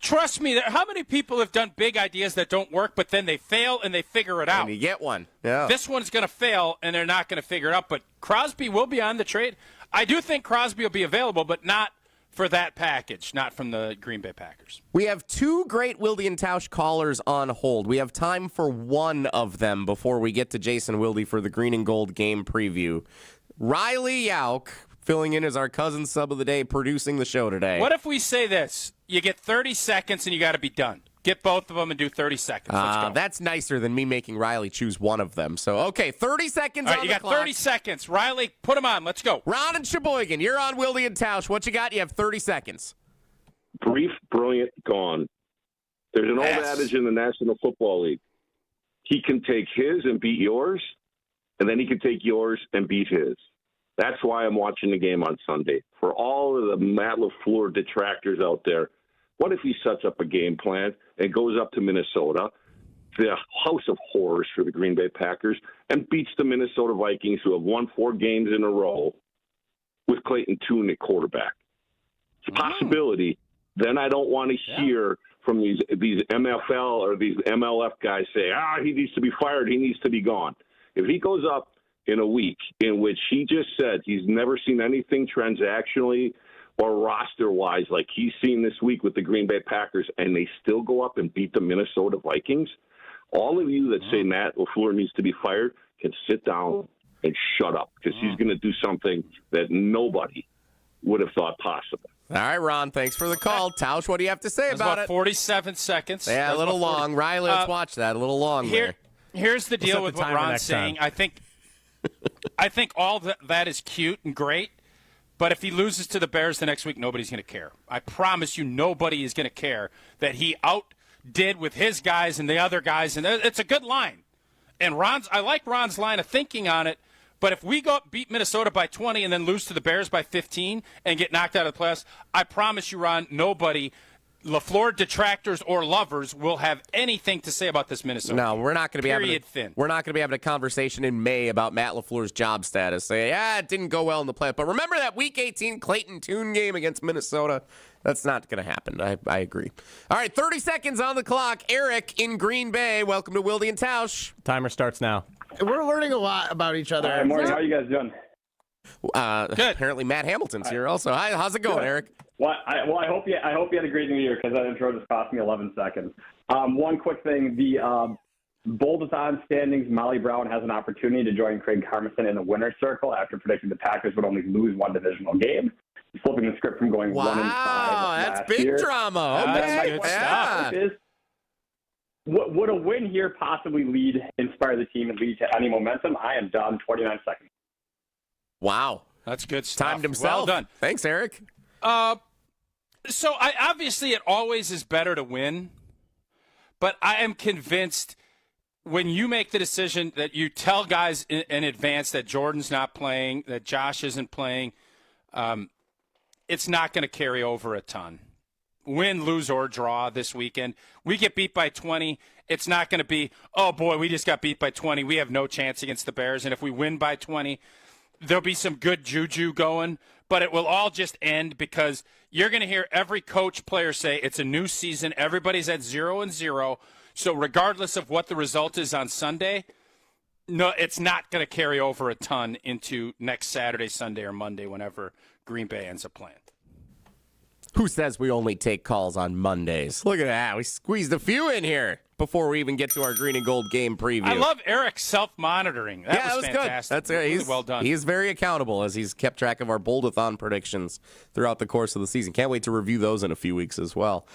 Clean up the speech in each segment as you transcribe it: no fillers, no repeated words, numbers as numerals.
Trust me, how many people have done big ideas that don't work, but then they fail and they figure it out? And you get one. Yeah. This one's going to fail, and they're not going to figure it out. But Crosby will be on the trade. I do think Crosby will be available, but not for that package, not from the Green Bay Packers. We have two great Wilde and Tausch callers on hold. We have time for one of them before we get to Jason Wilde for the Green and Gold game preview. Riley Yauk, filling in as our cousin sub of the day, producing the show today. What if we say this? You get 30 seconds and you got to be done. Get both of them and do 30 seconds. Let's go. That's nicer than me making Riley choose one of them. So, okay, 30 seconds on the clock. You got 30 seconds. Riley, put them on. Let's go. Ron and Sheboygan, you're on Wilde and Tausch. What you got? You have 30 seconds. Brief, brilliant, gone. There's an old adage in the National Football League. He can take his and beat yours, and then he can take yours and beat his. That's why I'm watching the game on Sunday. For all of the Matt LaFleur detractors out there, what if he sets up a game plan and goes up to Minnesota, the house of horrors for the Green Bay Packers, and beats the Minnesota Vikings, who have won 4 games in a row, with Clayton Tune at quarterback? It's a possibility. Then I don't want to hear from these MFL or these MLF guys say, he needs to be fired, he needs to be gone. If he goes up in a week in which he just said he's never seen anything transactionally or roster-wise like he's seen this week with the Green Bay Packers, and they still go up and beat the Minnesota Vikings, all of you that say Matt LaFleur needs to be fired can sit down and shut up, because he's going to do something that nobody would have thought possible. All right, Ron, thanks for the call. Tausch, what do you have to say about it? 47 seconds. Yeah, a little long. Riley, let's watch that. A little long there. Here's the deal with what Ron's saying. I think all that is cute and great, but if he loses to the Bears the next week, nobody's going to care. I promise you, nobody is going to care that he outdid with his guys and the other guys, and it's a good line. And I like Ron's line of thinking on it, but if we go beat Minnesota by 20 and then lose to the Bears by 15 and get knocked out of the playoffs, I promise you, Ron, nobody, LaFleur detractors or lovers, will have anything to say about this Minnesota. No, we're not going to be we're not going to be having a conversation in May about Matt LaFleur's job status. Say, it didn't go well in the playoffs. But remember that Week 18 Clayton Tune game against Minnesota? That's not going to happen. I agree. All right, 30 seconds on the clock. Eric in Green Bay. Welcome to Wilde and Tausch. Timer starts now. We're learning a lot about each other. Good morning. How are you guys doing? Good. Apparently Matt Hamilton's here also. Hi, how's it going, Eric? Well, I hope you had a great New Year, because that intro just cost me 11 seconds. One quick thing: the Bold-a-thon standings. Molly Brown has an opportunity to join Craig Carmison in the winner's circle after predicting the Packers would only lose one divisional game, flipping the script from going 1-5 that's big year. drama. Okay, Would a win here possibly inspire the team and lead to any momentum? I am done. 29 seconds. Wow, that's good stuff. Timed himself. Well done. Thanks, Eric. So obviously it always is better to win, but I am convinced when you make the decision that you tell guys in advance that Jordan's not playing, that Josh isn't playing, it's not going to carry over a ton. Win, lose, or draw this weekend. We get beat by 20. It's not going to be, oh, boy, we just got beat by 20. We have no chance against the Bears. And if we win by 20, there'll be some good juju going. But it will all just end because you're going to hear every coach, player say it's a new season. Everybody's at 0-0. So regardless of what the result is on Sunday, no, it's not going to carry over a ton into next Saturday, Sunday, or Monday, whenever Green Bay ends up playing. Who says we only take calls on Mondays? Look at that. We squeezed a few in here before we even get to our Green and Gold game preview. I love Eric's self-monitoring. That was fantastic. Good. That's really well done. He's very accountable as he's kept track of our Bold-a-thon predictions throughout the course of the season. Can't wait to review those in a few weeks as well.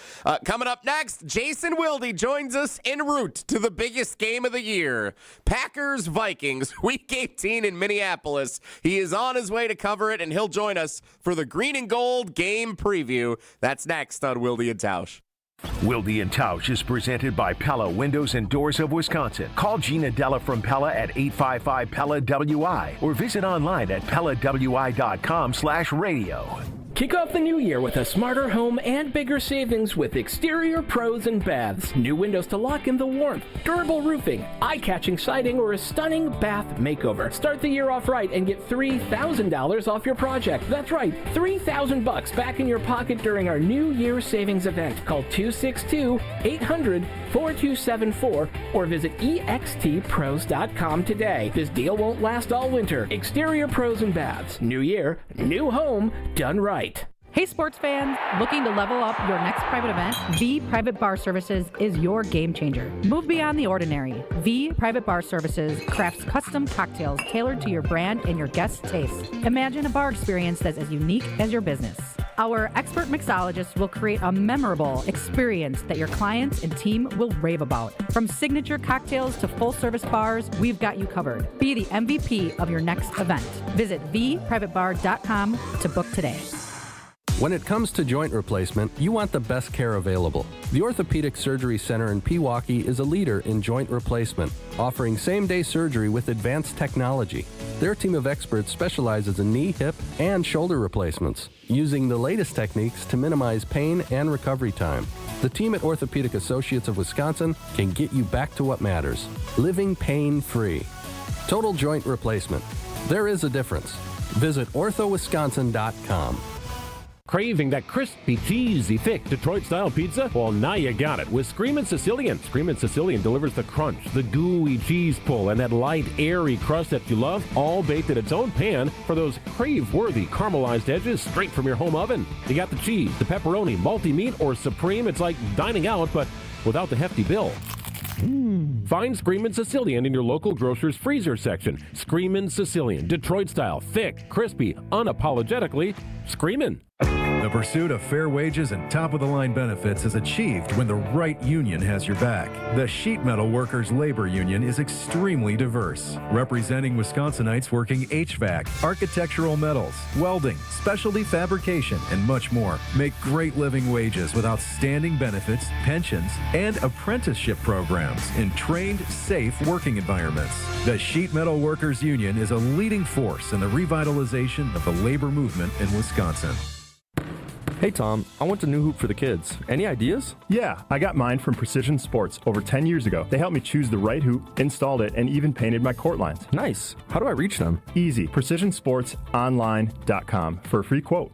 Coming up next, Jason Wilde joins us en route to the biggest game of the year, Packers-Vikings, Week 18 in Minneapolis. He is on his way to cover it, and he'll join us for the Green and Gold game preview. That's next on Wilde and Tausch. Wilde and Tausch is presented by Pella Windows and Doors of Wisconsin. Call Gina Della from Pella at 855-PELLA-WI or visit online at PellaWI.com/radio. Kick off the new year with a smarter home and bigger savings with Exterior Pros and Baths. New windows to lock in the warmth, durable roofing, eye-catching siding, or a stunning bath makeover. Start the year off right and get $3,000 off your project. That's right, $3,000 back in your pocket during our New Year savings event. Call 262-800-4274 or visit extpros.com today. This deal won't last all winter. Exterior Pros and Baths. New year, new home, done right. Hey sports fans, looking to level up your next private event? V Private Bar Services is your game changer. Move beyond the ordinary. V Private Bar Services crafts custom cocktails tailored to your brand and your guests' tastes. Imagine a bar experience that's as unique as your business. Our expert mixologists will create a memorable experience that your clients and team will rave about. From signature cocktails to full-service bars, we've got you covered. Be the MVP of your next event. Visit vprivatebar.com to book today. When it comes to joint replacement, you want the best care available. The Orthopedic Surgery Center in Pewaukee is a leader in joint replacement, offering same-day surgery with advanced technology. Their team of experts specializes in knee, hip, and shoulder replacements, using the latest techniques to minimize pain and recovery time. The team at Orthopedic Associates of Wisconsin can get you back to what matters, living pain-free. Total joint replacement. There is a difference. Visit orthowisconsin.com. Craving that crispy, cheesy, thick Detroit-style pizza? Well, now you got it with Screamin' Sicilian. Screamin' Sicilian delivers the crunch, the gooey cheese pull, and that light, airy crust that you love, all baked in its own pan for those crave-worthy caramelized edges straight from your home oven. You got the cheese, the pepperoni, multi-meat, or supreme. It's like dining out, but without the hefty bill. Find Screamin' Sicilian in your local grocer's freezer section. Screamin' Sicilian, Detroit-style, thick, crispy, unapologetically screamin'. The pursuit of fair wages and top-of-the-line benefits is achieved when the right union has your back. The Sheet Metal Workers Labor Union is extremely diverse, representing Wisconsinites working HVAC, architectural metals, welding, specialty fabrication, and much more. Make great living wages with outstanding benefits, pensions, and apprenticeship programs in trained, safe working environments. The Sheet Metal Workers Union is a leading force in the revitalization of the labor movement in Wisconsin. Hey Tom, I want a new hoop for the kids. Any ideas? Yeah, I got mine from Precision Sports over 10 years ago. They helped me choose the right hoop, installed it, and even painted my court lines. Nice. How do I reach them? Easy. PrecisionSportsOnline.com for a free quote.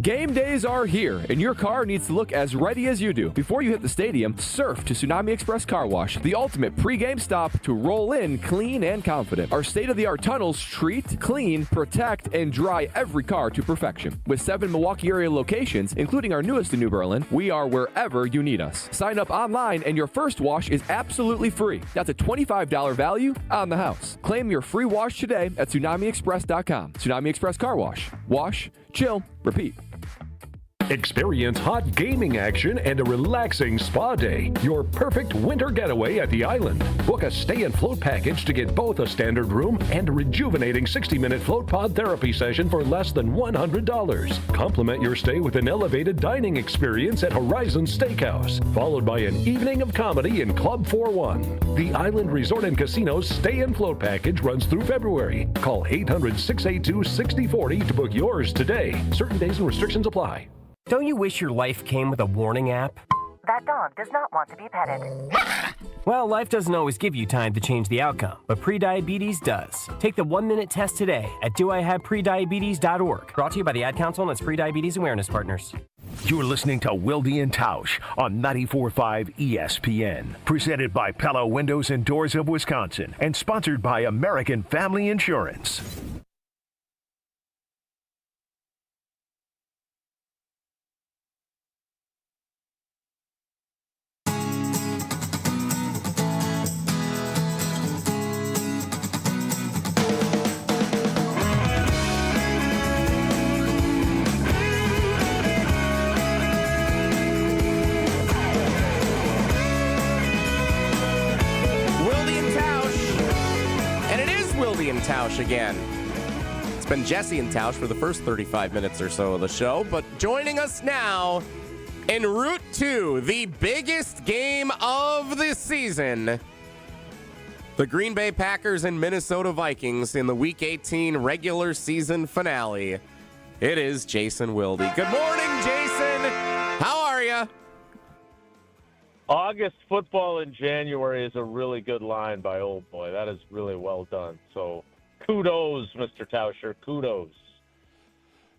Game days are here, and your car needs to look as ready as you do. Before you hit the stadium, surf to Tsunami Express Car Wash, the ultimate pre-game stop to roll in clean and confident. Our state-of-the-art tunnels treat, clean, protect, and dry every car to perfection. With 7 Milwaukee area locations, including our newest in New Berlin, we are wherever you need us. Sign up online, and your first wash is absolutely free. That's a $25 value on the house. Claim your free wash today at TsunamiExpress.com. Tsunami Express Car Wash. Wash, chill, repeat. Experience hot gaming action and a relaxing spa day. Your perfect winter getaway at the island. Book a stay and float package to get both a standard room and a rejuvenating 60-minute float pod therapy session for less than $100. Complement your stay with an elevated dining experience at Horizon Steakhouse, followed by an evening of comedy in Club 41. The Island Resort and Casino's stay and float package runs through February. Call 800-682-6040 to book yours today. Certain days and restrictions apply. Don't you wish your life came with a warning app? That dog does not want to be petted. Well, life doesn't always give you time to change the outcome, but prediabetes does. Take the 1-minute test today at doihaveprediabetes.org. Brought to you by the Ad Council and its Prediabetes Awareness Partners. You're listening to Wilde and Tausch on 94.5 ESPN. Presented by Pella Windows and Doors of Wisconsin and sponsored by American Family Insurance. Tausch again. It's been Jesse and Tausch for the first 35 minutes or so of the show, but joining us now en route to the biggest game of the season, the Green Bay Packers and Minnesota Vikings in the Week 18 regular season finale. It is Jason Wilde. Good morning, Jason. How are you? August football in January is a really good line by Old Boy. That is really well done. So kudos, Mr. Tauscher. Kudos.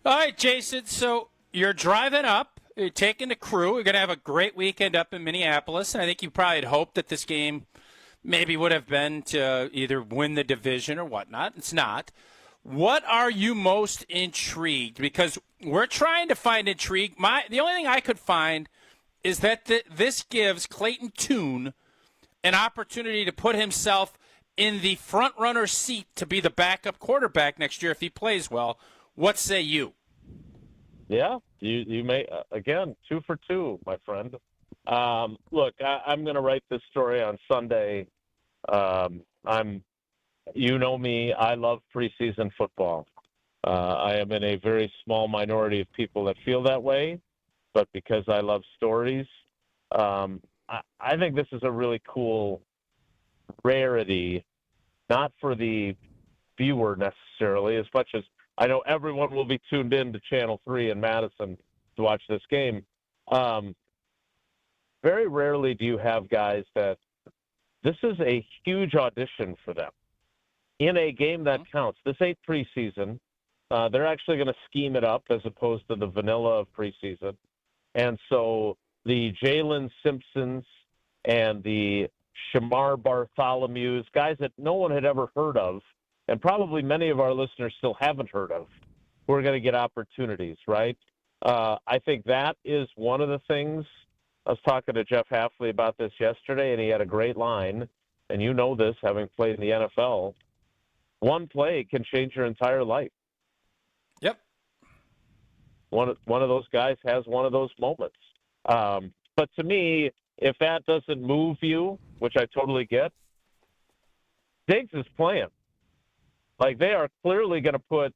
All right, Jason. So you're driving up. You're taking the crew. We're going to have a great weekend up in Minneapolis. And I think you probably had hoped that this game maybe would have been to either win the division or whatnot. It's not. What are you most intrigued? Because we're trying to find intrigue. The only thing I could find is that this gives Clayton Tune an opportunity to put himself in the front-runner seat to be the backup quarterback next year if he plays well. What say you? Yeah, you may, again, 2 for 2, my friend. Look, I'm going to write this story on Sunday. You know me, I love preseason football. I am in a very small minority of people that feel that way, but because I love stories, I think this is a really cool rarity, not for the viewer necessarily, as much as I know everyone will be tuned in to Channel 3 in Madison to watch this game. Very rarely do you have guys that this is a huge audition for them in a game that counts. This ain't preseason. They're actually going to scheme it up as opposed to the vanilla of preseason. And so the Jalen Simpsons and the Shamar Bartholomews, guys that no one had ever heard of, and probably many of our listeners still haven't heard of, who are going to get opportunities, right? I think that is one of the things. I was talking to Jeff Hafley about this yesterday, and he had a great line. And you know this, having played in the NFL. One play can change your entire life. Yep. One of those guys has one of those moments. But to me, if that doesn't move you, which I totally get, Diggs is playing. Like, they are clearly going to put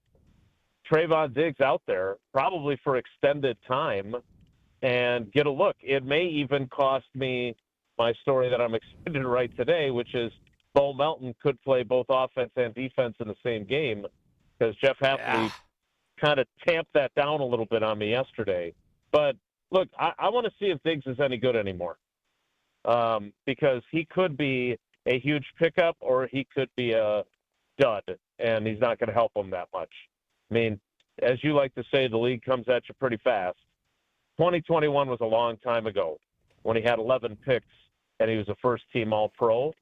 Trevon Diggs out there, probably for extended time, and get a look. It may even cost me my story that I'm excited to write today, which is Bo Melton could play both offense and defense in the same game, because Jeff Hafley kind of tamped that down a little bit on me yesterday. But, look, I want to see if Diggs is any good anymore, because he could be a huge pickup or he could be a dud, and he's not going to help them that much. I mean, as you like to say, the league comes at you pretty fast. 2021 was a long time ago when he had 11 picks and he was a first-team All-Pro.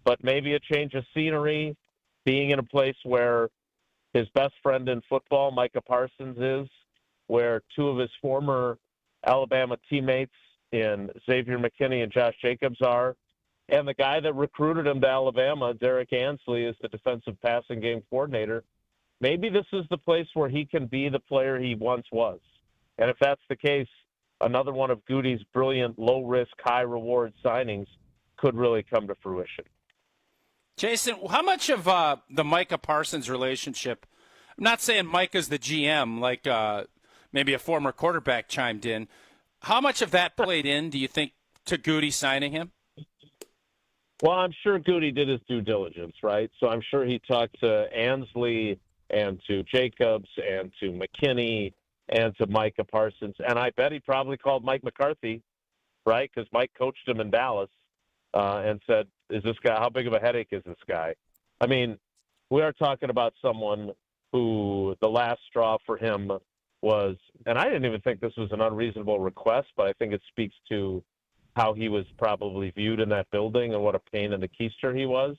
But maybe a change of scenery, being in a place where his best friend in football, Micah Parsons, is, where two of his former Alabama teammates in Xavier McKinney and Josh Jacobs are, and the guy that recruited him to Alabama, Derek Ansley, is the defensive passing game coordinator. Maybe this is the place where he can be the player he once was. And if that's the case, another one of Goody's brilliant, low-risk, high-reward signings could really come to fruition. Jason, how much of the Micah Parsons relationship, I'm not saying Micah's the GM, like maybe a former quarterback chimed in, how much of that played in, do you think, to Goody signing him? Well, I'm sure Goody did his due diligence, right? So I'm sure he talked to Ansley and to Jacobs and to McKinney and to Micah Parsons. And I bet he probably called Mike McCarthy, right? Because Mike coached him in Dallas and said, is this guy, how big of a headache is this guy? I mean, we are talking about someone who the last straw for him was, and I didn't even think this was an unreasonable request, but I think it speaks to how he was probably viewed in that building and what a pain in the keister he was,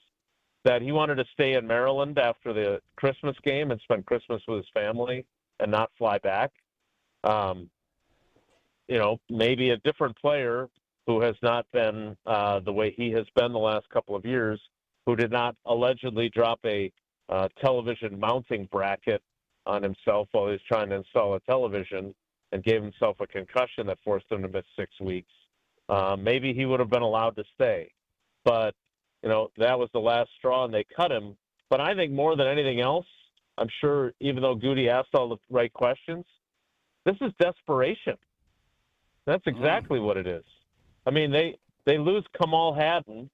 that he wanted to stay in Maryland after the Christmas game and spend Christmas with his family and not fly back. You know, maybe a different player who has not been the way he has been the last couple of years, who did not allegedly drop a television mounting bracket on himself while he was trying to install a television and gave himself a concussion that forced him to miss 6 weeks. Maybe he would have been allowed to stay. But, you know, that was the last straw, and they cut him. But I think more than anything else, I'm sure, even though Goody asked all the right questions, this is desperation. That's exactly what it is. I mean, they lose Kamal Haddon.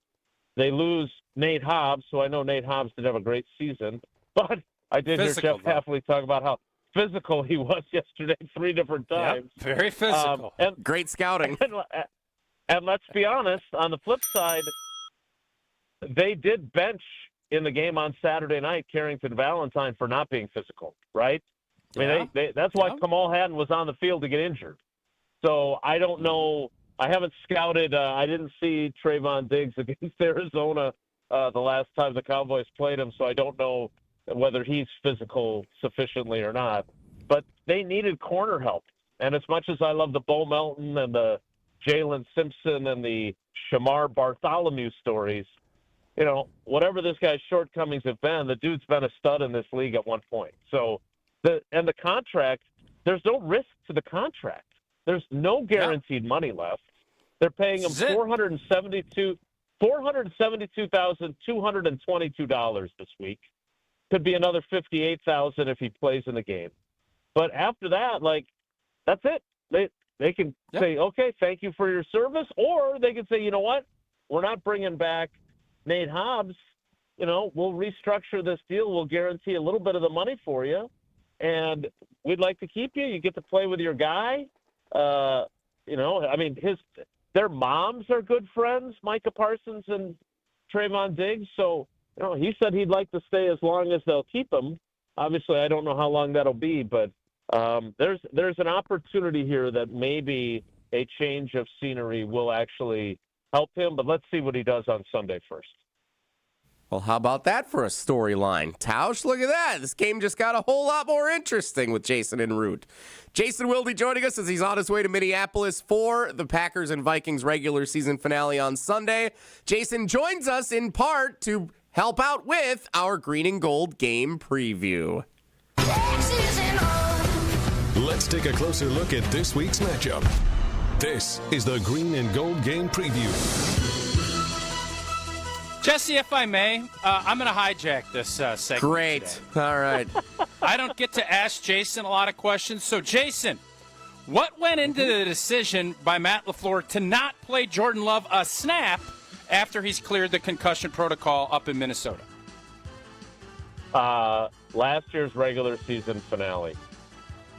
They lose Nate Hobbs, so I know Nate Hobbs did have a great season. But I did hear Jeff Hafley talk about physical he was yesterday 3 different times. Yep, very physical. And great scouting. And let's be honest, on the flip side, they did bench in the game on Saturday night Carrington Valentine for not being physical, right? I mean, that's why Kamal Hadden was on the field to get injured. So I don't know. I haven't scouted. I didn't see Trevon Diggs against Arizona the last time the Cowboys played him, so I don't know whether he's physical sufficiently or not. But they needed corner help. And as much as I love the Bo Melton and the Jalen Simpson and the Shamar Bartholomew stories, you know, whatever this guy's shortcomings have been, the dude's been a stud in this league at one point. So, the contract, there's no risk to the contract. There's no guaranteed money left. They're paying him $472,222 this week. Could be another $58,000 if he plays in the game. But after that, like, that's it. They can say, okay, thank you for your service, or they can say, you know what, we're not bringing back Nate Hobbs. You know, we'll restructure this deal. We'll guarantee a little bit of the money for you, and we'd like to keep you. You get to play with your guy. You know, I mean, their moms are good friends, Micah Parsons and Trevon Diggs. So, you know, he said he'd like to stay as long as they'll keep him. Obviously, I don't know how long that'll be, but there's an opportunity here that maybe a change of scenery will actually help him. But let's see what he does on Sunday first. Well, how about that for a storyline? Tausch, look at that. This game just got a whole lot more interesting with Jason en route. Jason Wilde joining us as he's on his way to Minneapolis for the Packers and Vikings regular season finale on Sunday. Jason joins us in part to help out with our green and gold game preview. Let's take a closer look at this week's matchup. This is the green and gold game preview. Jesse, if I may, I'm going to hijack this segment. Great. Today. All right. I don't get to ask Jason a lot of questions. So, Jason, what went into the decision by Matt LaFleur to not play Jordan Love a snap after he's cleared the concussion protocol up in Minnesota? Last year's regular season finale.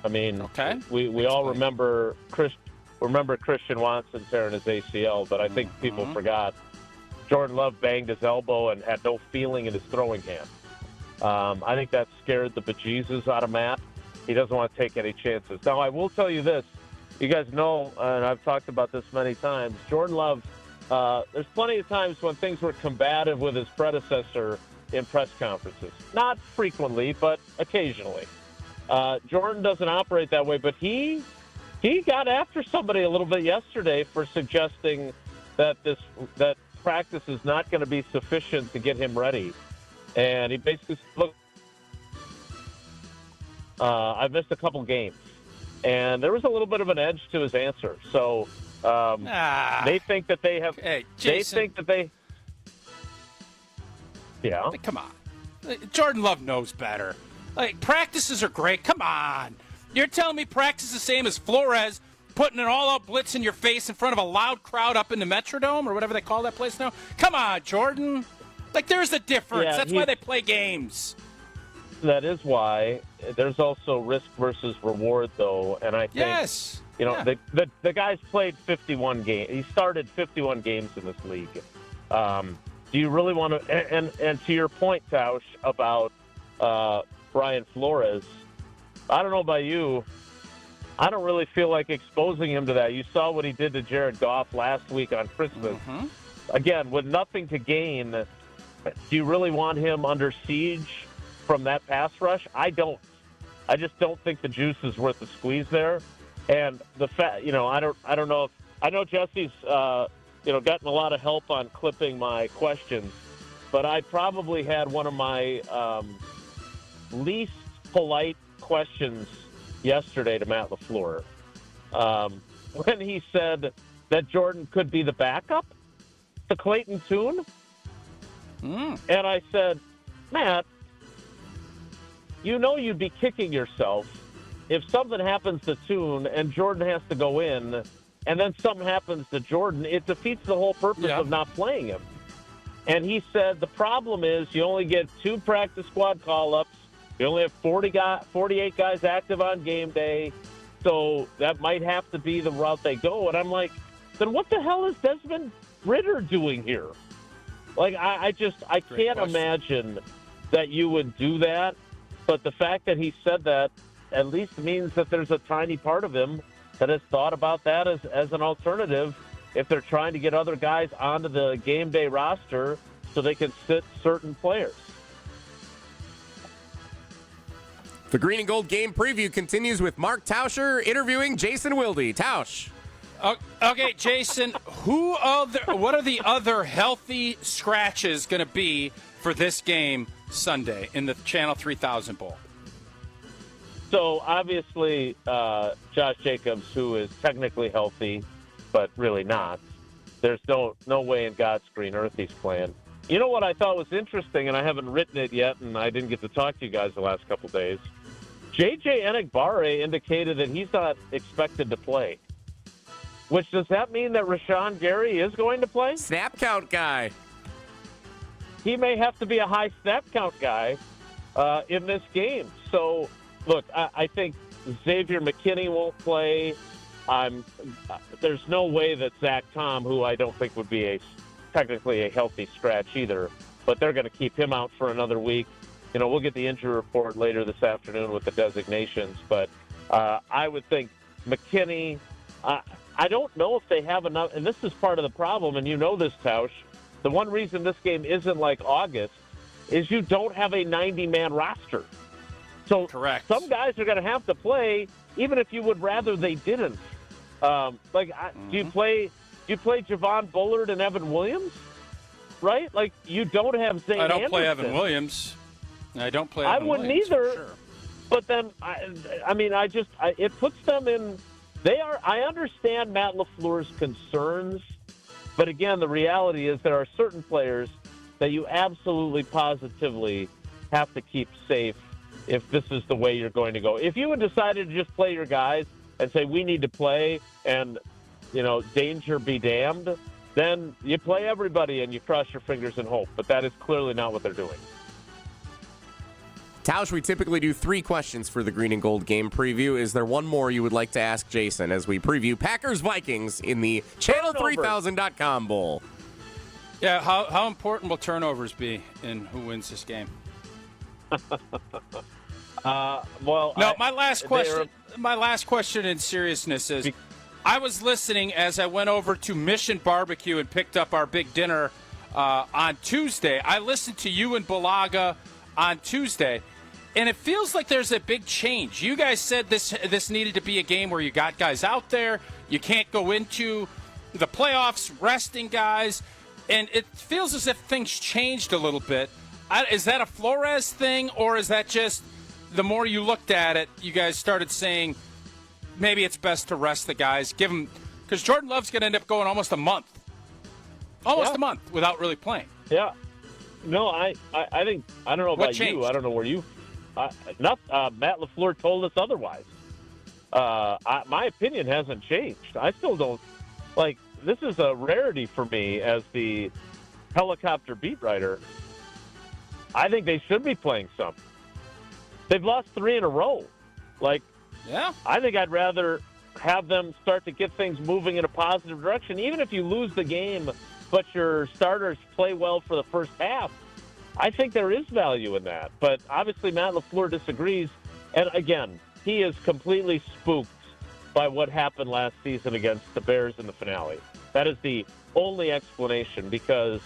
I mean, we all remember Christian Watson tearing his ACL, but I think people forgot Jordan Love banged his elbow and had no feeling in his throwing hand. I think that scared the bejesus out of Matt. He doesn't want to take any chances. Now, I will tell you this. You guys know, and I've talked about this many times, Jordan Love, there's plenty of times when things were combative with his predecessor in press conferences. Not frequently, but occasionally. Jordan doesn't operate that way, but he got after somebody a little bit yesterday for suggesting that practice is not going to be sufficient to get him ready. And he basically said, look, I've missed a couple games. And there was a little bit of an edge to his answer. So they think that they have Yeah. Come on. Jordan Love knows better. Like, practices are great. Come on. You're telling me practice is the same as Flores putting an all-out blitz in your face in front of a loud crowd up in the Metrodome or whatever they call that place now? Come on, Jordan. Like, there's a difference. Yeah, that's why they play games. That is why. There's also risk versus reward, though. And I think, you know, the guy's played 51 games. He started 51 games in this league. Do you really want to – and to your point, Tausch, about Brian Flores, I don't know about you. I don't really feel like exposing him to that. You saw what he did to Jared Goff last week on Christmas. Again, with nothing to gain, do you really want him under siege from that pass rush? I don't. I just don't think the juice is worth the squeeze there. And the fact, you know, I don't know if I know Jesse's gotten a lot of help on clipping my questions, but I probably had one of my least polite questions yesterday to Matt LaFleur when he said that Jordan could be the backup to Clayton Tune. And I said, Matt, you know you'd be kicking yourself if something happens to Tune and Jordan has to go in, and then something happens to Jordan. It defeats the whole purpose of not playing him. And he said the problem is you only get 2 practice squad call-ups We only have 48 guys active on game day, so that might have to be the route they go. And I'm like, then what the hell is Desmond Ridder doing here? Like, I can't imagine that you would do that. But the fact that he said that at least means that there's a tiny part of him that has thought about that as an alternative if they're trying to get other guys onto the game day roster so they can sit certain players. The Green and Gold game preview continues with Mark Tauscher interviewing Jason Wilde. Tausch. Okay, Jason, what are the other healthy scratches going to be for this game Sunday in the Channel 3000 Bowl? So, obviously, Josh Jacobs, who is technically healthy, but really not. There's no way in God's green earth he's playing. You know what I thought was interesting, and I haven't written it yet, and I didn't get to talk to you guys the last couple days. J.J. Enagbare indicated that he's not expected to play. Which, does that mean that Rashawn Gary is going to play? Snap count guy. He may have to be a high snap count guy in this game. So, look, I think Xavier McKinney won't play. There's no way that Zach Tom, who I don't think would be technically a healthy scratch either, but they're going to keep him out for another week. You know, we'll get the injury report later this afternoon with the designations, but I would think McKinney. I don't know if they have enough, and this is part of the problem, and you know this, Tausch. The one reason this game isn't like August is you don't have a 90-man roster. So correct. Some guys are going to have to play, even if you would rather they didn't. Do you play Javon Bullard and Evan Williams? Right? Like, you don't have Zane I don't Anderson. play Evan Williams. I don't play Evan Williams. I wouldn't either. Sure. But then, it puts them in. I understand Matt LaFleur's concerns, but again, the reality is there are certain players that you absolutely positively have to keep safe if this is the way you're going to go. If you had decided to just play your guys and say, we need to play and, danger be damned, then you play everybody and you cross your fingers and hope. But that is clearly not what they're doing. Tausch, we typically do 3 questions for the Green and Gold game preview. Is there one more you would like to ask Jason as we preview Packers-Vikings in the Channel3000.com Bowl? Yeah, how important will turnovers be in who wins this game? My last question in seriousness is, I was listening as I went over to Mission Barbecue and picked up our big dinner on Tuesday. I listened to you and Balaga on Tuesday, and it feels like there's a big change. You guys said this needed to be a game where you got guys out there. You can't go into the playoffs resting guys, and it feels as if things changed a little bit. Is that a Flores thing, or is that just the more you looked at it, you guys started saying maybe it's best to rest the guys, give them, because Jordan Love's going to end up going almost a month without really playing. Yeah. No, I think, I don't know about you. I don't know where you. Matt LaFleur told us otherwise. My opinion hasn't changed. I still don't this is a rarity for me as the helicopter beat writer. I think they should be playing some. They've lost 3 in a row. I think I'd rather have them start to get things moving in a positive direction, even if you lose the game, but your starters play well for the first half. I think there is value in that. But obviously Matt LaFleur disagrees. And again, he is completely spooked by what happened last season against the Bears in the finale. That is the only explanation, because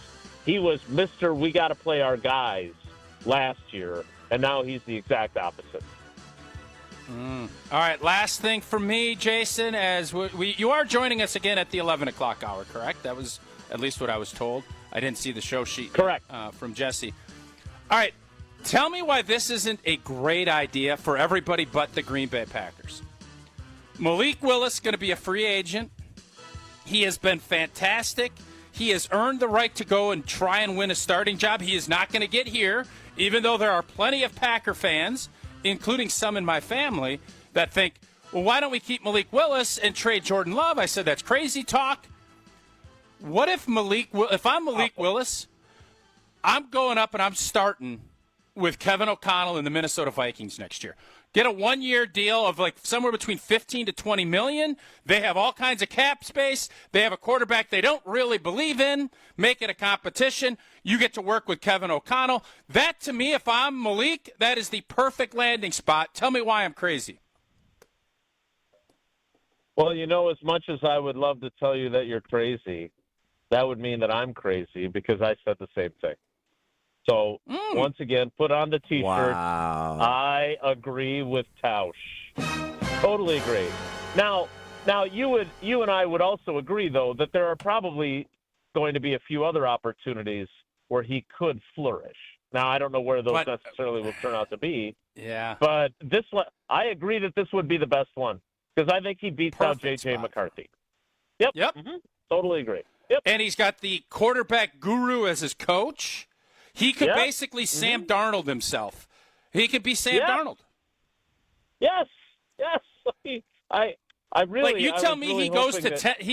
he was Mr. We got to play our guys last year, and now he's the exact opposite. All right, last thing for me, Jason, as you are joining us again at the 11 o'clock hour, correct? That was at least what I was told. I didn't see the show sheet. Correct. From Jesse. All right, tell me why this isn't a great idea for everybody but the Green Bay Packers. Malik Willis is going to be a free agent. He has been fantastic. He has earned the right to go and try and win a starting job. He is not going to get here, even though there are plenty of Packer fans, including some in my family, that think, well, why don't we keep Malik Willis and trade Jordan Love? I said, that's crazy talk. What if I'm Malik Willis, I'm going up and I'm starting with Kevin O'Connell and the Minnesota Vikings next year. Get a 1-year deal of like somewhere between $15 to $20 million. They have all kinds of cap space. They have a quarterback they don't really believe in. Make it a competition. You get to work with Kevin O'Connell. That, to me, if I'm Malik, that is the perfect landing spot. Tell me why I'm crazy. Well, as much as I would love to tell you that you're crazy, that would mean that I'm crazy because I said the same thing. So, once again, put on the T-shirt. Wow. I agree with Tausch. Totally agree. Now, you and I would also agree, though, that there are probably going to be a few other opportunities where he could flourish. Now, I don't know where those necessarily will turn out to be. Yeah. But I agree that this would be the best one because I think he beats out J.J. McCarthy. Yep. Mm-hmm. Totally agree. Yep. And he's got the quarterback guru as his coach. He could basically Sam Darnold himself. He could be Sam Darnold. Yes. I really. Like you tell me he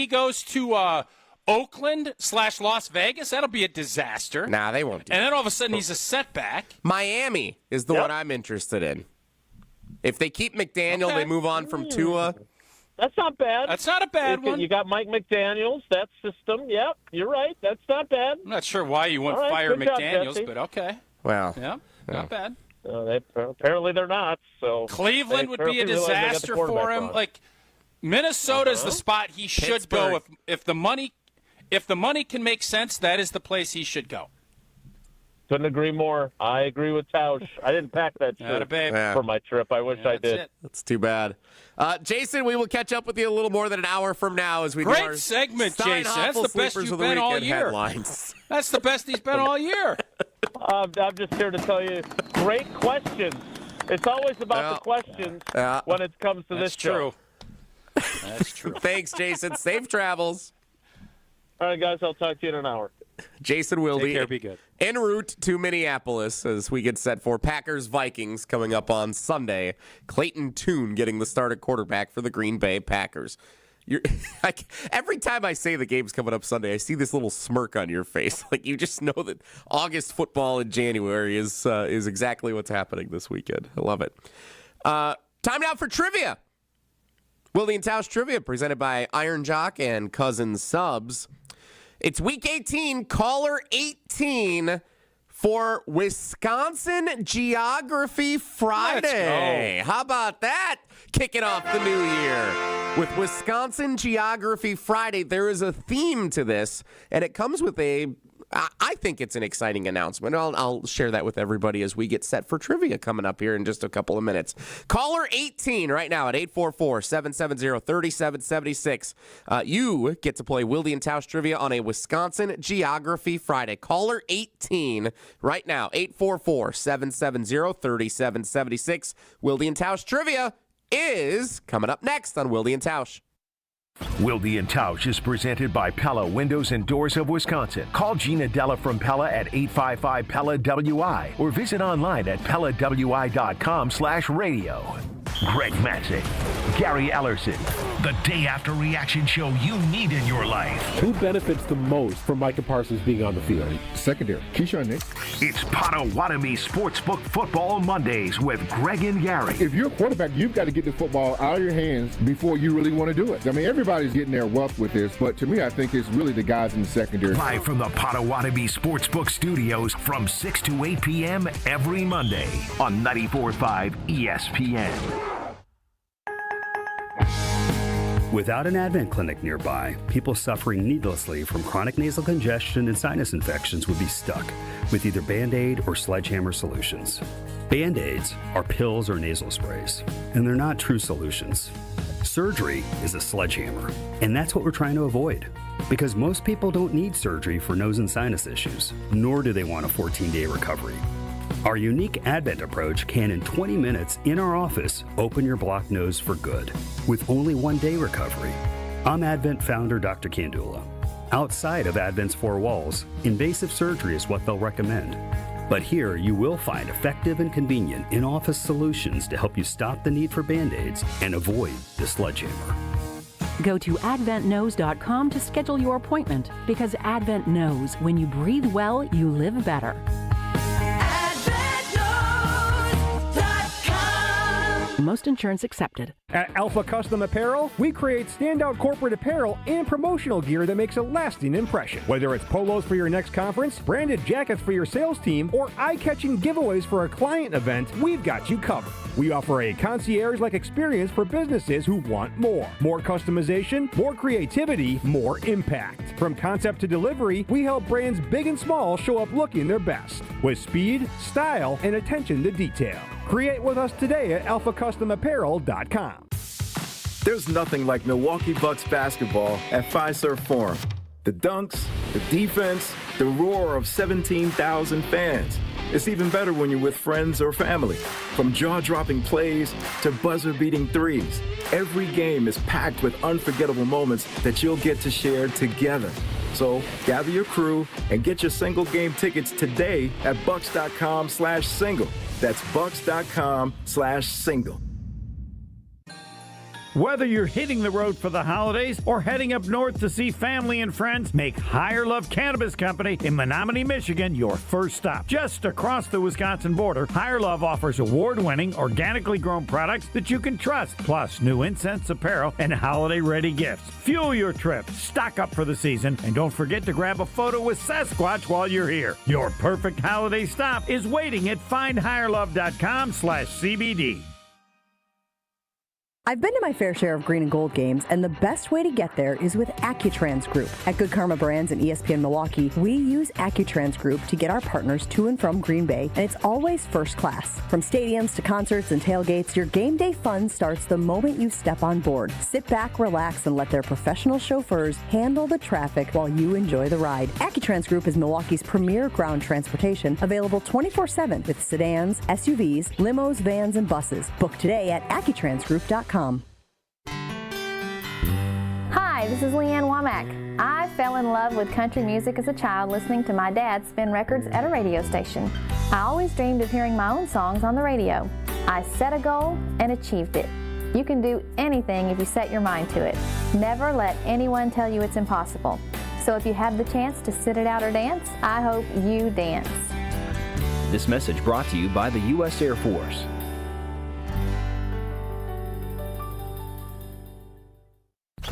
goes to Oakland/Las Vegas. That'll be a disaster. Nah, they won't. And then all of a sudden he's a setback. Miami is the one I'm interested in. If they keep McDaniel, they move on from Tua. That's not bad. That's not a bad one. You got Mike McDaniels, that system. Yep, you're right. That's not bad. I'm not sure why you wouldn't fire McDaniels, but okay. Well, not bad. Apparently they're not. So Cleveland would be a disaster for him. Like Minnesota's the spot he should go if the money can make sense. That is the place he should go. Couldn't agree more. I agree with Tausch. I didn't pack that shirt for my trip. I wish I did. That's too bad. Jason, we will catch up with you a little more than an hour from now as we Great do our segment, Jason. That's the best you've been all year. Headlines. That's the best he's been all year. I'm just here to tell you, great questions. It's always about the questions when it comes to this show. That's true. Thanks, Jason. Safe travels. All right, guys. I'll talk to you in an hour. Jason Wilde Take care, be good. En route to Minneapolis as we get set for Packers-Vikings coming up on Sunday. Clayton Tune getting the start at quarterback for the Green Bay Packers. Every time I say the game's coming up Sunday, I see this little smirk on your face. Like you just know that August football in January is exactly what's happening this weekend. I love it. Time now for trivia. Wilde and Tausch trivia presented by Iron Jock and Cousin Subs. It's Week 18, Caller 18 for Wisconsin Geography Friday. How about that? Kicking off the new year. With Wisconsin Geography Friday, there is a theme to this, and it comes with I think it's an exciting announcement. I'll share that with everybody as we get set for trivia coming up here in just a couple of minutes. Caller 18 right now at 844-770-3776. You get to play Wilde and Tausch trivia on a Wisconsin Geography Friday. Caller 18 right now, 844-770-3776. Wilde and Tausch trivia is coming up next on Wilde and Tausch. Wilde and Tausch is presented by Pella Windows and Doors of Wisconsin. Call Gina Della from Pella at 855-PELLA-WI or visit online at PellaWI.com/radio. Greg Matzek, Gary Ellerson. The day after reaction show you need in your life. Who benefits the most from Micah Parsons being on the field? Secondary. Keyshawn Nix. It's Potawatomi Sportsbook Football Mondays with Greg and Gary. If you're a quarterback, you've got to get the football out of your hands before you really want to do it. I mean, everybody's getting their wealth with this, but to me, I think it's really the guys in the secondary. Live from the Potawatomi Sportsbook Studios from 6 to 8 p.m. every Monday on 94.5 ESPN. Without an Advent clinic nearby, people suffering needlessly from chronic nasal congestion and sinus infections would be stuck with either Band-Aid or Sledgehammer solutions. Band-Aids are pills or nasal sprays, and they're not true solutions. Surgery is a sledgehammer, and that's what we're trying to avoid. Because most people don't need surgery for nose and sinus issues, nor do they want a 14-day recovery. Our unique Advent approach can, in 20 minutes in our office, open your blocked nose for good, with only 1-day recovery. I'm Advent founder Dr. Kandula. Outside of Advent's four walls, invasive surgery is what they'll recommend. But here you will find effective and convenient in-office solutions to help you stop the need for Band-Aids and avoid the sledgehammer. Go to adventknows.com to schedule your appointment, because Advent knows when you breathe well, you live better. Advent knows. Most insurance accepted. At Alpha Custom Apparel, we create standout corporate apparel and promotional gear that makes a lasting impression. Whether it's polos for your next conference, branded jackets for your sales team, or eye-catching giveaways for a client event, we've got you covered. We offer a concierge-like experience for businesses who want more. More customization, more creativity, more impact. From concept to delivery, we help brands big and small show up looking their best with speed, style, and attention to detail. Create with us today at alphacustomapparel.com. There's nothing like Milwaukee Bucks basketball at Fiserv Forum. The dunks, the defense, the roar of 17,000 fans. It's even better when you're with friends or family. From jaw-dropping plays to buzzer-beating threes, every game is packed with unforgettable moments that you'll get to share together. So gather your crew and get your single game tickets today at bucks.com/single. That's bucks.com/single. Whether you're hitting the road for the holidays or heading up north to see family and friends, make Higher Love Cannabis Company in Menominee, Michigan your first stop. Just across the Wisconsin border, Higher Love offers award-winning, organically grown products that you can trust, plus new incense, apparel, and holiday-ready gifts. Fuel your trip, stock up for the season, and don't forget to grab a photo with Sasquatch while you're here. Your perfect holiday stop is waiting at findhigherlove.com/CBD. I've been to my fair share of green and gold games, and the best way to get there is with AccuTrans Group. At Good Karma Brands and ESPN Milwaukee, we use AccuTrans Group to get our partners to and from Green Bay, and it's always first class. From stadiums to concerts and tailgates, your game day fun starts the moment you step on board. Sit back, relax, and let their professional chauffeurs handle the traffic while you enjoy the ride. AccuTrans Group is Milwaukee's premier ground transportation, available 24/7 with sedans, SUVs, limos, vans, and buses. Book today at AccuTransGroup.com. Hi, this is Leanne Womack. I fell in love with country music as a child listening to my dad spin records at a radio station. I always dreamed of hearing my own songs on the radio. I set a goal and achieved it. You can do anything if you set your mind to it. Never let anyone tell you it's impossible. So if you have the chance to sit it out or dance, I hope you dance. This message brought to you by the U.S. Air Force.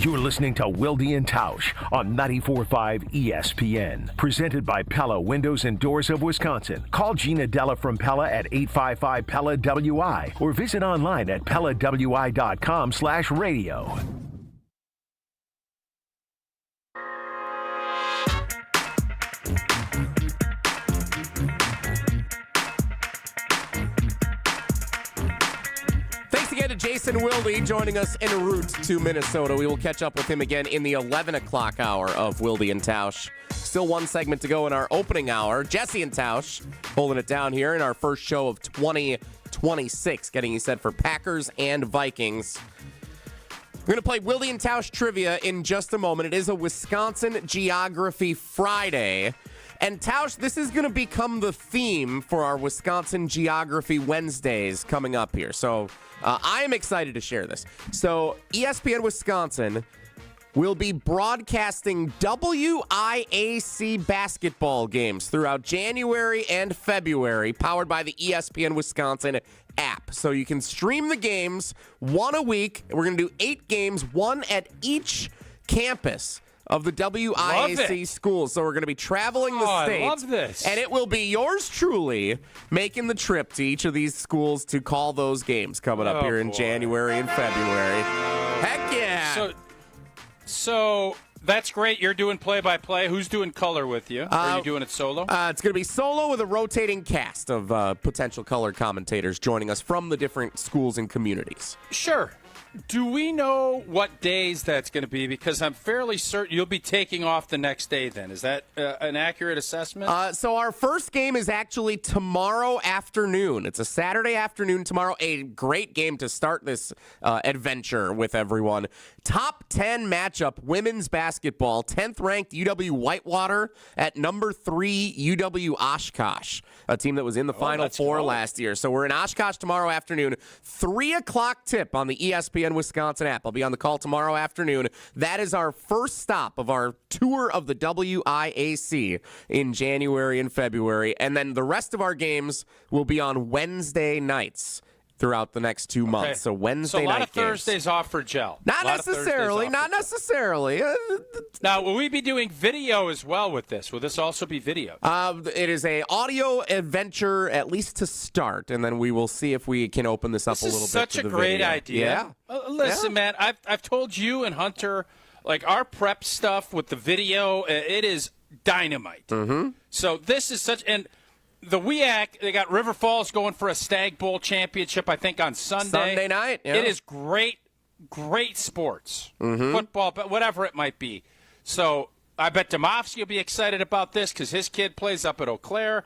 You're listening to Wilde and Tausch on 94.5 ESPN. Presented by Pella Windows and Doors of Wisconsin. Call Gina Della from Pella at 855-PELLA-WI or visit online at PellaWI.com/radio. Again to Jason Wilde joining us en route to Minnesota. We will catch up with him again in the 11 o'clock hour of Wilde and Tausch. Still one segment to go in our opening hour. Jesse and Tausch holding it down here in our first show of 2026, getting you set for Packers and Vikings. We're going to play Wilde and Tausch trivia in just a moment. It is a Wisconsin Geography Friday. And Tausch, this is going to become the theme for our Wisconsin Geography Wednesdays coming up here. So I am excited to share this. So ESPN Wisconsin will be broadcasting WIAC basketball games throughout January and February, powered by the ESPN Wisconsin app. So you can stream the games one a week. We're going to do 8 games, one at each campus of the WIAC schools. So we're going to be traveling the states. I love this. And it will be yours truly making the trip to each of these schools to call those games coming up here in January and February. Heck yeah. So that's great. You're doing play-by-play. Who's doing color with you? Are you doing it solo? It's going to be solo with a rotating cast of potential color commentators joining us from the different schools and communities. Sure. Do we know what days that's going to be? Because I'm fairly certain you'll be taking off the next day then. Is that an accurate assessment? So our first game is actually tomorrow afternoon. It's a Saturday afternoon tomorrow. A great game to start this adventure with everyone. Top 10 matchup, women's basketball. 10th ranked UW Whitewater at number 3 UW Oshkosh, a team that was in the Final Four last year. So we're in Oshkosh tomorrow afternoon. 3 o'clock tip on the ESPN Wisconsin app. I'll be on the call tomorrow afternoon. That is our first stop of our tour of the WIAC in January and February. And then the rest of our games will be on Wednesday nights throughout the next 2 months. So Wednesday So a lot night of Thursdays off for gel. Not necessarily. Now, will we be doing video as well with this? Will this also be video? It is a audio adventure, at least to start, and then we will see if we can open this up a little bit. This is such a great idea. Yeah. Listen, man, I've told you and Hunter, like our prep stuff with the video, it is dynamite. Mm-hmm. So this is and the WEAC, they got River Falls going for a Stag Bowl championship, I think, on Sunday night. Yeah. It is great sports, football, but whatever it might be. So I bet Demowsky will be excited about this because his kid plays up at Eau Claire.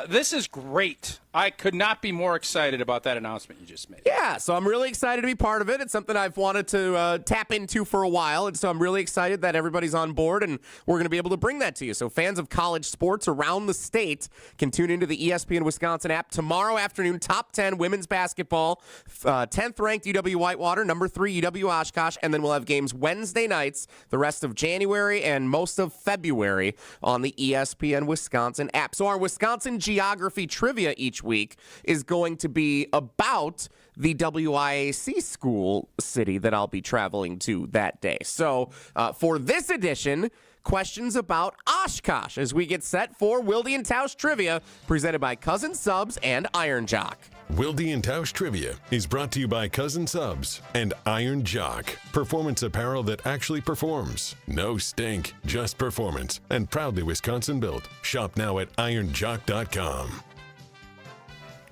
This is great. I could not be more excited about that announcement you just made. Yeah, so I'm really excited to be part of it. It's something I've wanted to tap into for a while, and so I'm really excited that everybody's on board, and we're going to be able to bring that to you. So fans of college sports around the state can tune into the ESPN Wisconsin app tomorrow afternoon. Top 10 women's basketball, 10th ranked UW Whitewater, number 3 UW Oshkosh, and then we'll have games Wednesday nights, the rest of January and most of February on the ESPN Wisconsin app. So our Wisconsin geography trivia each week is going to be about the WIAC school city that I'll be traveling to that day. So for this edition, questions about Oshkosh as we get set for Wilde and Tausch trivia presented by Cousin Subs and Iron Jock. Wilde and Tausch Trivia is brought to you by Cousin Subs and Iron Jock, performance apparel that actually performs. No stink, just performance, and proudly Wisconsin built. Shop now at ironjock.com.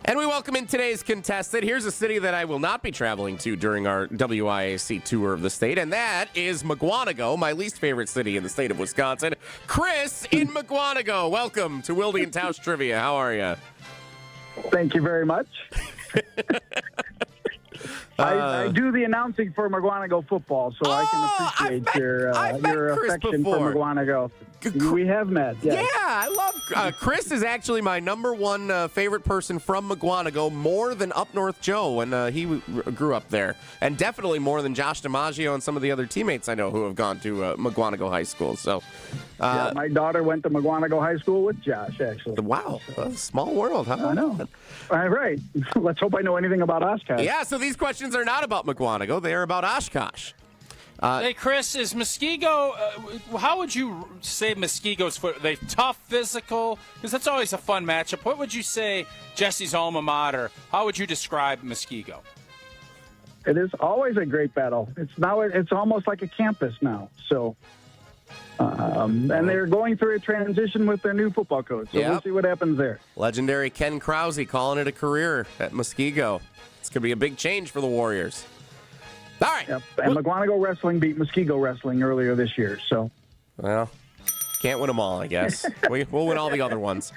And we welcome in today's contestant. Here's a city that I will not be traveling to during our WIAC tour of the state, and that is Mukwonago, my least favorite city in the state of Wisconsin. Chris in Mukwonago, welcome to Wilde and Tausch Trivia. How are you? Thank you very much. I do the announcing for Mukwonago football, so I can appreciate your affection for Mukwonago. We have met. Yes. Yeah, I love Chris is actually my number one favorite person from Mukwonago, more than Up North Joe when he grew up there, and definitely more than Josh DiMaggio and some of the other teammates I know who have gone to Mukwonago High School. So, yeah, my daughter went to Mukwonago High School with Josh, actually. Wow, small world, huh? I know. All right. Let's hope I know anything about Oshkosh. Yeah, so these questions are not about Mukwonago. They are about Oshkosh. Hey, Chris, is Muskego, how would you say Muskego's foot? Are they tough, physical? Because that's always a fun matchup. What would you say Jesse's alma mater? How would you describe Muskego? It is always a great battle. It's almost like a campus now. So, and they're going through a transition with their new football coach. So we'll see what happens there. Legendary Ken Krause calling it a career at Muskego. It's going to be a big change for the Warriors. All right. Yep. And Mukwonago Wrestling beat Muskego Wrestling earlier this year. So, well, can't win them all, I guess. We'll win all the other ones.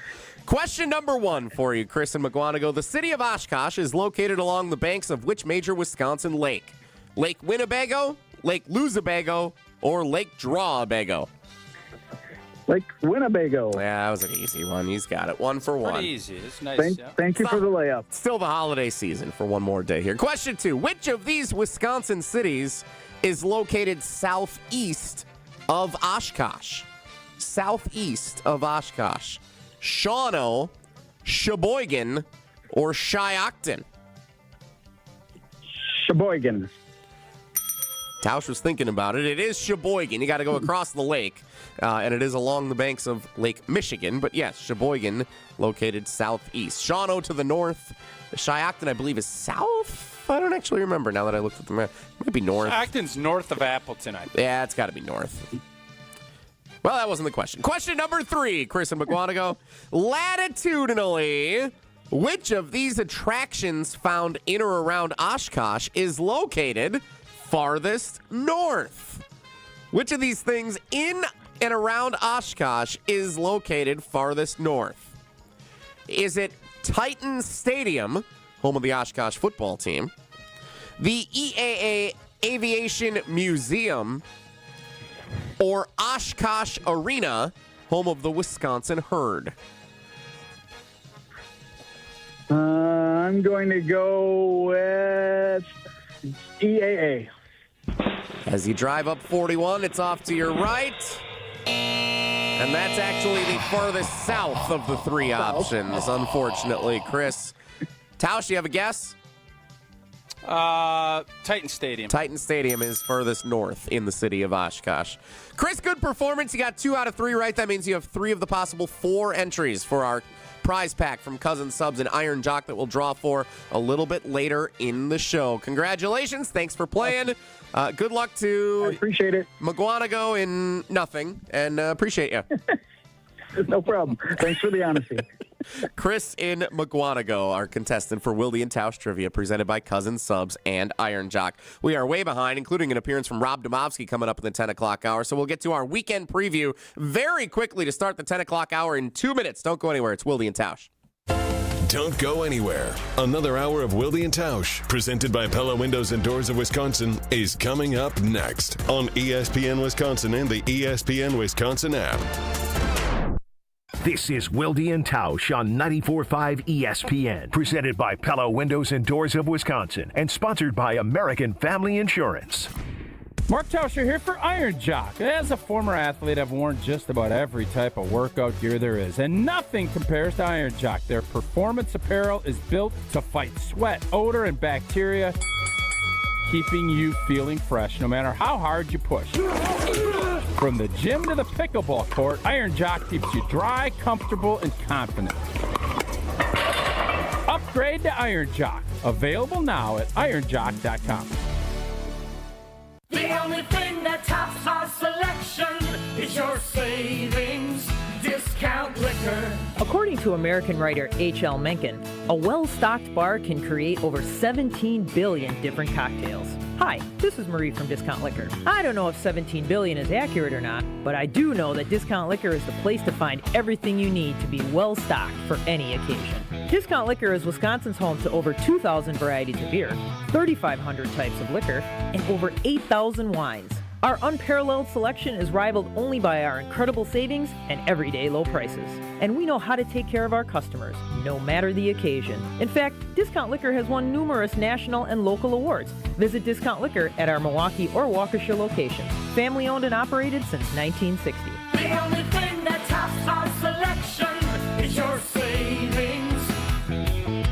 Question number 1 for you, Chris and Mukwonago. The city of Oshkosh is located along the banks of which major Wisconsin lake? Lake Winnebago, Lake Luzabago, or Lake Drawabago? Lake Winnebago. Yeah, that was an easy one. He's got it. 1 for 1. Pretty easy. It's nice. Thank you for the layup. Still the holiday season for one more day here. Question 2. Which of these Wisconsin cities is located southeast of Oshkosh? Southeast of Oshkosh. Shawano, Sheboygan, or Shiocton? Sheboygan. Tausch was thinking about it. It is Sheboygan. You got to go across the lake, and it is along the banks of Lake Michigan. But yes, Sheboygan, located southeast. Shawano to the north. Shiocton, I believe, is south. I don't actually remember now that I looked at the map. It might be north. Shiocton's north of Appleton, I think. Yeah, it's got to be north. Well, that wasn't the question. Question number 3, Chris and Mukwonago. Latitudinally, which of these attractions found in or around Oshkosh is located farthest north? Which of these things in and around Oshkosh is located farthest north? Is it Titan Stadium, home of the Oshkosh football team, the EAA Aviation Museum, or Oshkosh Arena, home of the Wisconsin Herd? I'm going to go with EAA. As you drive up 41, it's off to your right. And that's actually the farthest south of the 3 options, unfortunately, Chris. Tausch, you have a guess? Titan Stadium. Titan Stadium is furthest north in the city of Oshkosh. Chris, good performance. You got 2 out of 3 right. That means you have 3 of the possible 4 entries for our prize pack from Cousin Subs and Iron Jock that we'll draw for a little bit later in the show. Congratulations. Thanks for playing. Good luck to I appreciate it. McGuanago in nothing, and appreciate you. No problem. Thanks for the honesty. Chris in McGuanago, our contestant for Wilde and Tausch Trivia, presented by Cousin Subs and Iron Jock. We are way behind, including an appearance from Rob Demowsky coming up in the 10 o'clock hour. So we'll get to our weekend preview very quickly to start the 10 o'clock hour in 2 minutes. Don't go anywhere. It's Wilde and Tausch. Don't go anywhere. Another hour of Wilde and Tausch, presented by Pella Windows and Doors of Wisconsin, is coming up next on ESPN Wisconsin and the ESPN Wisconsin app. This is Wilde and Tausch on 94.5 ESPN, presented by Pella Windows and Doors of Wisconsin, and sponsored by American Family Insurance. Mark Tauscher here for Iron Jock. As a former athlete, I've worn just about every type of workout gear there is, and nothing compares to Iron Jock. Their performance apparel is built to fight sweat, odor, and bacteria, keeping you feeling fresh no matter how hard you push. From the gym to the pickleball court, Iron Jock keeps you dry, comfortable, and confident. Upgrade to Iron Jock. Available now at ironjock.com. The only thing that tops our selection is your savings discount liquor. According to American writer H.L. Mencken, a well-stocked bar can create over 17 billion different cocktails. Hi, this is Marie from Discount Liquor. I don't know if 17 billion is accurate or not, but I do know that Discount Liquor is the place to find everything you need to be well-stocked for any occasion. Discount Liquor is Wisconsin's home to over 2,000 varieties of beer, 3,500 types of liquor, and over 8,000 wines. Our unparalleled selection is rivaled only by our incredible savings and everyday low prices. And we know how to take care of our customers, no matter the occasion. In fact, Discount Liquor has won numerous national and local awards. Visit Discount Liquor at our Milwaukee or Waukesha locations. Family owned and operated since 1960. The only thing that tops our selection is your savings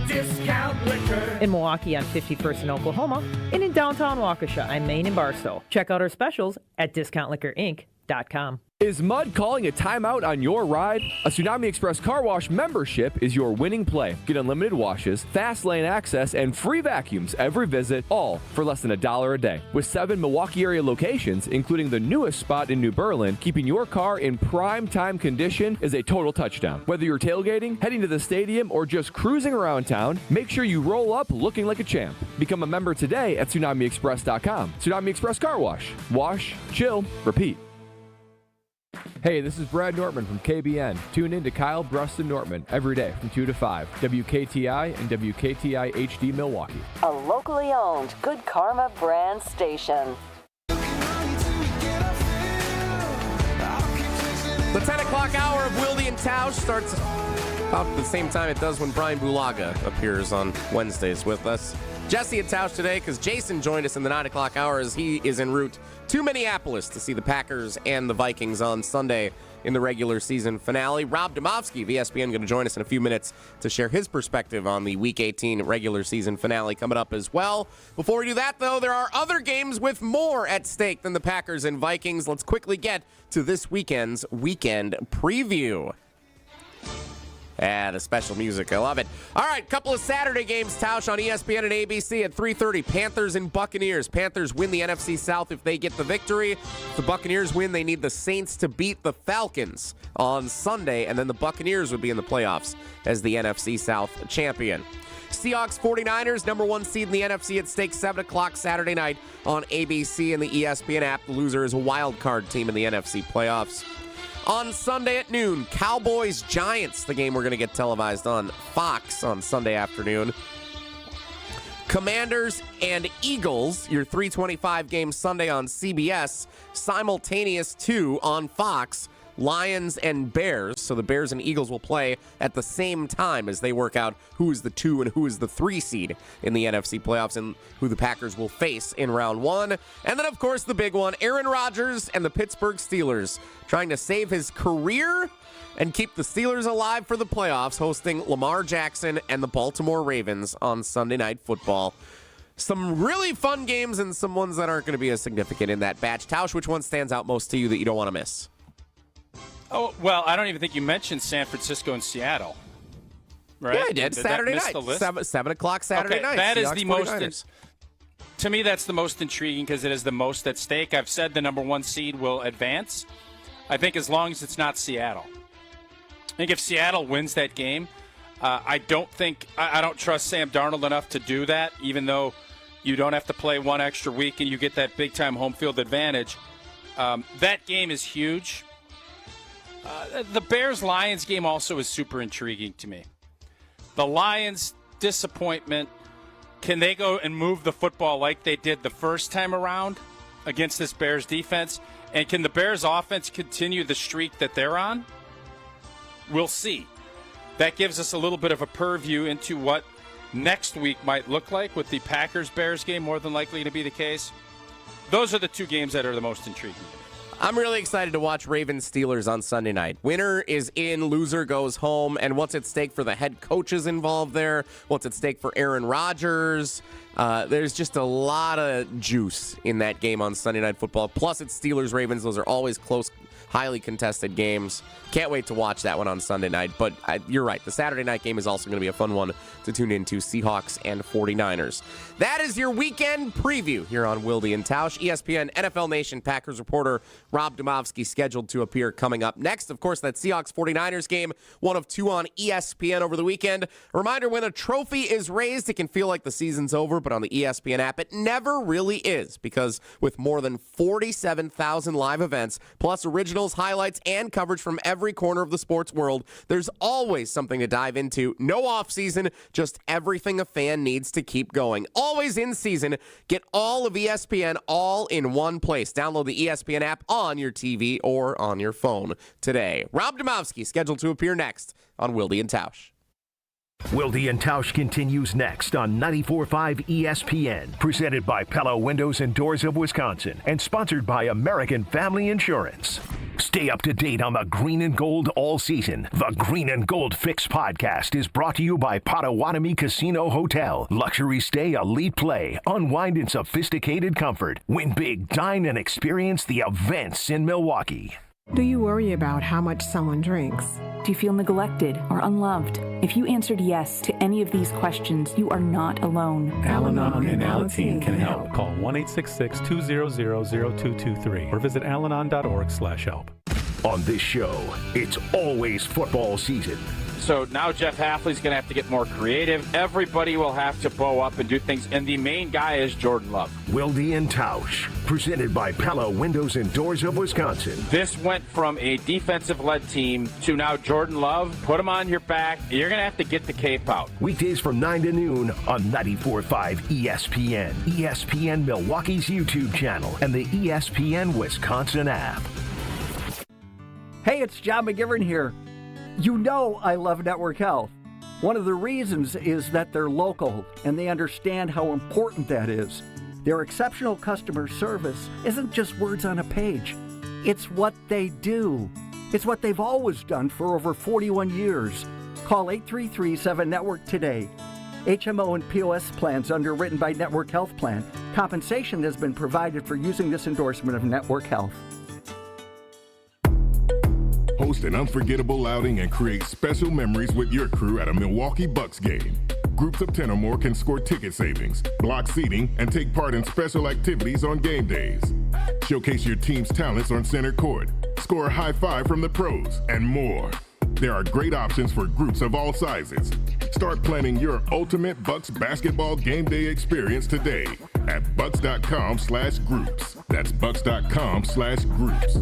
discount liquor. In Milwaukee on 51st in Oklahoma, and in downtown Waukesha on Main and Barstow. Check out our specials at discountliquorinc.com. Is mud calling a timeout on your ride? A Tsunami Express Car Wash membership is your winning play. Get unlimited washes, fast lane access, and free vacuums every visit, all for less than $1 a day. With 7 Milwaukee area locations, including the newest spot in New Berlin, keeping your car in prime time condition is a total touchdown. Whether you're tailgating, heading to the stadium, or just cruising around town, make sure you roll up looking like a champ. Become a member today at TsunamiExpress.com. Tsunami Express Car Wash. Wash, chill, repeat. Hey, this is Brad Nortman from KBN. Tune in to Kyle Bruston Nortman every day from 2 to 5. WKTI and WKTI HD Milwaukee. A locally owned Good Karma brand station. The 10 o'clock hour of Wilde and Tausch starts about the same time it does when Brian Bulaga appears on Wednesdays with us. Jesse and Tausch today because Jason joined us in the 9 o'clock hour as he is en route to Minneapolis to see the Packers and the Vikings on Sunday in the regular season finale. Rob Demovsky of ESPN going to join us in a few minutes to share his perspective on the Week 18 regular season finale coming up as well. Before we do that, though, there are other games with more at stake than the Packers and Vikings. Let's quickly get to this weekend's weekend preview. The special music. I love it. All right, couple of Saturday games, Tausch, on ESPN and ABC at 3:30. Panthers and Buccaneers. Panthers win the NFC South if they get the victory. If the Buccaneers win, they need the Saints to beat the Falcons on Sunday, and then the Buccaneers would be in the playoffs as the NFC South champion. Seahawks 49ers, number 1 seed in the NFC at stake, 7 o'clock Saturday night on ABC and the ESPN app. The loser is a wild card team in the NFC playoffs. On Sunday at noon, Cowboys-Giants, the game we're going to get televised on Fox on Sunday afternoon. Commanders and Eagles, your 3:25 game Sunday on CBS. Simultaneous 2 on Fox. Lions and Bears, so the Bears and Eagles will play at the same time as they work out who is the 2 and who is the 3 seed in the NFC playoffs and who the Packers will face in round 1. And then, of course, the big one, Aaron Rodgers and the Pittsburgh Steelers trying to save his career and keep the Steelers alive for the playoffs, hosting Lamar Jackson and the Baltimore Ravens on Sunday Night Football. some really fun games and some ones that aren't going to be as significant in that batch. Tausch, which one stands out most to you that you don't want to miss? Oh, well, I don't even think you mentioned San Francisco and Seattle. Right? Yeah, I did. Saturday night. 7 o'clock Saturday night. That is Seahawks, the 49ers. most. To me, that's the most intriguing because it is the most at stake. I've said the number 1 seed will advance. I think as long as it's not Seattle. I think if Seattle wins that game, I don't trust Sam Darnold enough to do that, even though you don't have to play one extra week and you get that big-time home field advantage. That game is huge. The Bears-Lions game also is super intriguing to me. The Lions, disappointment. Can they go and move the football like they did the first time around against this Bears defense? And can the Bears offense continue the streak that they're on? We'll see. That gives us a little bit of a purview into what next week might look like with the Packers-Bears game, more than likely to be the case. Those are the 2 games that are the most intriguing. I'm really excited to watch Ravens-Steelers on Sunday night. Winner is in, loser goes home, and what's at stake for the head coaches involved there? What's at stake for Aaron Rodgers? There's just a lot of juice in that game on Sunday Night Football. Plus, it's Steelers-Ravens. Those are always close, highly contested games. Can't wait to watch that one on Sunday night. But you're right. The Saturday night game is also going to be a fun one to tune into, Seahawks and 49ers. That is your weekend preview here on Wilde and Tausch. ESPN NFL Nation Packers reporter Rob Demowsky scheduled to appear coming up next. Of course, that Seahawks-49ers game, one of 2 on ESPN over the weekend. A reminder, when a trophy is raised, it can feel like the season's over, but on the ESPN app, it never really is, because with more than 47,000 live events, plus originals, highlights, and coverage from every corner of the sports world, there's always something to dive into. No off-season, just everything a fan needs to keep going. Always in season. Get all of ESPN all in one place. Download the ESPN app on your TV or on your phone today. Rob Demowsky scheduled to appear next on Wilde and Tausch. Wilde and Tausch continues next on 94.5 ESPN, presented by Pella Windows and Doors of Wisconsin, and sponsored by American Family Insurance. Stay up to date on the green and gold all season. The Green and Gold Fix podcast is brought to you by Potawatomi Casino Hotel. Luxury stay, elite play, unwind in sophisticated comfort. Win big, dine, and experience the events in Milwaukee. Do you worry about how much someone drinks? Do you feel neglected or unloved? If you answered yes to any of these questions, you are not alone. Al-Anon and Alateen can help. Call 1-866-200-0223 or visit alanon.org/help. On this show, it's always football season. So now Jeff Hafley's going to have to get more creative. Everybody will have to bow up and do things. And the main guy is Jordan Love. Wilde and Tausch, presented by Pella Windows and Doors of Wisconsin. This went from a defensive-led team to now Jordan Love. Put him on your back. You're going to have to get the cape out. Weekdays from 9 to noon on 94.5 ESPN, ESPN Milwaukee's YouTube channel, and the ESPN Wisconsin app. Hey, it's John McGivern here. You know I love Network Health. One of the reasons is that they're local and they understand how important that is. Their exceptional customer service isn't just words on a page. It's what they do. It's what they've always done for over 41 years. Call 833-7-NETWORK today. HMO and POS plans underwritten by Network Health Plan. Compensation has been provided for using this endorsement of Network Health. Host an unforgettable outing and create special memories with your crew at a Milwaukee Bucks game. Groups of 10 or more can score ticket savings, block seating, and take part in special activities on game days. Showcase your team's talents on center court, score a high five from the pros, and more. There are great options for groups of all sizes. Start planning your ultimate Bucks basketball game day experience today at bucks.com/groups. That's bucks.com/groups.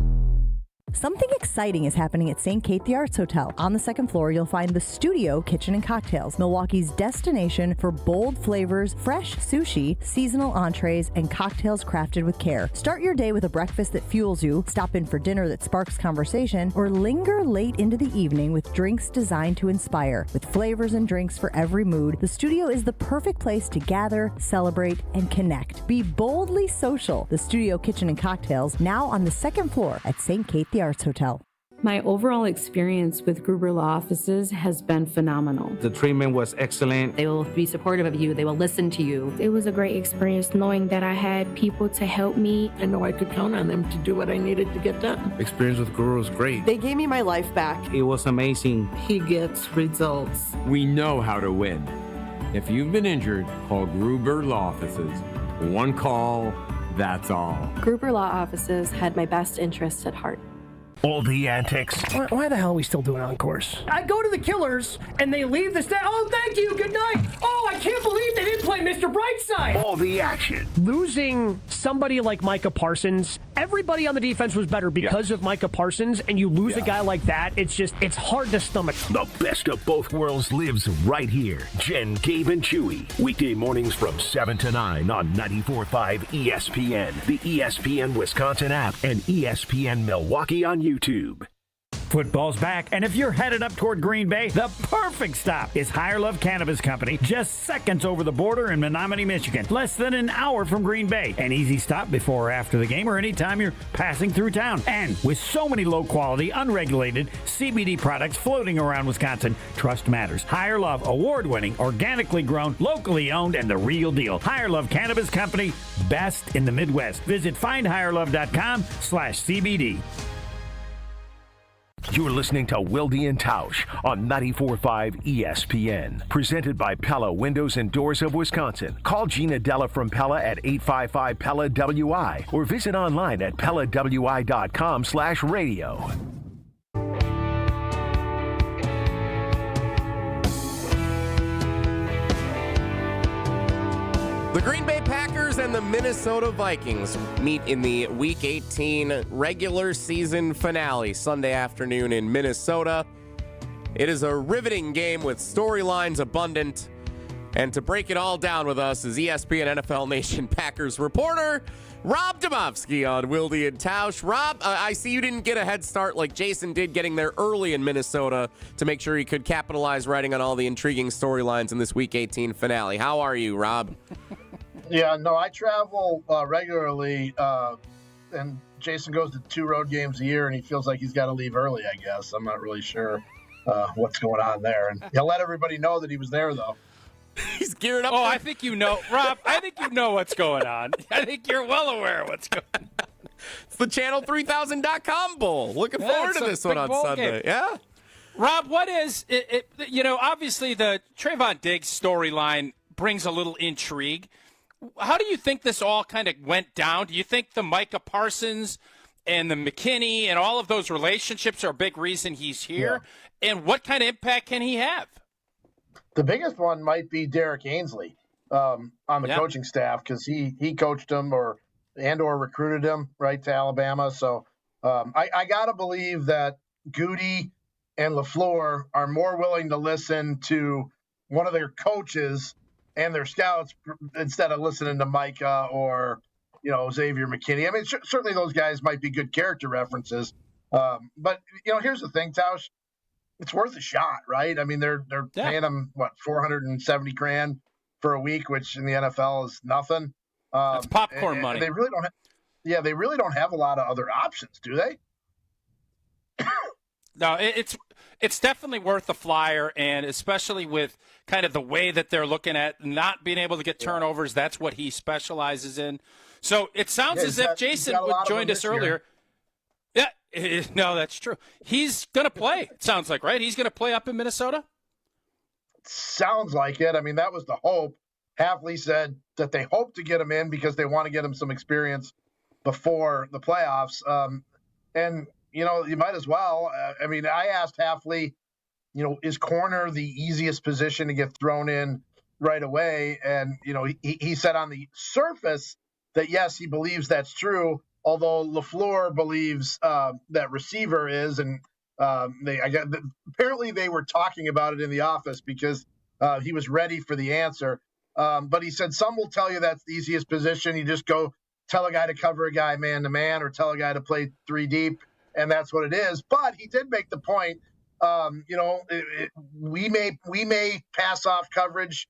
Something exciting is happening at St. Kate the Arts Hotel. On the second floor, you'll find the Studio Kitchen and Cocktails, Milwaukee's destination for bold flavors, fresh sushi, seasonal entrees, and cocktails crafted with care. Start your day with a breakfast that fuels you, stop in for dinner that sparks conversation, or linger late into the evening with drinks designed to inspire. With flavors and drinks for every mood, the Studio is the perfect place to gather, celebrate, and connect. Be boldly social. The Studio Kitchen and Cocktails, now on the second floor at St. Kate the Arts Hotel. My overall experience with Gruber Law Offices has been phenomenal. The treatment was excellent. They will be supportive of you. They will listen to you. It was a great experience knowing that I had people to help me. I know I could count on them to do what I needed to get done. Experience with Gruber was great. They gave me my life back. It was amazing. He gets results. We know how to win. If you've been injured, call Gruber Law Offices. One call, that's all. Gruber Law Offices had my best interests at heart. All the antics. Why the hell are we still doing encores? I go to the Killers, and they leave the stage. Oh, thank you, good night. Oh, I can't believe they didn't play Mr. Brightside. All the action. Losing somebody like Micah Parsons, everybody on the defense was better because of Micah Parsons, and you lose a guy like that, it's hard to stomach. The best of both worlds lives right here. Jen, Gabe, and Chewy. Weekday mornings from 7 to 9 on 94.5 ESPN, the ESPN Wisconsin app, and ESPN Milwaukee on YouTube. Football's back, and if you're headed up toward Green Bay, the perfect stop is Higher Love Cannabis Company, just seconds over the border in Menominee, Michigan. Less than an hour from Green Bay. An easy stop before or after the game or anytime you're passing through town. And with so many low-quality, unregulated CBD products floating around Wisconsin, trust matters. Higher Love, award-winning, organically grown, locally owned, and the real deal. Higher Love Cannabis Company, best in the Midwest. Visit findhigherlove.com/CBD. You're listening to Wilde and Tausch on 94.5 ESPN. Presented by Pella Windows and Doors of Wisconsin. Call Gina Della from Pella at 855-PELLA-WI or visit online at PellaWI.com/radio. The Green Bay Packers and the Minnesota Vikings meet in the Week 18 regular season finale Sunday afternoon in Minnesota. It is a riveting game with storylines abundant. And to break it all down with us is ESPN NFL Nation Packers reporter Rob Demowsky on Wilde and Tausch. Rob, I see you didn't get a head start like Jason did getting there early in Minnesota to make sure he could capitalize writing on all the intriguing storylines in this Week 18 finale. How are you, Rob? Yeah, no, I travel regularly, and Jason goes to 2 road games a year, and he feels like he's got to leave early, I guess. I'm not really sure what's going on there. And he'll let everybody know that he was there, though. He's gearing up. Oh, I think you know, Rob, I think you know what's going on. I think you're well aware of what's going on. It's the Channel3000.com Bowl. Looking forward to this one on Sunday. Game. Yeah. Rob, what is it? You know, obviously the Trevon Diggs storyline brings a little intrigue. How do you think this all kind of went down? Do you think the Micah Parsons and the McKinney and all of those relationships are a big reason he's here? Yeah. And what kind of impact can he have? The biggest one might be Derek Ainsley on the coaching staff, because he coached him or recruited him right to Alabama. So I got to believe that Goody and LaFleur are more willing to listen to one of their coaches and their scouts instead of listening to Micah or, Xavier McKinney. I mean, certainly those guys might be good character references. But, here's the thing, Tausch. It's worth a shot, right? I mean, they're paying them, $470,000 for a week, which in the NFL is nothing. That's popcorn money. They really don't they really don't have a lot of other options, do they? No, it's definitely worth the flyer, and especially with kind of the way that they're looking at not being able to get turnovers. That's what he specializes in. So it sounds as if Jason joined us earlier. Yeah, no, that's true. He's going to play, it sounds like, right? He's going to play up in Minnesota? Sounds like it. I mean, that was the hope. Hafley said that they hope to get him in because they want to get him some experience before the playoffs. And you might as well. I mean, I asked Hafley, is corner the easiest position to get thrown in right away? And, he said on the surface that, yes, he believes that's true, although LaFleur believes that receiver is. And apparently they were talking about it in the office because he was ready for the answer. But he said some will tell you that's the easiest position. You just go tell a guy to cover a guy man-to-man or tell a guy to play 3 deep. And that's what it is. But he did make the point, we may pass off coverage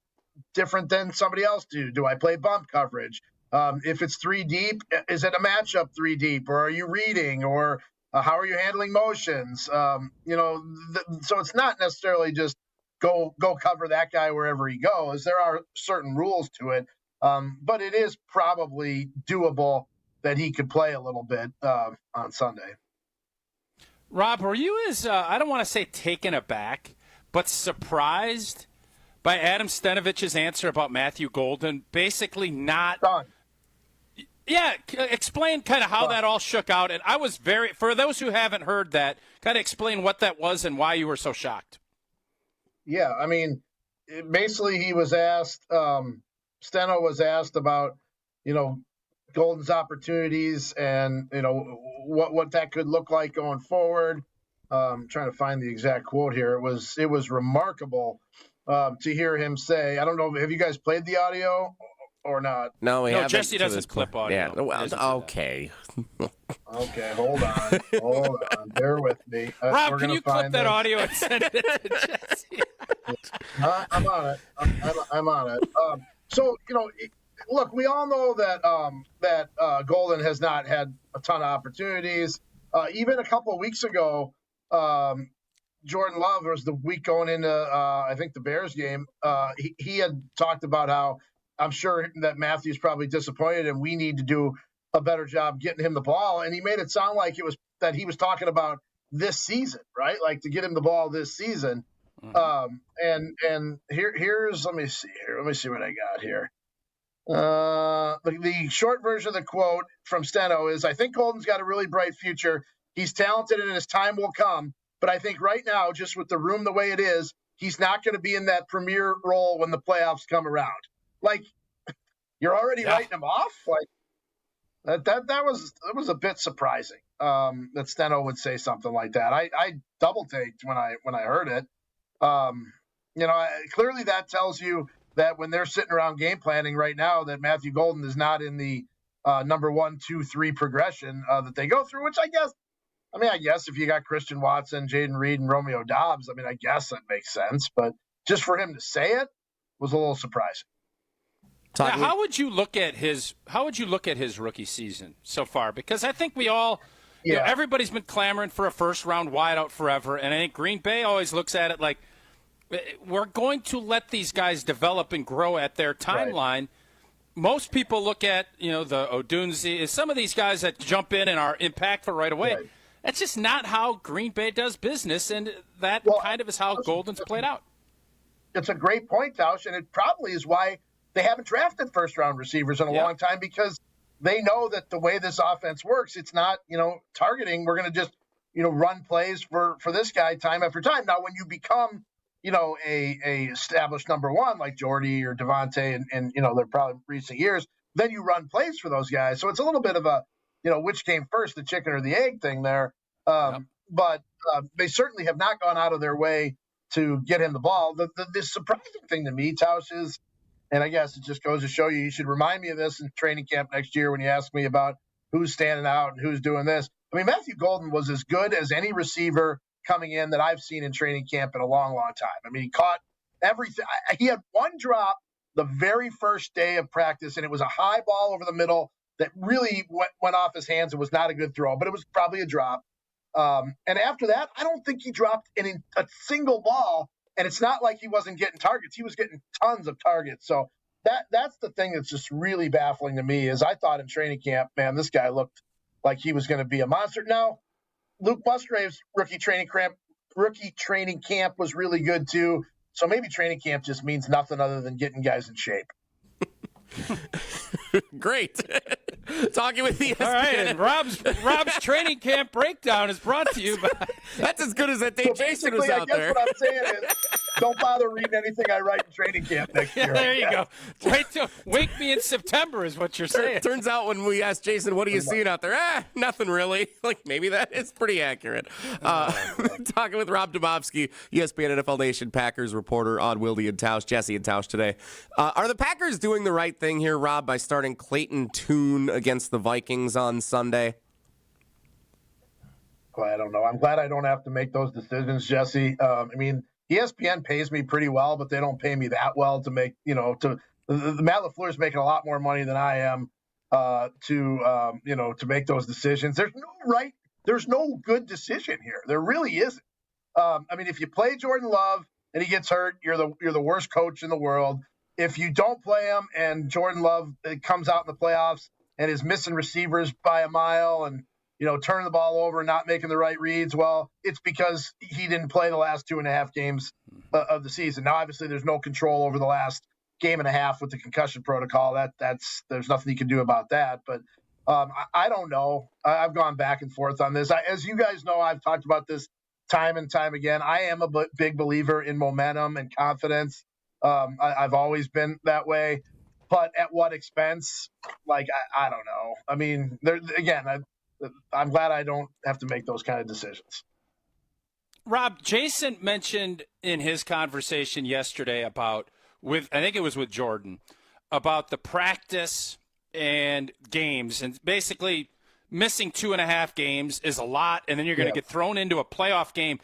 different than somebody else do. Do I play bump coverage? If it's 3 deep, is it a matchup 3 deep? Or are you reading? Or How are you handling motions? So it's not necessarily just go cover that guy wherever he goes. There are certain rules to it, but it is probably doable that he could play a little bit on Sunday. Rob, were you as, I don't want to say taken aback, but surprised by Adam Stenovich's answer about Matthew Golden basically not done? Yeah, explain kind of how that all shook out. And I was for those who haven't heard that, kind of explain what that was and why you were so shocked. Yeah, I mean, basically he was asked, Steno was asked about, Golden's opportunities and, what that could look like going forward. I'm trying to find the exact quote here. It was remarkable to hear him say, I don't know, have you guys played the audio or not? No, Jesse doesn't clip audio. Yeah, well, okay. Okay, hold on. Bear with me. Rob, can you clip that audio and send it to Jesse? I'm on it. I'm on it. So, look, we all know that Golden has not had a ton of opportunities. Even a couple of weeks ago, Jordan Love was the week going into, I think, the Bears game. He had talked about how I'm sure that Matthew's probably disappointed and we need to do a better job getting him the ball. And he made it sound like it was that he was talking about this season, right? Like to get him the ball this season. And here's, let me see what I got here. The short version of the quote from Steno is, I think Golden's got a really bright future. He's talented and his time will come. But I think right now, just with the room the way it is, he's not going to be in that premier role when the playoffs come around. Like, you're already writing him off? Like, that was a bit surprising that Steno would say something like that. I double-taked when I heard it. Clearly that tells you that when they're sitting around game planning right now, that Matthew Golden is not in the number 1, 2, 3 progression that they go through, which I guess if you got Christian Watson, Jaden Reed, and Romeo Dobbs, I guess that makes sense. But just for him to say it was a little surprising. Now, how would you look at his rookie season so far? Because I think we all, everybody's been clamoring for a first-round wideout forever, and I think Green Bay always looks at it like we're going to let these guys develop and grow at their timeline. Right. Most people look at the Odunze, some of these guys that jump in and are impactful right away. Right. That's just not how Green Bay does business, and that kind of is how Golden's played out. It's a great point, Tausch, and it probably is why they haven't drafted first-round receivers in a long time, because they know that the way this offense works, it's not, targeting. We're going to just, run plays for this guy time after time. Now, when you become, a established number one like Jordy or Devontae and they're probably recent years, then you run plays for those guys. So it's a little bit of a, which came first, the chicken or the egg thing there. But they certainly have not gone out of their way to get him the ball. The surprising thing to me, Tausch, is, and I guess it just goes to show you should remind me of this in training camp next year when you ask me about who's standing out and who's doing this. Matthew Golden was as good as any receiver coming in that I've seen in training camp in a long, long time. He caught everything. He had one drop the very first day of practice, and it was a high ball over the middle that really went off his hands and was not a good throw, but it was probably a drop. And after that, I don't think he dropped a single ball. And it's not like he wasn't getting targets. He was getting tons of targets. So that's the thing that's just really baffling to me is I thought in training camp, man, this guy looked like he was going to be a monster. Now, Luke Musgrave's rookie training camp was really good too. So maybe training camp just means nothing other than getting guys in shape. Great. Talking with ESPN. All right, and Rob's training camp breakdown is brought to you by... That's as good as that day Jason was out there. What I'm saying is, don't bother reading anything I write in training camp next year. There you go. Wake me in September is what you're saying. Turns out when we asked Jason, what are you seeing out there? Nothing really. Like, maybe that is pretty accurate. Talking with Rob Demowsky, ESPN NFL Nation Packers reporter on Wilde and Tausch, Jesse and Tausch today. Are the Packers doing the right thing here, Rob, by starting Clayton Tune against the Vikings on Sunday? Well, I don't know. I'm glad I don't have to make those decisions, Jesse. ESPN pays me pretty well, but they don't pay me that well to make, Matt LaFleur's making a lot more money than I am to make those decisions. There's no right there's no good decision here. There really isn't. I mean, if you play Jordan Love and he gets hurt, you're the worst coach in the world. If you don't play him and Jordan Love comes out in the playoffs and is missing receivers by a mile and, turning the ball over and not making the right reads, well, it's because he didn't play the last 2.5 games of the season. Now, obviously, there's no control over the last game and a half with the concussion protocol. There's nothing you can do about that. But I don't know. I've gone back and forth on this. As you guys know, I've talked about this time and time again. I am a big believer in momentum and confidence. I've always been that way. But at what expense? Like, I don't know. I mean, I'm glad I don't have to make those kind of decisions. Rob, Jason mentioned in his conversation yesterday I think it was with Jordan, about the practice and games, and basically missing 2.5 games is a lot, and then you're going to get thrown into a playoff game.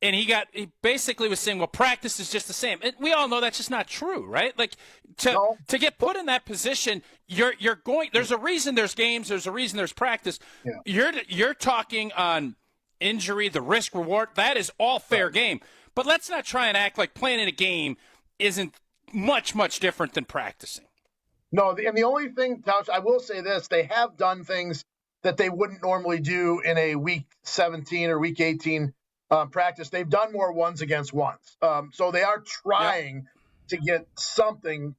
And he basically was saying, well, practice is just the same. And we all know that's just not true, right? Like to get put in that position, there's a reason there's games, there's a reason there's practice. Yeah. You're talking on injury, the risk reward, that is all fair game. But let's not try and act like playing in a game isn't much, much different than practicing. No, and the only thing, Tausch, I will say this, they have done things that they wouldn't normally do in a week 17 or week 18 practice. They've done more ones against ones. So they are trying to get something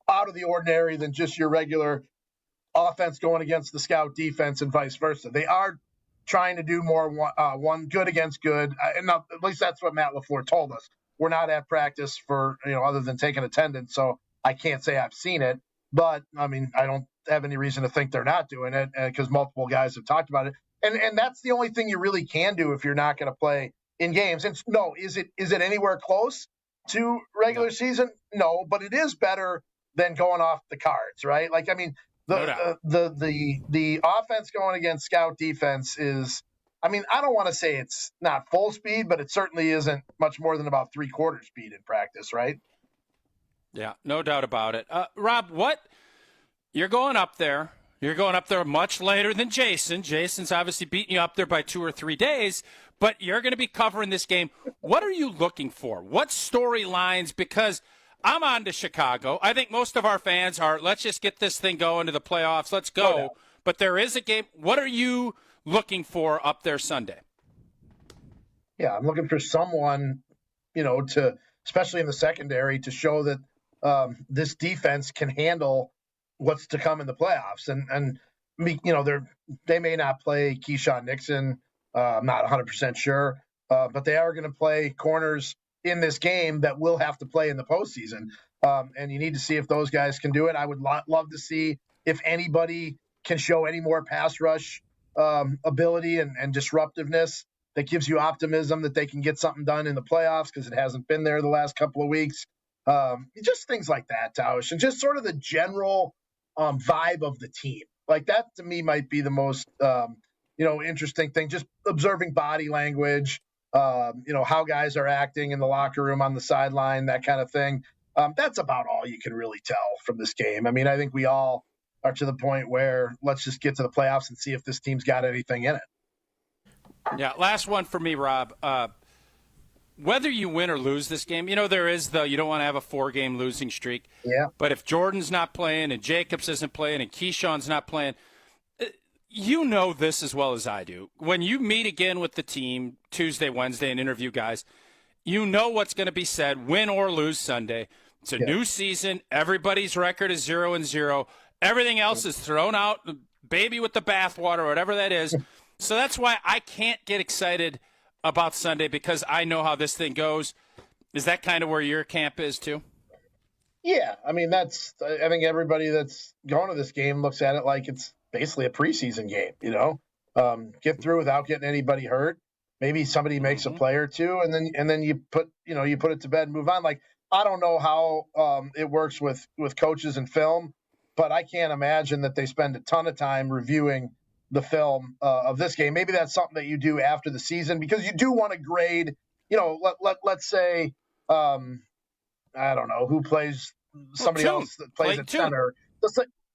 out of the ordinary than just your regular offense going against the scout defense and vice versa. They are trying to do more one good against good. And at least that's what Matt LaFleur told us. We're not at practice for, other than taking attendance. So I can't say I've seen it. But, I mean, I don't have any reason to think they're not doing it because multiple guys have talked about it. And that's the only thing you really can do if you're not going to play in games. And no, is it anywhere close to regular season? No, but it is better than going off the cards, right? Like, I mean, the offense going against scout defense is, I mean, I don't want to say it's not full speed, but it certainly isn't much more than about 3/4 speed in practice, right? Yeah, no doubt about it. Rob, you're going up there. You're going up there much later than Jason. Jason's obviously beating you up there by 2 or 3 days, but you're going to be covering this game. What are you looking for? What storylines? Because I'm on to Chicago. I think most of our fans are, let's just get this thing going to the playoffs. Let's go. No. But there is a game. What are you looking for up there Sunday? Yeah, I'm looking for someone, to, especially in the secondary, to show that this defense can handle what's to come in the playoffs. And they may not play Keyshawn Nixon. I'm not 100% sure, but they are going to play corners in this game that will have to play in the postseason. And you need to see if those guys can do it. I would love to see if anybody can show any more pass rush ability and disruptiveness that gives you optimism that they can get something done in the playoffs, because it hasn't been there the last couple of weeks. Just things like that, Tausch, and just sort of the general vibe of the team. Like that to me might be the most, interesting thing, just observing body language, how guys are acting in the locker room, on the sideline, that kind of thing. That's about all you can really tell from this game. I mean, I think we all are to the point where let's just get to the playoffs and see if this team's got anything in it. Yeah, last one for me, Rob. Whether you win or lose this game, there is you don't want to have a 4-game losing streak. Yeah. But if Jordan's not playing and Jacobs isn't playing and Keyshawn's not playing, you know this as well as I do. When you meet again with the team Tuesday, Wednesday, and interview guys, you know what's going to be said, win or lose Sunday. It's a new season. Everybody's record is 0-0. Everything else is thrown out, baby with the bathwater, whatever that is. So that's why I can't get excited about Sunday, because I know how this thing goes. Is that kind of where your camp is too? Yeah. I mean, I think everybody that's going to this game looks at it like it's basically a preseason game, get through without getting anybody hurt. Maybe somebody makes a play or two, and then you put it to bed and move on. Like, I don't know how it works with coaches and film, but I can't imagine that they spend a ton of time reviewing the film of this game. Maybe that's something that you do after the season, because you do want to grade, let's say, I don't know who plays somebody else that plays at center.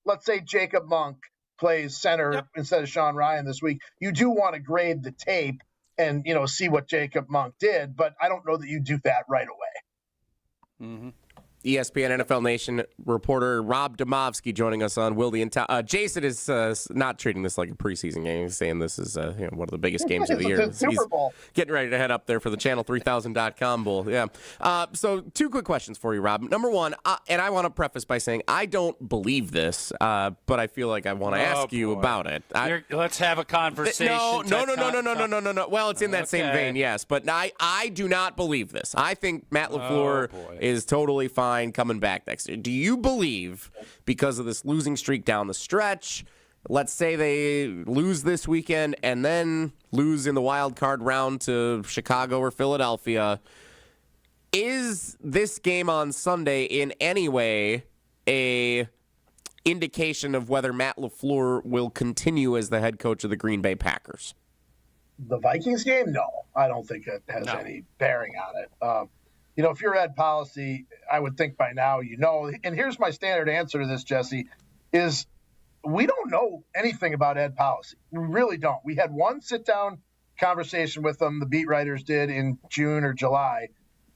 Let's say Jacob Monk plays center instead of Sean Ryan this week, you do want to grade the tape and, see what Jacob Monk did, but I don't know that you do that right away. Mm-hmm. ESPN NFL Nation reporter Rob Demowsky joining us on Wilde and Tausch. Jason is not treating this like a preseason game. He's saying this is one of the biggest games of the year. Super Bowl. He's getting ready to head up there for the Channel3000.com Bowl. Yeah. So 2 quick questions for you, Rob. Number one, and I want to preface by saying I don't believe this, but I feel like I want to ask you about it. Let's have a conversation. No. Well, it's in that same vein, yes. But I do not believe this. I think Matt LaFleur is totally fine coming back next year. Do you believe, because of this losing streak down the stretch, let's say they lose this weekend and then lose in the wild card round to Chicago or Philadelphia, is this game on Sunday in any way a indication of whether Matt LaFleur will continue as the head coach of the Green Bay Packers? The Vikings game? No, I don't think it has any bearing on it. If you're Ed Policy, I would think by now and here's my standard answer to this, Jesse, is we don't know anything about Ed Policy. We really don't. We had one sit-down conversation with him, the beat writers did in June or July,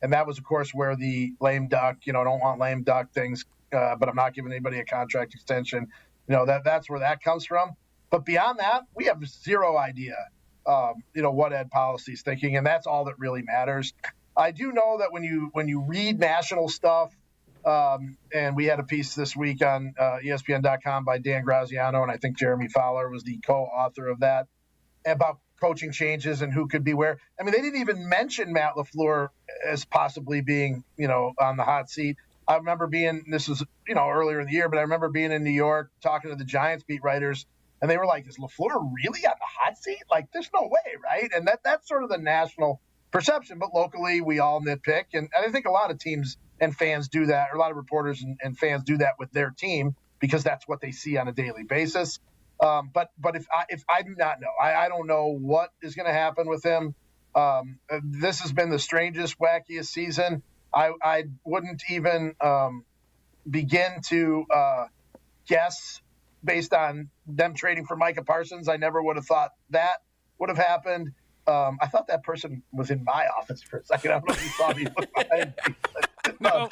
and that was, of course, where the lame duck, don't want lame duck things, but I'm not giving anybody a contract extension. That's where that comes from. But beyond that, we have zero idea, what Ed Policy is thinking, and that's all that really matters. I do know that when you read national stuff, and we had a piece this week on ESPN.com by Dan Graziano, and I think Jeremy Fowler was the co-author of that, about coaching changes and who could be where. I mean, they didn't even mention Matt LaFleur as possibly being, on the hot seat. I remember this was, earlier in the year, but I remember being in New York talking to the Giants beat writers, and they were like, is LaFleur really on the hot seat? Like, there's no way, right? And that's sort of the national perception, but locally we all nitpick, and I think a lot of teams and fans do that, or a lot of reporters and fans do that with their team because that's what they see on a daily basis. But if I do not know, I don't know what is going to happen with him. This has been the strangest, wackiest season. I wouldn't even begin to guess based on them trading for Micah Parsons. I never would have thought that would have happened. I thought that person was in my office for a second. I don't know if you saw me look behind me. No,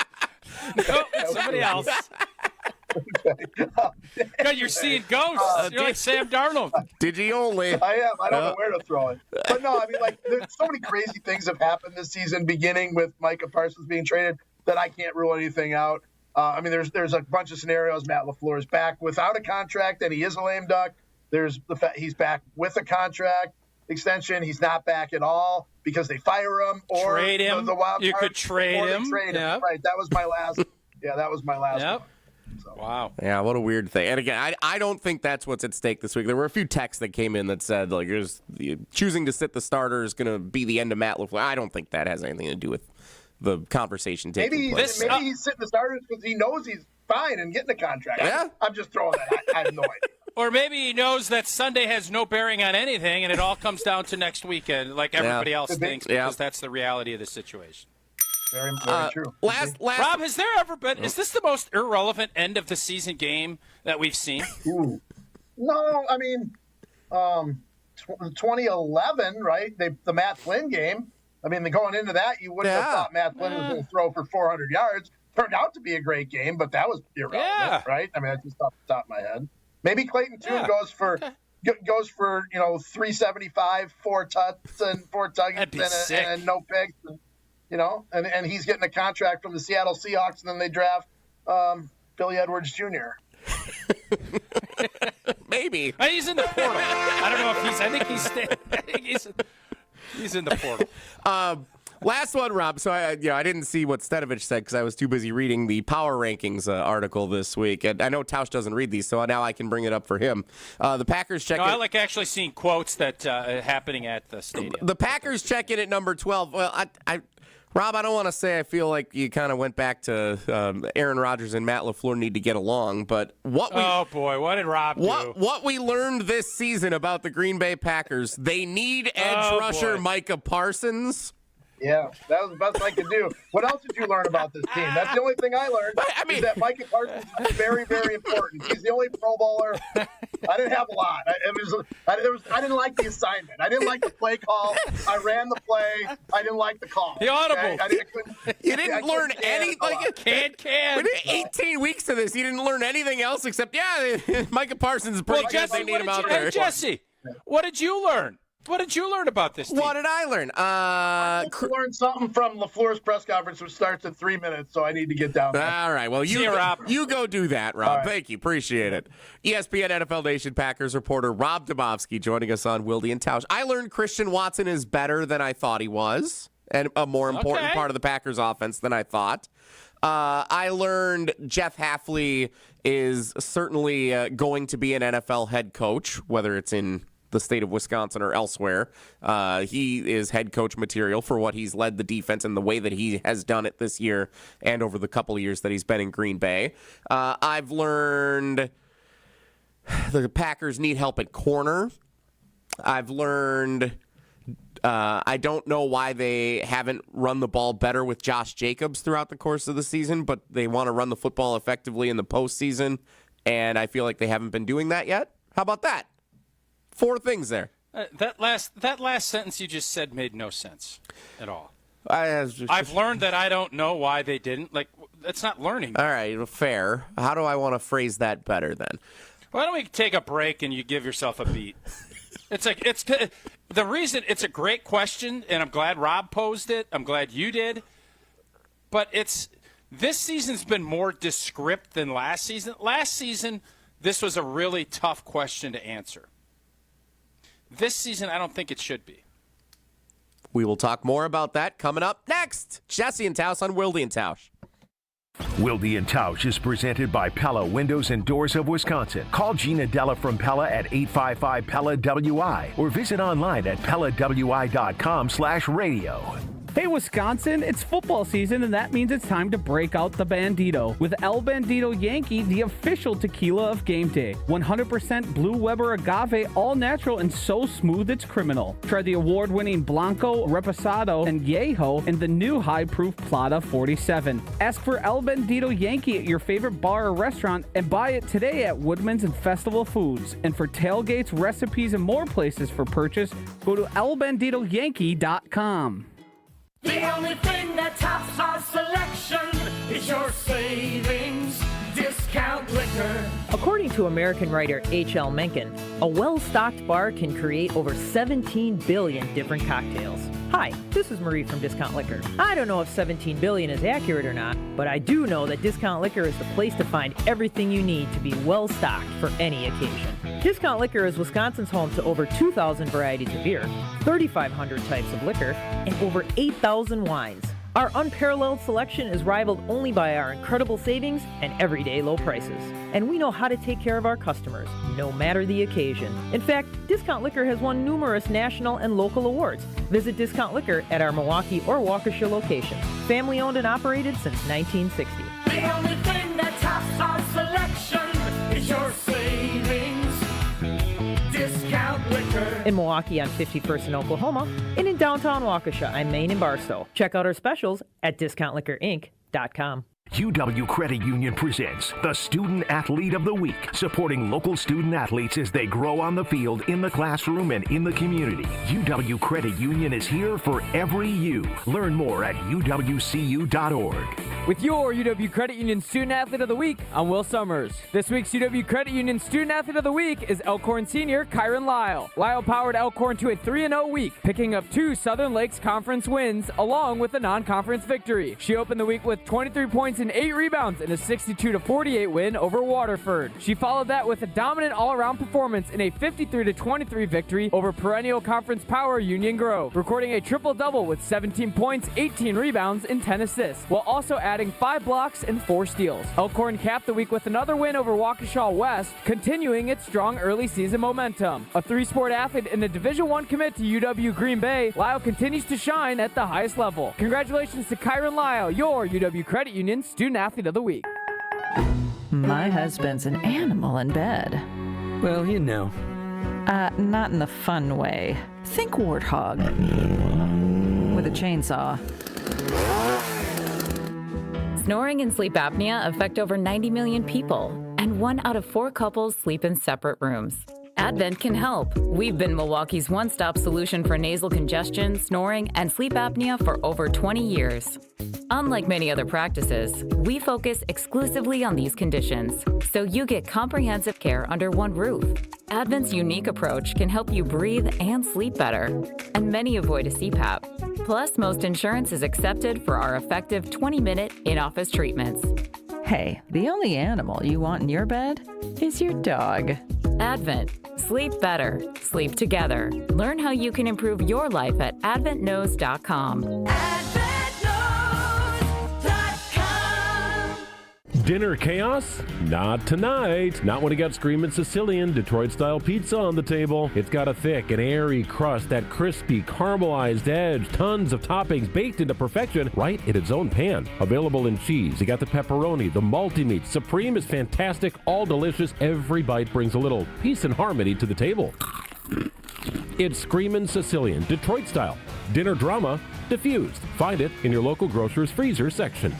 somebody else. God, you're seeing ghosts. You're like Sam Darnold. Did you only? I am. I don't know where to throw it. But no, I mean, there's so many crazy things have happened this season, beginning with Micah Parsons being traded, that I can't rule anything out. There's a bunch of scenarios. Matt LaFleur is back without a contract, and he is a lame duck. There's the fact he's back with a contract extension. He's not back at all because they fire him or trade him. The wild you card, could trade him. Yep. Right. That was my last. That was my last. Yep. One. So. Wow. Yeah, what a weird thing. And again, I don't think that's what's at stake this week. There were a few texts that came in that said, choosing to sit the starter is going to be the end of Matt LaFleur. I don't think that has anything to do with the conversation taking place. Maybe he's sitting the starters because he knows he's fine and getting a contract. Yeah? I'm just throwing that. I have no idea. Or maybe he knows that Sunday has no bearing on anything, and it all comes down to next weekend, like everybody else thinks, because that's the reality of the situation. Very, very true. Last, Rob, has there ever been? Is this the most irrelevant end of the season game that we've seen? Ooh. No, 2011, right? The Matt Flynn game. Going into that, you wouldn't have thought Matt Flynn was going to throw for 400 yards. Turned out to be a great game, but that was irrelevant, right? That's just off the top of my head. Maybe Clayton Tune goes for 375, 4 tuts and 4 tuggings and no picks, and he's getting a contract from the Seattle Seahawks, and then they draft Billy Edwards Jr. Maybe he's in the portal. I don't know if he's. I think he's in the portal. Last one, Rob. So I didn't see what Stenovich said because I was too busy reading the Power Rankings article this week. And I know Tausch doesn't read these, so now I can bring it up for him. The Packers check in. I like actually seeing quotes that happening at the stadium. The Packers check in at number 12. Well, Rob, I don't want to say I feel like you kind of went back to Aaron Rodgers and Matt LaFleur need to get along, but what did Rob do? What we learned this season about the Green Bay Packers, they need edge rusher Micah Parsons. Yeah, that was the best I could do. What else did you learn about this team? That's the only thing I learned. Is that Micah Parsons is very, very important. He's the only Pro Bowler I didn't have a lot. I didn't like the assignment. I didn't like the play call. I ran the play. I didn't like the call. The audible. Okay? You didn't learn any. Can. We did 18 weeks of this. You didn't learn anything else except, Micah Parsons is pretty good. They need him out there. Hey, Jesse, what did you learn? What did you learn about this team? What did I learn? I learned something from LaFleur's press conference, which starts in 3 minutes, so I need to get down there. All right. Well, you go do that, Rob. Right. Thank you. Appreciate it. ESPN NFL Nation Packers reporter Rob Demovsky joining us on Wilde and Tausch. I learned Christian Watson is better than I thought he was, and a more important part of the Packers offense than I thought. I learned Jeff Hafley is certainly going to be an NFL head coach, whether it's in the state of Wisconsin or elsewhere. He is head coach material for what he's led the defense and the way that he has done it this year and over the couple of years that he's been in Green Bay. I've learned the Packers need help at corner. I've learned I don't know why they haven't run the ball better with Josh Jacobs throughout the course of the season, but they want to run the football effectively in the postseason, and I feel like they haven't been doing that yet. How about that? 4 things there. That last sentence you just said made no sense at all. I've learned that I don't know why they didn't. Like, that's not learning. All right, fair. How do I want to phrase that better then? Why don't we take a break and you give yourself a beat? It's the reason it's a great question, and I'm glad Rob posed it. I'm glad you did. But this season's been more descript than last season. Last season, this was a really tough question to answer. This season, I don't think it should be. We will talk more about that coming up next. Jesse and Tausch on Wilde and Tausch. Wilde and Tausch is presented by Pella Windows and Doors of Wisconsin. Call Gina Della from Pella at 855-PELLA-WI or visit online at PellaWI.com/radio. Hey Wisconsin, it's football season and that means it's time to break out the Bandito with El Bandito Yankee, the official tequila of game day. 100% Blue Weber agave, all natural and so smooth it's criminal. Try the award-winning Blanco, Reposado, and Yeho and the new high-proof Plata 47. Ask for El Bandito Yankee at your favorite bar or restaurant and buy it today at Woodman's and Festival Foods. And for tailgates, recipes, and more places for purchase, go to elbanditoyankee.com. The only thing that tops our selection is your savings discount liquor. According to American writer H.L. Mencken, a well-stocked bar can create over 17 billion different cocktails. Hi, this is Marie from Discount Liquor. I don't know if 17 billion is accurate or not, but I do know that Discount Liquor is the place to find everything you need to be well-stocked for any occasion. Discount Liquor is Wisconsin's home to over 2,000 varieties of beer, 3,500 types of liquor, and over 8,000 wines. Our unparalleled selection is rivaled only by our incredible savings and everyday low prices. And we know how to take care of our customers, no matter the occasion. In fact, Discount Liquor has won numerous national and local awards. Visit Discount Liquor at our Milwaukee or Waukesha locations. Family owned and operated since 1960. The only thing that tops our selection is your savings discount liquor. In Milwaukee on 51st in Oklahoma, and in downtown Waukesha on Main and Barstow. Check out our specials at discountliquorinc.com. UW Credit Union presents the Student Athlete of the Week, supporting local student athletes as they grow on the field, in the classroom, and in the community. UW Credit Union is here for every you. Learn more at uwcu.org. With your UW Credit Union Student Athlete of the Week, I'm Will Summers. This week's UW Credit Union Student Athlete of the Week is Elkhorn senior Kyron Lyle. Lyle powered Elkhorn to a 3-0 week, picking up 2 Southern Lakes Conference wins along with a non-conference victory. She opened the week with 23 points and 8 rebounds in a 62-48 win over Waterford. She followed that with a dominant all-around performance in a 53-23 victory over perennial conference power Union Grove, recording a triple-double with 17 points, 18 rebounds, and 10 assists, while also adding 5 blocks and 4 steals. Elkhorn capped the week with another win over Waukesha West, continuing its strong early season momentum. A 3-sport athlete and a Division I commit to UW Green Bay, Lyle continues to shine at the highest level. Congratulations to Kyron Lyle, your UW Credit Union Student Athlete of the Week. My husband's an animal in bed. Well, you know. Not in the fun way. Think warthog. With a chainsaw. Snoring and sleep apnea affect over 90 million people. and 1 out of 4 couples sleep in separate rooms. Advent can help. We've been Milwaukee's one-stop solution for nasal congestion, snoring, and sleep apnea for over 20 years. Unlike many other practices, we focus exclusively on these conditions, so you get comprehensive care under one roof. Advent's unique approach can help you breathe and sleep better, and many avoid a CPAP. Plus, most insurance is accepted for our effective 20-minute in-office treatments. Hey, the only animal you want in your bed is your dog. Advent. Sleep better. Sleep together. Learn how you can improve your life at adventknows.com. Dinner chaos? Not tonight. Not when you got Screamin' Sicilian Detroit-style pizza on the table. It's got a thick and airy crust, that crispy, caramelized edge, tons of toppings baked into perfection right in its own pan. Available in cheese. You got the pepperoni, the multi-meat. Supreme is fantastic, all delicious. Every bite brings a little peace and harmony to the table. It's Screamin' Sicilian Detroit-style. Dinner drama diffused. Find it in your local grocer's freezer section.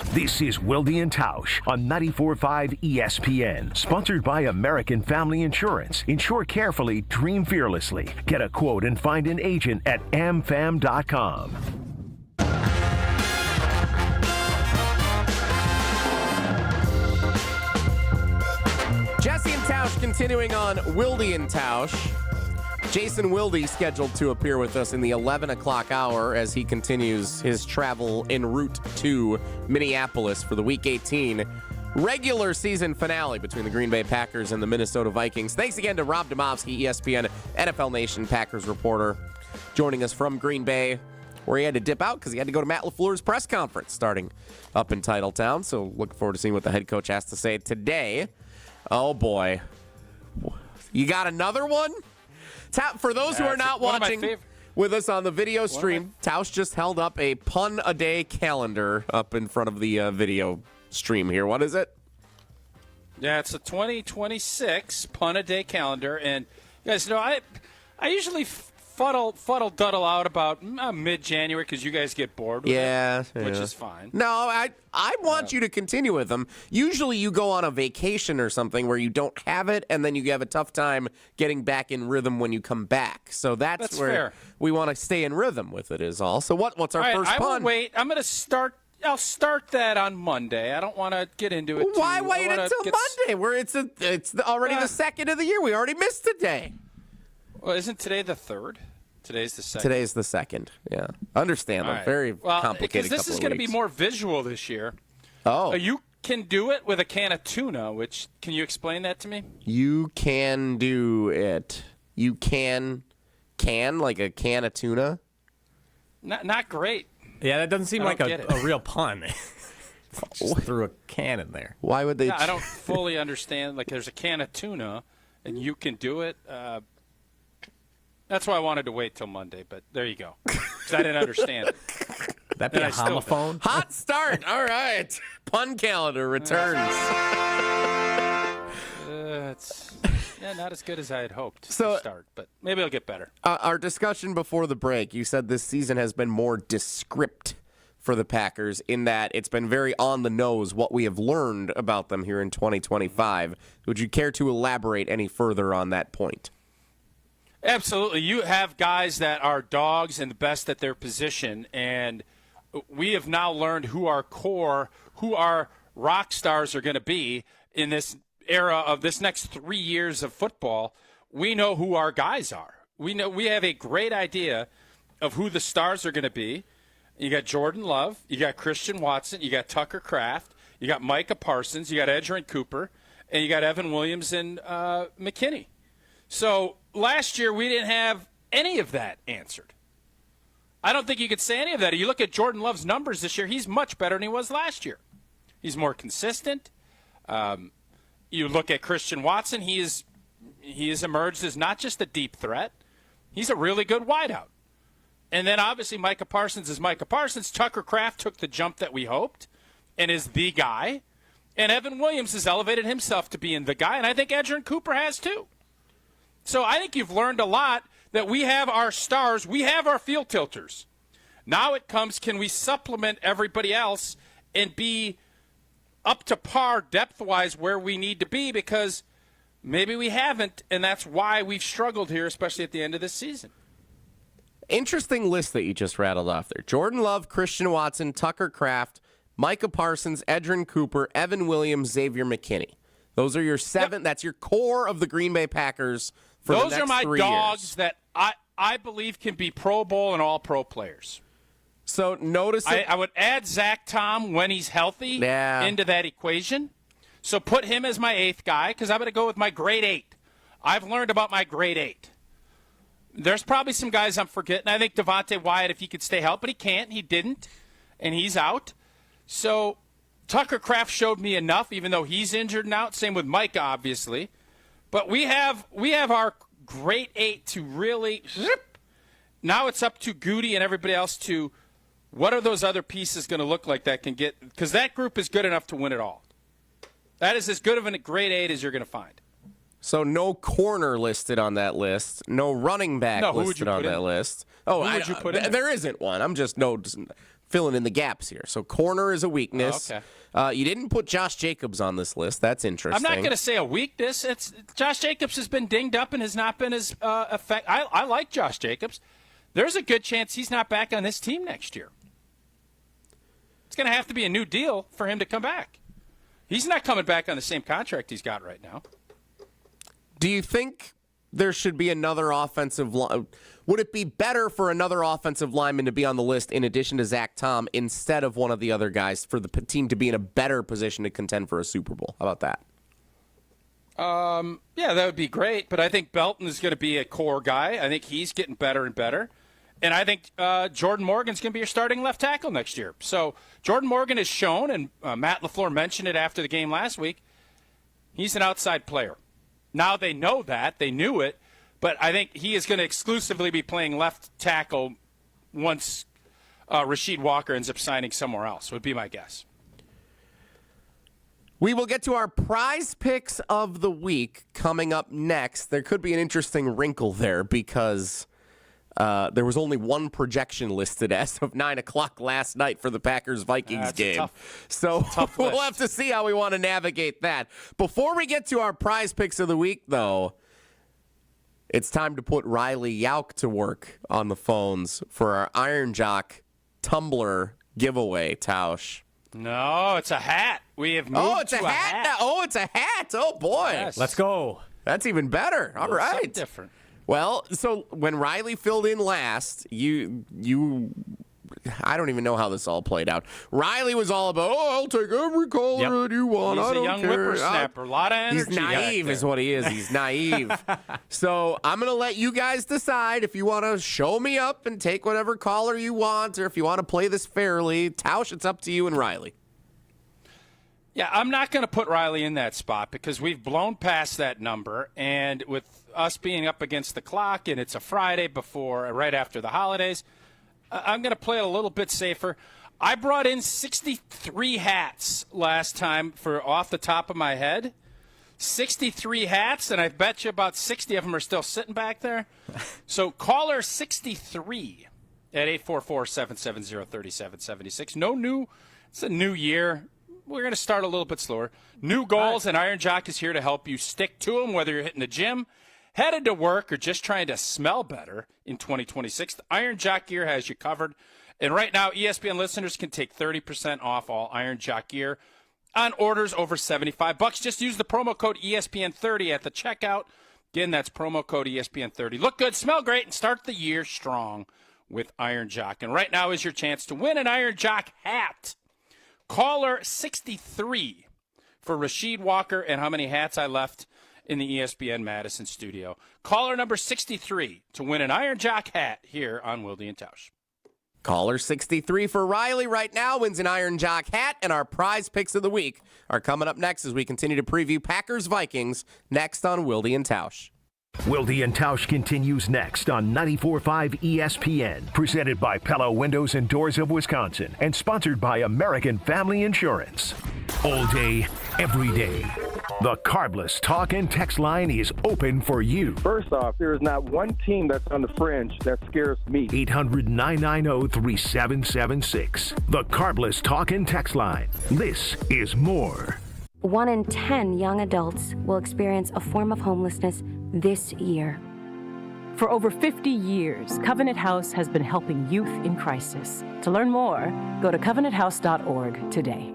This is Wilde and Tausch on 94.5 ESPN. Sponsored by American Family Insurance. Insure carefully, dream fearlessly. Get a quote and find an agent at amfam.com. Jesse and Tausch continuing on Wilde and Tausch. Jason Wilde scheduled to appear with us in the 11 o'clock hour as he continues his travel en route to Minneapolis for the Week 18 regular season finale between the Green Bay Packers and the Minnesota Vikings. Thanks again to Rob Demowsky, ESPN NFL Nation Packers reporter, joining us from Green Bay, where he had to dip out because he had to go to Matt LaFleur's press conference starting up in Titletown. So looking forward to seeing what the head coach has to say today. Oh, boy. You got another one? For those who are not watching with us on the video stream, Tausch just held up a pun-a-day calendar up in front of the video stream here. What is it? Yeah, it's a 2026 pun-a-day calendar. And you guys know, I usually fuddle-duddle out about mid-January because you guys get bored with it, which is fine. No, I want you to continue with them. Usually you go on a vacation or something where you don't have it, and then you have a tough time getting back in rhythm when you come back. So that's where fair. We want to stay in rhythm with it is all. So what's our first pun? I will wait. I'm going to start. I'll start that on Monday. I don't want to get into it. Why wait until Monday? Where it's already the second of the year. We already missed a day. Well, isn't today the 3rd? Today's the 2nd. Today's the 2nd, yeah. Understandable. Right. Very complicated because this is going to be more visual this year. Oh. You can do it with a can of tuna, which, can you explain that to me? You can do it. You can like a can of tuna? Not great. Yeah, that doesn't seem like a real pun. Just threw a can in there. Why would they? I don't fully understand. Like, there's a can of tuna, and you can do it. That's why I wanted to wait till Monday, but there you go. Because I didn't understand it. That'd be a homophone. Hot start. All right. Pun calendar returns. It's not as good as I had hoped to start, but maybe it'll get better. Our discussion before the break, you said this season has been more descript for the Packers in that it's been very on the nose what we have learned about them here in 2025. Would you care to elaborate any further on that point? Absolutely. You have guys that are dogs and the best at their position, and we have now learned who our core, who our rock stars are going to be in this era of this next 3 years of football. We know who our guys are. We have a great idea of who the stars are going to be. You got Jordan Love, you got Christian Watson, you got Tucker Kraft, you got Micah Parsons, you got Edgerrin Cooper, and you got Evan Williams and McKinney. So last year we didn't have any of that answered. I don't think you could say any of that. You look at Jordan Love's numbers this year, he's much better than he was last year. He's more consistent. You look at Christian Watson, he has emerged as not just a deep threat. He's a really good wideout. And then obviously Micah Parsons is Micah Parsons. Tucker Kraft took the jump that we hoped and is the guy. And Evan Williams has elevated himself to being the guy, and I think Edgerrin Cooper has too. So I think you've learned a lot that we have our stars, we have our field tilters. Now it comes, can we supplement everybody else and be up to par depth-wise where we need to be, because maybe we haven't, and that's why we've struggled here, especially at the end of this season. Interesting list that you just rattled off there. Jordan Love, Christian Watson, Tucker Kraft, Micah Parsons, Edgerrin Cooper, Evan Williams, Xavier McKinney. Those are your 7. Yep. That's your core of the Green Bay Packers for the next 3 years. Those are my dogs that I believe can be Pro Bowl and All-Pro players. So notice I would add Zach Tom when he's healthy into that equation. So put him as my 8th guy, because I'm going to go with my grade 8. I've learned about my grade 8. There's probably some guys I'm forgetting. I think Devontae Wyatt, if he could stay healthy, but he can't. He didn't, and he's out. So Tucker Kraft showed me enough, even though he's injured and out. Same with Micah, obviously. But we have our grade 8 to really – now it's up to Goody and everybody else to what are those other pieces going to look like that can get – because that group is good enough to win it all. That is as good of a grade 8 as you're going to find. So no corner listed on that list. No running back listed on that list. Oh, who would you put in? There isn't one. I'm just filling in the gaps here. So corner is a weakness. Oh, okay. You didn't put Josh Jacobs on this list. That's interesting. I'm not going to say a weakness. Josh Jacobs has been dinged up and has not been as effective. I like Josh Jacobs. There's a good chance he's not back on this team next year. It's going to have to be a new deal for him to come back. He's not coming back on the same contract he's got right now. Do you think there should be another offensive line? Would it be better for another offensive lineman to be on the list in addition to Zach Tom instead of one of the other guys for the team to be in a better position to contend for a Super Bowl? How about that? Yeah, that would be great. But I think Belton is going to be a core guy. I think he's getting better and better. And I think Jordan Morgan's going to be your starting left tackle next year. So Jordan Morgan has shown, and Matt LaFleur mentioned it after the game last week, he's an outside player. Now they know that. They knew it. But I think he is going to exclusively be playing left tackle once Rasheed Walker ends up signing somewhere else, would be my guess. We will get to our prize picks of the week coming up next. There could be an interesting wrinkle there because there was only one projection listed as of 9 o'clock last night for the Packers-Vikings game. So we'll have to see how we want to navigate that. Before we get to our prize picks of the week, though, it's time to put Riley Yauk to work on the phones for our Iron Jock tumbler giveaway, Tausch. No, it's a hat. We have moved to a hat. Now. Oh, it's a hat. Oh, boy. Yes. Let's go. That's even better. All right. Something different. Well, so when Riley filled in last, you I don't even know how this all played out. Riley was all about, I'll take every caller that you want. He's I don't a young care. whippersnapper. A lot of energy. He's naive is what he is. He's naive. So I'm going to let you guys decide if you want to show me up and take whatever caller you want, or if you want to play this fairly. Tausch, it's up to you and Riley. Yeah, I'm not going to put Riley in that spot because we've blown past that number, and with us being up against the clock and it's a Friday right after the holidays, I'm going to play it a little bit safer. I brought in 63 hats last time for off the top of my head. 63 hats, and I bet you about 60 of them are still sitting back there. So caller 63 at 844-770-3776. No new. It's a new year. We're going to start a little bit slower. New goals, and Iron Jock is here to help you stick to them, whether you're hitting the gym, headed to work, or just trying to smell better in 2026. The Iron Jock gear has you covered. And right now, ESPN listeners can take 30% off all Iron Jock gear on orders over $75. Just use the promo code ESPN30 at the checkout. Again, that's promo code ESPN30. Look good, smell great, and start the year strong with Iron Jock. And right now is your chance to win an Iron Jock hat. Caller 63 for Rasheed Walker and how many hats I left in the ESPN Madison studio. Caller number 63 to win an Iron Jock hat here on Wilde and Tausch. Caller 63 for Riley right now wins an Iron Jock hat, and our prize picks of the week are coming up next as we continue to preview Packers-Vikings next on Wilde and Tausch. Wilde and Tausch continues next on 94.5 ESPN, presented by Pella Windows and Doors of Wisconsin, and sponsored by American Family Insurance. All day, every day. The Carbless Talk and Text line is open for you. First off, there is not one team that's on the fringe that scares me. 800-990-3776. The Carbless Talk and Text line. This is more. 1 in 10 young adults will experience a form of homelessness this year. For over 50 years, Covenant House has been helping youth in crisis. To learn more, go to covenanthouse.org today.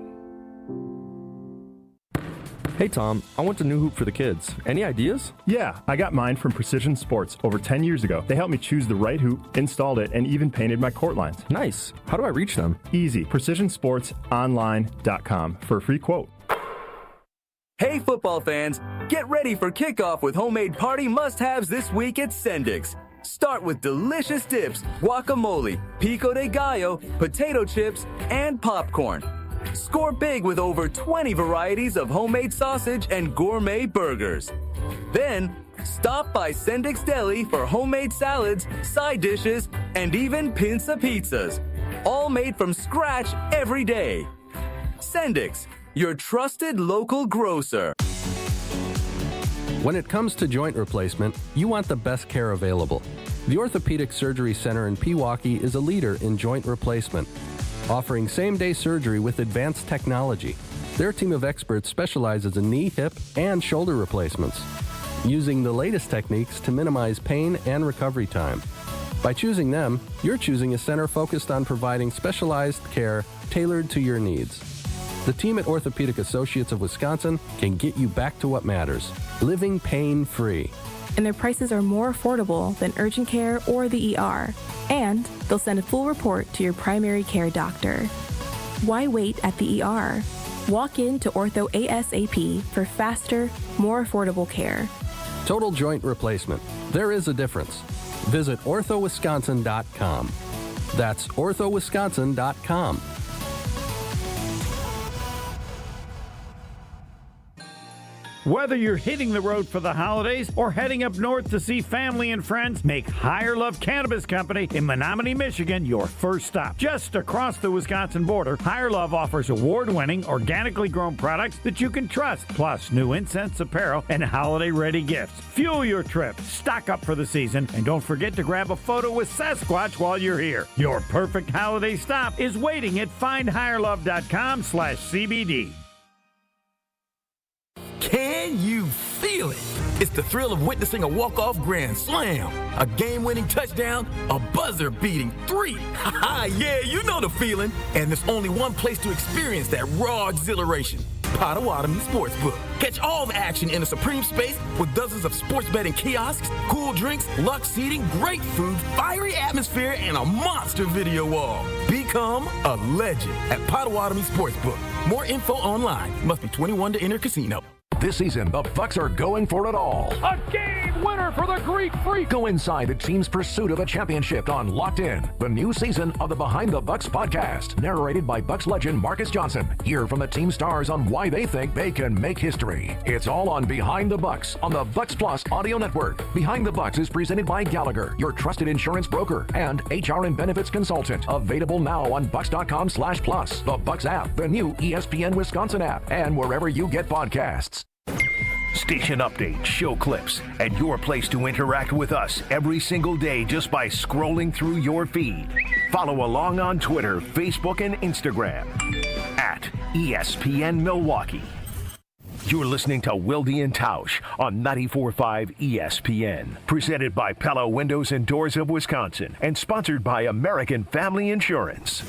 Hey Tom, I want a new hoop for the kids. Any ideas? Yeah, I got mine from Precision Sports over 10 years ago. They helped me choose the right hoop, installed it, and even painted my court lines. Nice. How do I reach them? Easy. PrecisionSportsOnline.com for a free quote. Hey football fans, get ready for kickoff with homemade party must-haves this week at Sendik's. Start with delicious dips, guacamole, pico de gallo, potato chips, and popcorn. Score big with over 20 varieties of homemade sausage and gourmet burgers. Then, stop by Sendik's Deli for homemade salads, side dishes, and even pinza pizzas. All made from scratch every day. Sendik's, your trusted local grocer. When it comes to joint replacement, you want the best care available. The Orthopedic Surgery Center in Pewaukee is a leader in joint replacement, offering same-day surgery with advanced technology. Their team of experts specializes in knee, hip, and shoulder replacements, using the latest techniques to minimize pain and recovery time. By choosing them, you're choosing a center focused on providing specialized care tailored to your needs. The team at Orthopedic Associates of Wisconsin can get you back to what matters, living pain-free. And their prices are more affordable than urgent care or the ER. And they'll send a full report to your primary care doctor. Why wait at the ER? Walk in to Ortho ASAP for faster, more affordable care. Total joint replacement. There is a difference. Visit orthowisconsin.com. That's orthowisconsin.com. Whether you're hitting the road for the holidays or heading up north to see family and friends, make Higher Love Cannabis Company in Menominee, Michigan your first stop. Just across the Wisconsin border, Higher Love offers award-winning, organically grown products that you can trust, plus new incense, apparel, and holiday-ready gifts. Fuel your trip, stock up for the season, and don't forget to grab a photo with Sasquatch while you're here. Your perfect holiday stop is waiting at findhigherlove.com/CBD. Can you feel it? It's the thrill of witnessing a walk-off grand slam, a game-winning touchdown, a buzzer-beating 3. Yeah, you know the feeling. And there's only one place to experience that raw exhilaration. Potawatomi Sportsbook. Catch all the action in a supreme space with dozens of sports betting kiosks, cool drinks, luxe seating, great food, fiery atmosphere, and a monster video wall. Become a legend at Potawatomi Sportsbook. More info online. Must be 21 to enter casino. This season, the Bucs are going for it all. A game winner for the Greek Freak. Go inside the team's pursuit of a championship on Locked In, the new season of the Behind the Bucs podcast, narrated by Bucs legend Marcus Johnson. Hear from the team stars on why they think they can make history. It's all on Behind the Bucs on the Bucs Plus audio network. Behind the Bucs is presented by Gallagher, your trusted insurance broker and HR and benefits consultant. Available now on Bucs.com/plus, the Bucs app, the new ESPN Wisconsin app, and wherever you get podcasts. Station updates, show clips, and your place to interact with us every single day just by scrolling through your feed. Follow along on Twitter, Facebook, and Instagram at ESPN Milwaukee. You're listening to Wilde and Tausch on 94.5 ESPN. Presented by Pella Windows and Doors of Wisconsin and sponsored by American Family Insurance.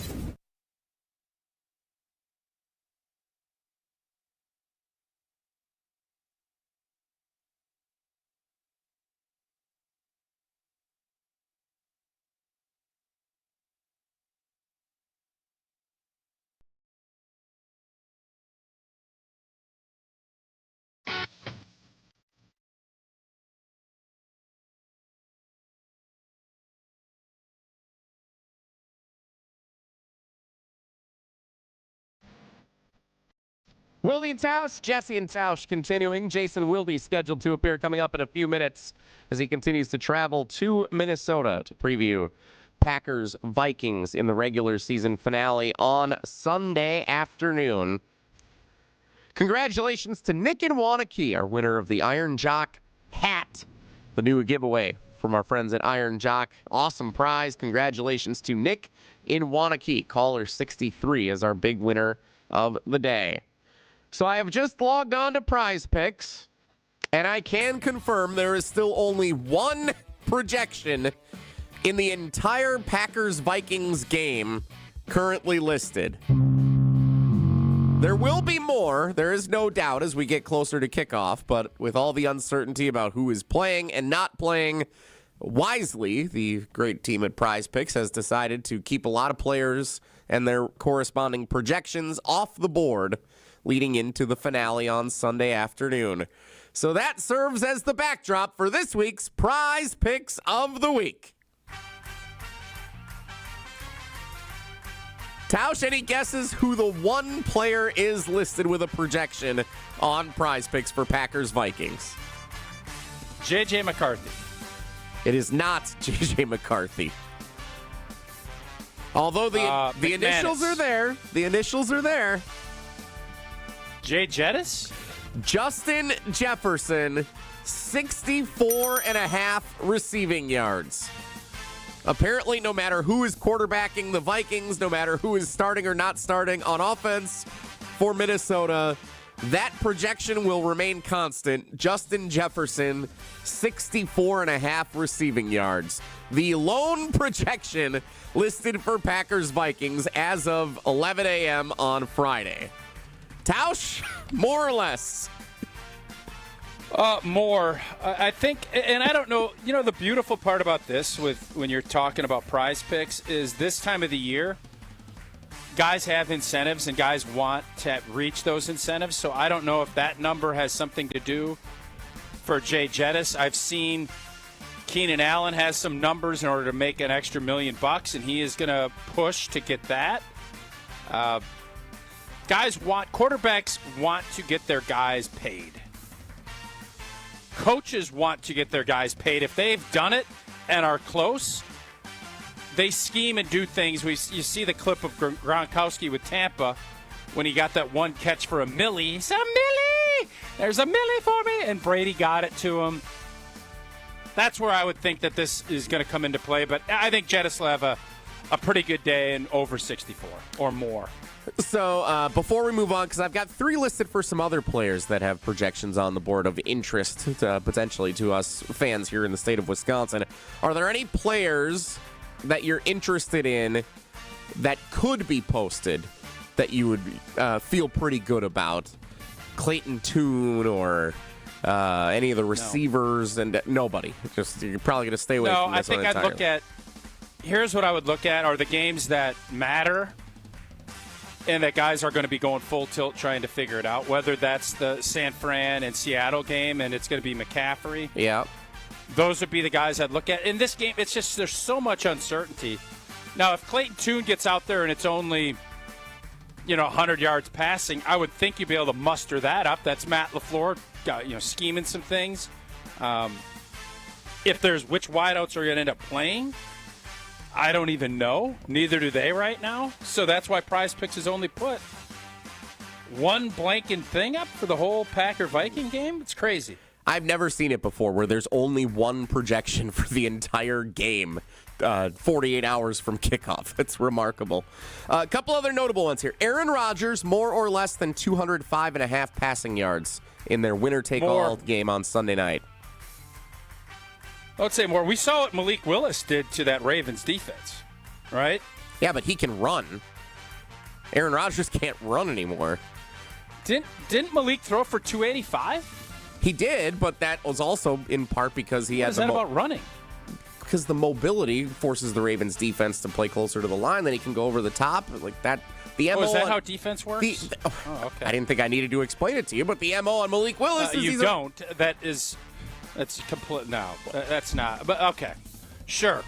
Wilde and Tausch, Jesse and Tausch continuing. Jason Wilde scheduled to appear coming up in a few minutes as he continues to travel to Minnesota to preview Packers Vikings in the regular season finale on Sunday afternoon. Congratulations to Nick in Wanakee, our winner of the Iron Jock hat, the new giveaway from our friends at Iron Jock. Awesome prize. Congratulations to Nick in Wanakee. Caller 63 is our big winner of the day. So I have just logged on to Prize Picks, and I can confirm there is still only one projection in the entire Packers-Vikings game currently listed. There will be more, there is no doubt, as we get closer to kickoff, but with all the uncertainty about who is playing and not playing, wisely, the great team at Prize Picks has decided to keep a lot of players and their corresponding projections off the board leading into the finale on Sunday afternoon. So that serves as the backdrop for this week's Prize Picks of the Week. Tausch, any guesses who the one player is listed with a projection on Prize Picks for Packers-Vikings? J.J. McCarthy. It is not J.J. McCarthy. Although the initials are there. The initials are there. Jay Jettis? Justin Jefferson, 64.5 receiving yards. Apparently, no matter who is quarterbacking the Vikings, no matter who is starting or not starting on offense for Minnesota, that projection will remain constant. Justin Jefferson, 64.5 receiving yards. The lone projection listed for Packers-Vikings as of 11 a.m. on Friday. Tausch, more or less? More. I think, and I don't know, the beautiful part about this when you're talking about Prize Picks is this time of the year, guys have incentives and guys want to reach those incentives. So I don't know if that number has something to do for Jay Jettis. I've seen Keenan Allen has some numbers in order to make an extra $1 million, and he is going to push to get that. Quarterbacks want to get their guys paid. Coaches want to get their guys paid. If they've done it and are close, they scheme and do things. You see the clip of Gronkowski with Tampa when he got that one catch for $1 million. He said, $1 million! There's $1 million for me! And Brady got it to him. That's where I would think that this is going to come into play. But I think Jettis will have a pretty good day and over 64 or more. So before we move on, because I've got 3 listed for some other players that have projections on the board of interest potentially to us fans here in the state of Wisconsin. Are there any players that you're interested in that could be posted that you would feel pretty good about? Clayton Tune or any of the receivers? No. And nobody. You're probably going to stay away from this one entirely. No, I think I'd look at, here's what I would look at are the games that matter and that guys are going to be going full tilt trying to figure it out, whether that's the San Fran and Seattle game and it's going to be McCaffrey. Yeah. Those would be the guys I'd look at. In this game, it's just there's so much uncertainty. Now, if Clayton Tune gets out there and it's only, 100 yards passing, I would think you'd be able to muster that up. That's Matt LaFleur, scheming some things. If there's which wideouts are going to end up playing, I don't even know. Neither do they right now. So that's why Prize Picks has only put one blanking thing up for the whole Packer-Viking game. It's crazy. I've never seen it before where there's only one projection for the entire game, 48 hours from kickoff. It's remarkable. A couple other notable ones here. Aaron Rodgers, more or less than 205.5 passing yards in their winner-take-all game on Sunday night. I would say more. We saw what Malik Willis did to that Ravens defense, right? Yeah, but he can run. Aaron Rodgers can't run anymore. Didn't Malik throw for 285? He did, but that was also in part because he had. What is that about running? Because the mobility forces the Ravens defense to play closer to the line, then he can go over the top like that. The MO is that how defense works? Okay. I didn't think I needed to explain it to you, but the MO on Malik Willis is you don't. That's complete. No, that's not. But okay, sure.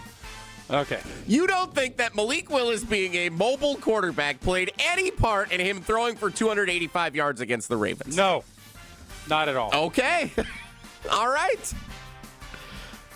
Okay. You don't think that Malik Willis being a mobile quarterback played any part in him throwing for 285 yards against the Ravens? No, not at all. Okay. All right.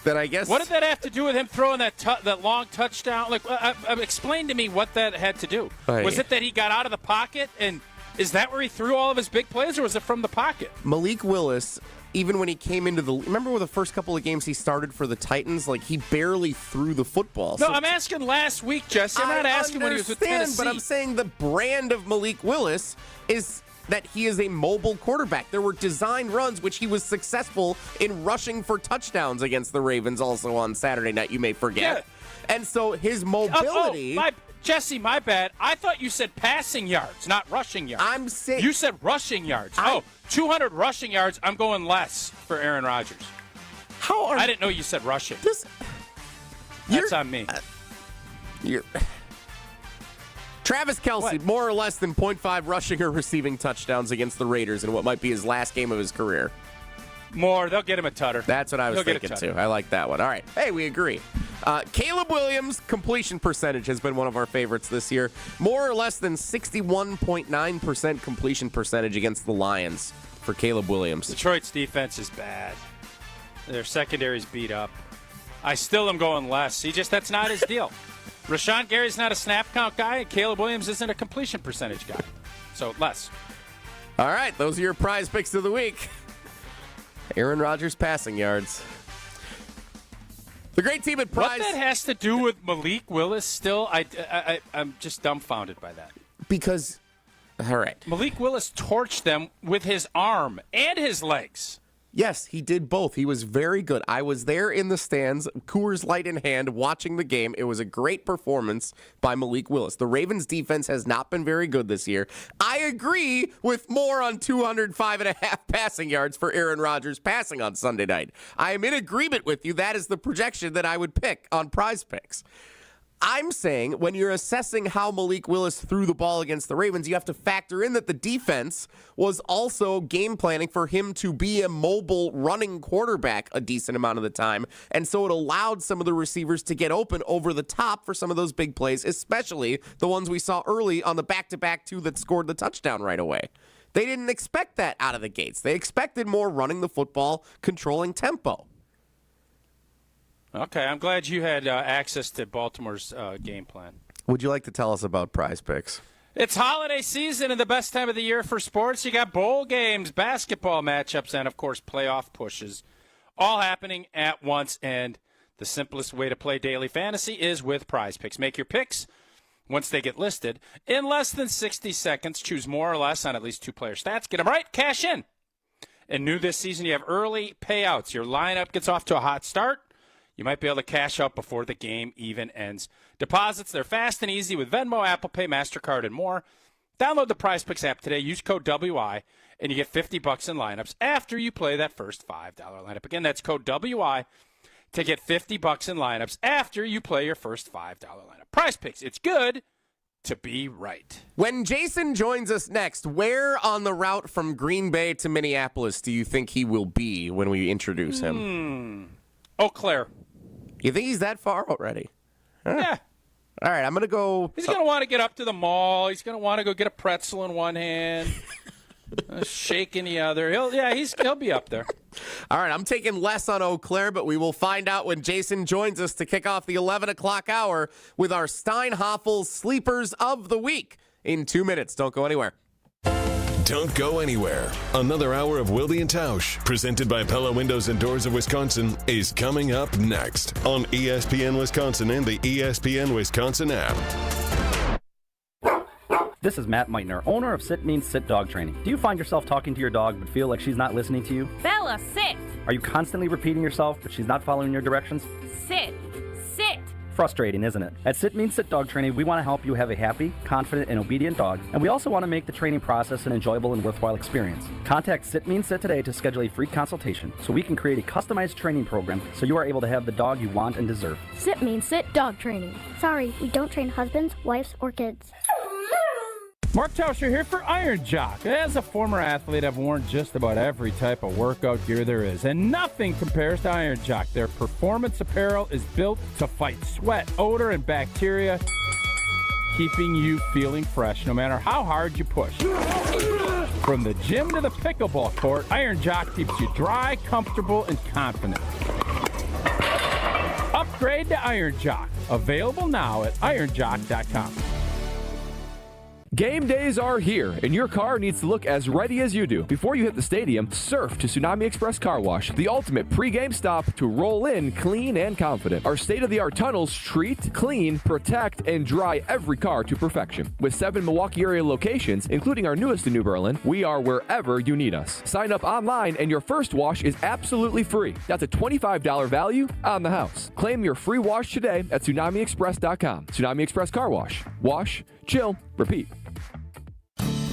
Then I guess. What did that have to do with him throwing that long touchdown? Like, explain to me what that had to do. Was it that he got out of the pocket and Is that where he threw all of his big plays, or was it from the pocket? Malik Willis, even when he came into remember with the first couple of games he started for the Titans, like he barely threw the football. No, I'm asking last week, Jesse. I'm not asking when he was with Tennessee. But I'm saying the brand of Malik Willis is that he is a mobile quarterback. There were design runs which he was successful in rushing for touchdowns against the Ravens also on Saturday night, you may forget. Yeah. And so his mobility... Jesse, my bad. I thought you said passing yards, not rushing yards. I'm saying... You said rushing yards. 200 rushing yards. I'm going less for Aaron Rodgers. I didn't know you said rushing. That's on me. Travis Kelce, more or less than 0.5 rushing or receiving touchdowns against the Raiders in what might be his last game of his career. More. They'll get him a tutter. That's what I was thinking, too. I like that one. All right. Hey, we agree. Caleb Williams' completion percentage has been one of our favorites this year. More or less than 61.9% completion percentage against the Lions for Caleb Williams. Detroit's defense is bad. Their secondary's beat up. I still am going less. That's not his deal. Rashawn Gary's not a snap count guy, and Caleb Williams isn't a completion percentage guy. So, less. All right. Those are your prize picks of the week. Aaron Rodgers passing yards. The great team at Prize. What that has to do with Malik Willis still, I'm just dumbfounded by that. Because, all right. Malik Willis torched them with his arm and his legs. Yes, he did both. He was very good. I was there in the stands, Coors Light in hand, watching the game. It was a great performance by Malik Willis. The Ravens' defense has not been very good this year. I agree with more on 205.5 passing yards for Aaron Rodgers passing on Sunday night. I am in agreement with you. That is the projection that I would pick on Prize Picks. I'm saying when you're assessing how Malik Willis threw the ball against the Ravens, you have to factor in that the defense was also game planning for him to be a mobile running quarterback a decent amount of the time. And so it allowed some of the receivers to get open over the top for some of those big plays, especially the ones we saw early on the back-to-back two that scored the touchdown right away. They didn't expect that out of the gates. They expected more running the football, controlling tempo. Okay, I'm glad you had access to Baltimore's game plan. Would you like to tell us about Prize Picks? It's holiday season and the best time of the year for sports. You got bowl games, basketball matchups, and, of course, playoff pushes all happening at once. And the simplest way to play daily fantasy is with Prize Picks. Make your picks once they get listed. In less than 60 seconds, choose more or less on at least 2 player stats. Get them right, cash in. And new this season, you have early payouts. Your lineup gets off to a hot start. You might be able to cash out before the game even ends. Deposits, they're fast and easy with Venmo, Apple Pay, MasterCard, and more. Download the Prize Picks app today. Use code WI, and you get $50 in lineups after you play that first $5 lineup. Again, that's code WI to get $50 in lineups after you play your first $5 lineup. Prize Picks, it's good to be right. When Jason joins us next, where on the route from Green Bay to Minneapolis do you think he will be when we introduce him? Eau Claire. You think he's that far already? Yeah. All right, I'm going to go. He's going to want to get up to the mall. He's going to want to go get a pretzel in one hand, a shake in the other. He'll be up there. All right, I'm taking less on Eau Claire, but we will find out when Jason joins us to kick off the 11 o'clock hour with our Steinhoffel Sleepers of the Week in 2 minutes. Don't go anywhere. Don't go anywhere. Another hour of Wilde and Tausch, presented by Pella Windows and Doors of Wisconsin, is coming up next on ESPN Wisconsin and the ESPN Wisconsin app. This is Matt Meitner, owner of Sit Means Sit Dog Training. Do you find yourself talking to your dog but feel like she's not listening to you? Bella, sit! Are you constantly repeating yourself but she's not following your directions? Sit! Sit! Frustrating, isn't it? At Sit Means Sit Dog Training, we want to help you have a happy, confident, and obedient dog, and we also want to make the training process an enjoyable and worthwhile experience. Contact Sit Means Sit today to schedule a free consultation so we can create a customized training program so you are able to have the dog you want and deserve. Sit Means Sit Dog Training. Sorry, we don't train husbands, wives, or kids. Mark Tauscher here for Iron Jock. As a former athlete, I've worn just about every type of workout gear there is, and nothing compares to Iron Jock. Their performance apparel is built to fight sweat, odor, and bacteria, keeping you feeling fresh no matter how hard you push. From the gym to the pickleball court, Iron Jock keeps you dry, comfortable, and confident. Upgrade to Iron Jock. Available now at ironjock.com. Game days are here, and your car needs to look as ready as you do. Before you hit the stadium, surf to Tsunami Express Car Wash, the ultimate pre-game stop to roll in clean and confident. Our state-of-the-art tunnels treat, clean, protect, and dry every car to perfection. With 7 Milwaukee area locations, including our newest in New Berlin, we are wherever you need us. Sign up online, and your first wash is absolutely free. That's a $25 value on the house. Claim your free wash today at TsunamiExpress.com. Tsunami Express Car Wash. Wash, chill, repeat.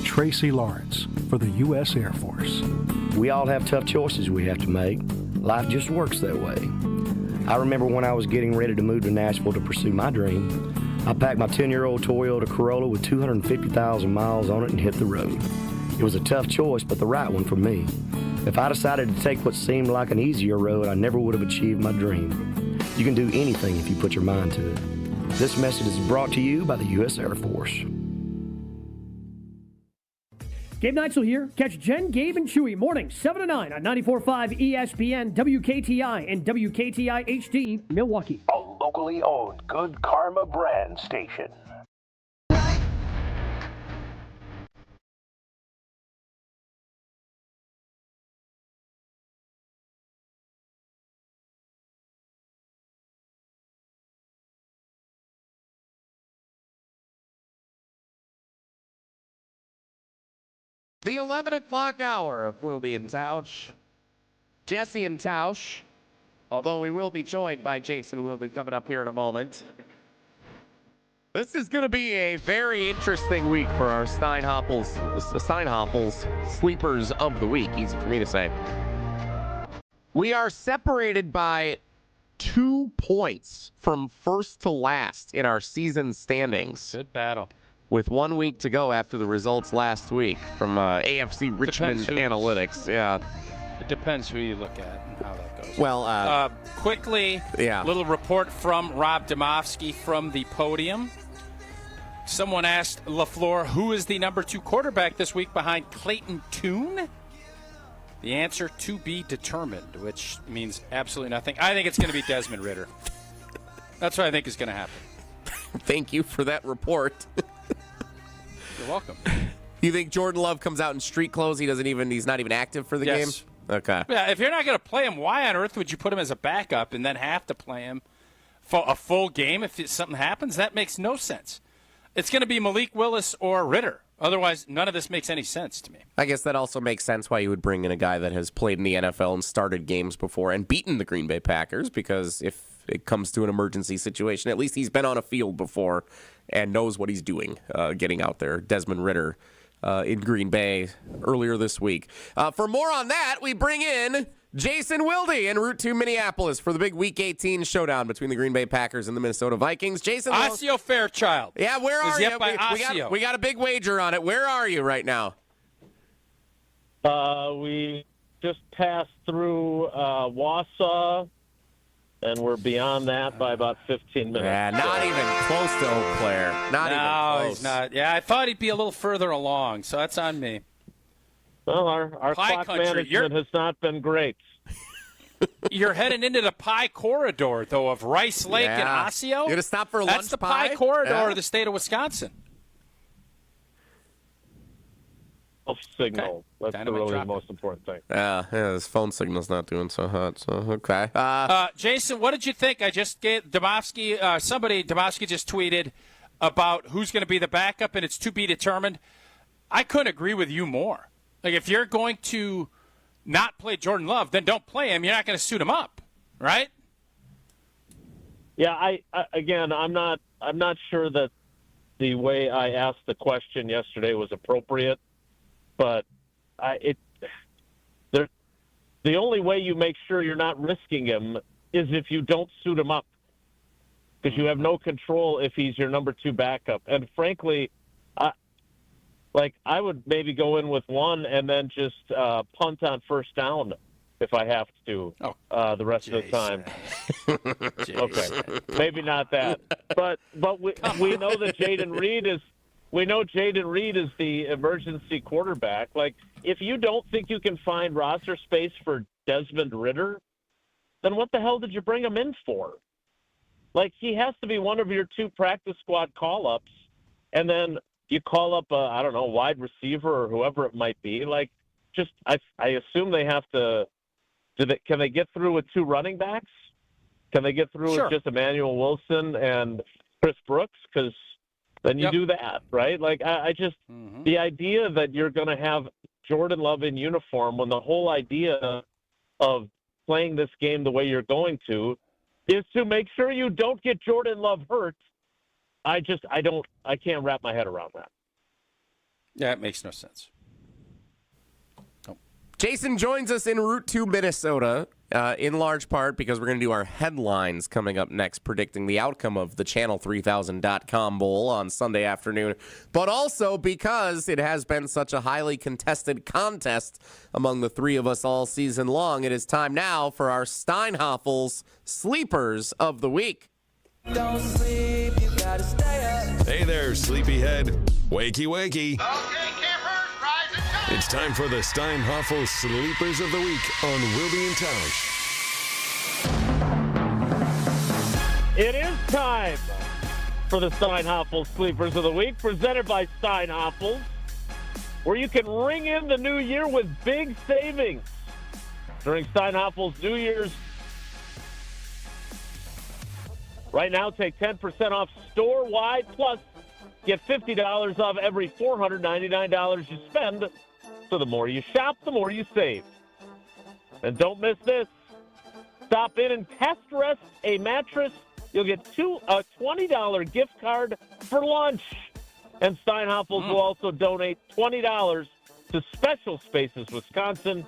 Tracy Lawrence for the U.S. Air Force. We all have tough choices we have to make. Life just works that way. I remember when I was getting ready to move to Nashville to pursue my dream, I packed my 10-year-old Toyota Corolla with 250,000 miles on it and hit the road. It was a tough choice, but the right one for me. If I decided to take what seemed like an easier road, I never would have achieved my dream. You can do anything if you put your mind to it. This message is brought to you by the U.S. Air Force. Gabe Neitzel here. Catch Jen, Gabe, and Chewy mornings 7 to 9 on 94.5 ESPN, WKTI, and WKTI HD, Milwaukee. A locally owned Good Karma brand station. The 11 o'clock hour of Wilde and Tausch. Jesse and Tausch, although we will be joined by Jason, who will be coming up here in a moment. This is going to be a very interesting week for our Steinhoppels sleepers of the week. Easy for me to say. We are separated by 2 points from first to last in our season standings. Good battle. With 1 week to go after the results last week from AFC Richmond Analytics. Yeah. It depends who you look at and how that goes. Well, quickly, little report from Rob Demowsky from the podium. Someone asked LaFleur, who is the number 2 quarterback this week behind Clayton Tune? The answer, to be determined, which means absolutely nothing. I think it's going to be Desmond Ridder. That's what I think is going to happen. Thank you for that report. You're welcome. You think Jordan Love comes out in street clothes? He's not even active for the game? Okay. Yeah, if you're not going to play him, why on earth would you put him as a backup and then have to play him for a full game if something happens? That makes no sense. It's going to be Malik Willis or Ridder. Otherwise, none of this makes any sense to me. I guess that also makes sense why you would bring in a guy that has played in the NFL and started games before and beaten the Green Bay Packers, because if it comes to an emergency situation, at least he's been on a field before and knows what he's doing getting out there. Desmond Ridder in Green Bay earlier this week. For more on that, we bring in Jason Wilde en route to Minneapolis for the big Week 18 showdown between the Green Bay Packers and the Minnesota Vikings. Jason, Osseo Fairchild. Yeah, where are you? We got a big wager on it. Where are you right now? We just passed through Wausau, and we're beyond that by about 15 minutes. Yeah, not even close to Eau Claire. Not even close. He's not. Yeah, I thought he'd be a little further along, so that's on me. Well, our clock management has not been great. You're heading into the pie corridor, though, of Rice Lake and Osseo. You're going to stop for lunch. That's the pie corridor of the state of Wisconsin. Signal. Okay. That's really the most important thing. Yeah, his phone signal's not doing so hot. So okay. Jason, what did you think? I just gave Demowsky. Demowsky just tweeted about who's going to be the backup, and it's to be determined. I couldn't agree with you more. Like, if you're going to not play Jordan Love, then don't play him. You're not going to suit him up, right? Yeah, I'm not sure that the way I asked the question yesterday was appropriate, but the only way you make sure you're not risking him is if you don't suit him up, because you have no control if he's your number 2 backup. And frankly, I would maybe go in with one and then just punt on first down if I have to the rest of the time. Okay, maybe not that, but we know that Jaden Reed is the emergency quarterback. Like, if you don't think you can find roster space for Desmond Ridder, then what the hell did you bring him in for? Like, he has to be one of your 2 practice squad call-ups, and then you call up I don't know, wide receiver or whoever it might be. Like, just I assume they have to. Can they get through with 2 running backs? Can they get through with just Emmanuel Wilson and Chris Brooks? Because then you do that, right? Like, I just the idea that you're going to have Jordan Love in uniform when the whole idea of playing this game the way you're going to is to make sure you don't get Jordan Love hurt. I can't wrap my head around that. Yeah, it makes no sense. Jason joins us en route to Minnesota, in large part because we're going to do our headlines coming up next, predicting the outcome of the Channel3000.com Bowl on Sunday afternoon, but also because it has been such a highly contested contest among the 3 of us all season long. It is time now for our Steinhoffel's Sleepers of the Week. Don't sleep, you gotta stay up. Hey there, sleepyhead. Wakey, wakey. Okay, campers, rise and shine. It's time for the Steinhoffel Sleepers of the Week on Wilde and Tausch. It is time for the Steinhoffel Sleepers of the Week, presented by Steinhoffel, where you can ring in the new year with big savings during Steinhoffel's New Year's. Right now, take 10% off store-wide, plus get $50 off every $499 you spend. So the more you shop, the more you save. And don't miss this. Stop in and test rest a mattress. You'll get a $20 gift card for lunch. And Steinhoffels will also donate $20 to Special Spaces Wisconsin,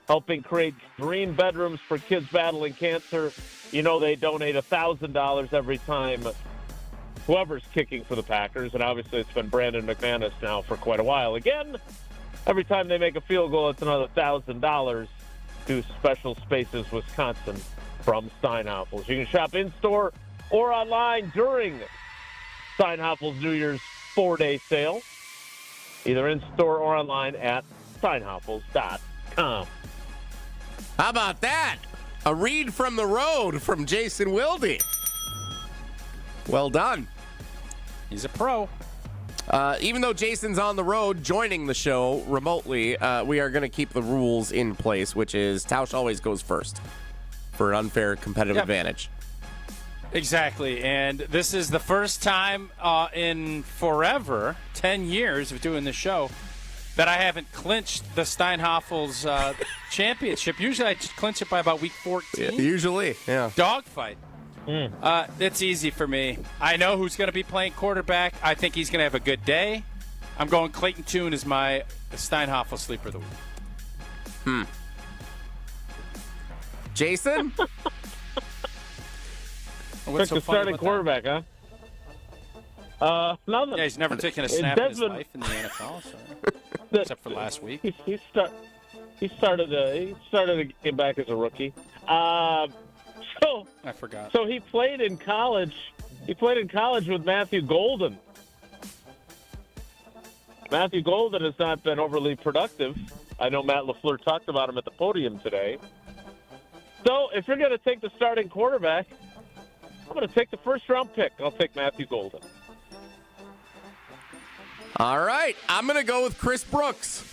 helping create dream bedrooms for kids battling cancer. You know they donate $1,000 every time whoever's kicking for the Packers, and obviously it's been Brandon McManus now for quite a while. Again, every time they make a field goal, it's another $1,000 to Special Spaces Wisconsin from Steinhoffel's. You can shop in-store or online during Steinhoffel's New Year's 4-day sale, either in-store or online at steinhoffels.com. How about that? A read from the road from Jason Wilde. Well done. He's a pro. Even though Jason's on the road joining the show remotely, we are going to keep the rules in place, which is Tausch always goes first for an unfair competitive advantage. Exactly. And this is the first time in forever, 10 years of doing the show, that I haven't clinched the Steinhoffel's championship. Usually I clinch it by about week 14. Yeah, usually, yeah. Dogfight. It's easy for me. I know who's going to be playing quarterback. I think he's going to have a good day. I'm going Clayton Tune as my Steinhoffel Sleeper of the Week. Jason? Pick the starting quarterback, huh? Yeah, he's never taken a snap in his life in the NFL, so. Except for last week. He started to get back as a rookie. So I forgot. So he played in college. He played in college with Matthew Golden. Matthew Golden has not been overly productive. I know Matt LaFleur talked about him at the podium today. So if you're going to take the starting quarterback, I'm going to take the first-round pick. I'll take Matthew Golden. All right, I'm going to go with Chris Brooks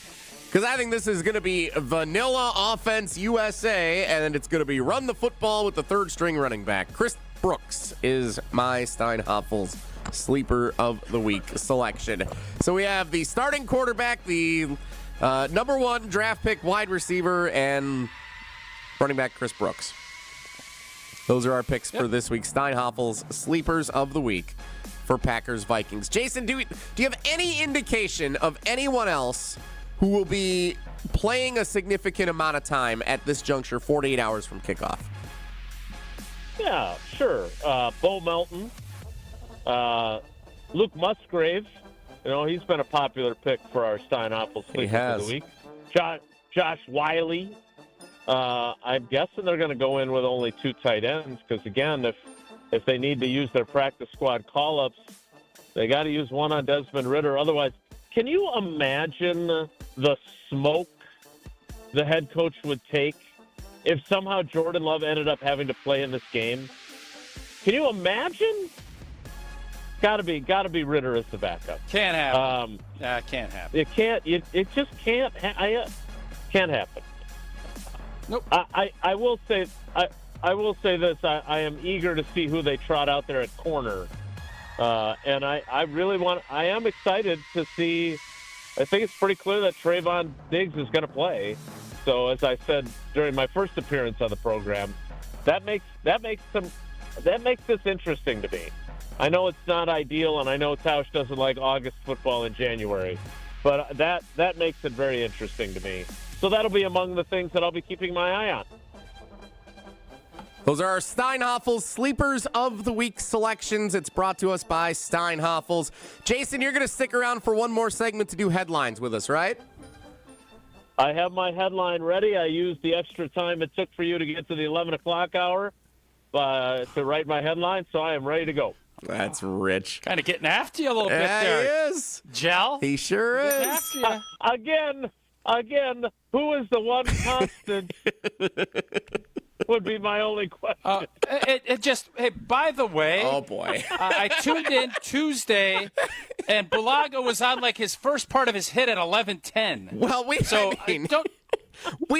because I think this is going to be vanilla offense USA, and it's going to be run the football with the third-string running back. Chris Brooks is my Steinhoffel's Sleeper of the Week selection. So we have the starting quarterback, the number 1 draft pick wide receiver, and running back Chris Brooks. Those are our picks for this week. Steinhoffel's Sleepers of the Week for Packers Vikings. Jason, do you have any indication of anyone else who will be playing a significant amount of time at this juncture, 48 hours from kickoff? Yeah, sure. Bo Melton, Luke Musgrave. You know, he's been a popular pick for our Steinhoffel Sleepers of the Week. Josh Wiley. I'm guessing they're going to go in with only 2 tight ends because, again, if they need to use their practice squad call-ups, they got to use one on Desmond Ridder. Otherwise, can you imagine the smoke the head coach would take if somehow Jordan Love ended up having to play in this game? Can you imagine? Got to be Ritter as the backup. Can't happen. Can't happen. It can't. It just can't. Can't happen. Nope. I will say. I will say this. I am eager to see who they trot out there at corner, and I really want. I am excited to see. I think it's pretty clear that Trevon Diggs is going to play. So as I said during my first appearance on the program, that makes this interesting to me. I know it's not ideal, and I know Tausch doesn't like August football in January, but that makes it very interesting to me. So that'll be among the things that I'll be keeping my eye on. Those are our Steinhoffel's Sleepers of the Week selections. It's brought to us by Steinhoffel's. Jason, you're going to stick around for one more segment to do headlines with us, right? I have my headline ready. I used the extra time it took for you to get to the 11 o'clock hour to write my headline, so I am ready to go. That's rich. Kind of getting after you a little bit there. He is. Gel? He sure is. Again, who is the one constant would be my only question. Hey, by the way. Oh, boy. I tuned in Tuesday, and Bulaga was on like his first part of his hit at 11:10. Well, we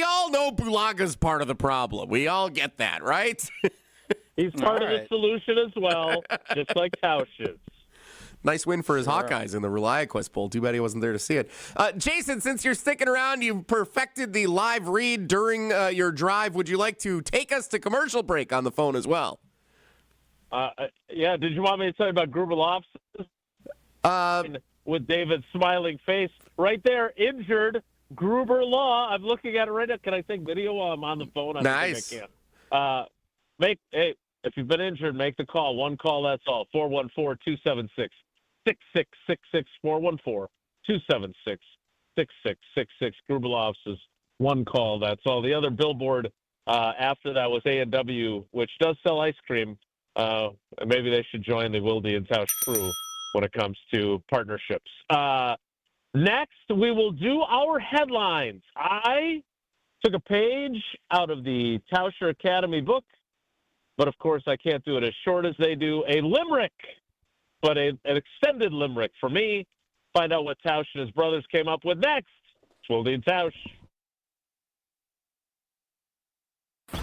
all know Bulaga's part of the problem. We all get that, right? He's part of the solution as well, just like Tausch is. Nice win for his Hawkeyes in the ReliaQuest Bowl. Too bad he wasn't there to see it. Jason, since you're sticking around, you perfected the live read during your drive. Would you like to take us to commercial break on the phone as well? Yeah, did you want me to tell you about Gruber Loftus? With David's smiling face right there, injured Gruber Law. I'm looking at it right now. Can I take video while I'm on the phone? Nice. I can. If you've been injured, make the call. One call, that's all. 414-276-6666. 414-276-6666. Gruber is one call, that's all. The other billboard after that was A&W, which does sell ice cream. Maybe they should join the Wilde and Tausch crew when it comes to partnerships. Next, we will do our headlines. I took a page out of the Tauscher Academy book, but of course I can't do it as short as they do. A limerick, but an extended limerick for me. Find out what Tausch and his brothers came up with next. It's Wilde and Tausch.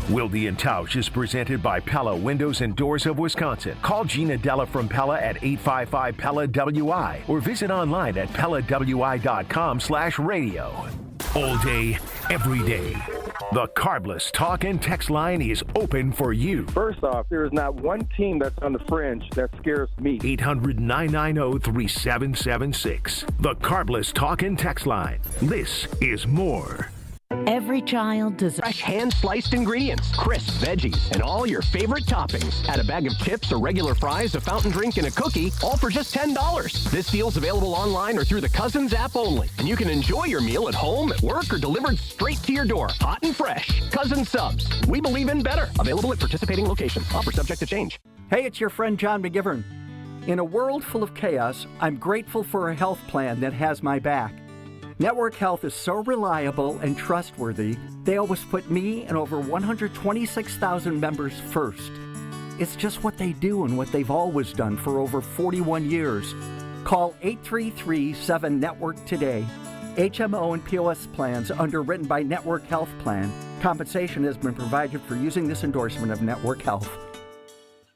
Wilde and Tausch is presented by Pella Windows and Doors of Wisconsin. Call Gina Della from Pella at 855-PELLA-WI or visit online at PellaWI.com/radio. All day, every day. The Carbless Talk and Text line is open for you. First off, there is not one team that's on the fringe that scares me. 800-990-3776. The Carbless Talk and Text line. This is more. Every child deserves fresh hand-sliced ingredients, crisp veggies, and all your favorite toppings. Add a bag of chips, a regular fries, a fountain drink, and a cookie, all for just $10. This deal's available online or through the Cousins app only. And you can enjoy your meal at home, at work, or delivered straight to your door. Hot and fresh. Cousins Subs. We believe in better. Available at participating locations. Offer subject to change. Hey, it's your friend John McGivern. In a world full of chaos, I'm grateful for a health plan that has my back. Network Health is so reliable and trustworthy, they always put me and over 126,000 members first. It's just what they do and what they've always done for over 41 years. Call 833-7-NETWORK today. HMO and POS plans underwritten by Network Health Plan. Compensation has been provided for using this endorsement of Network Health.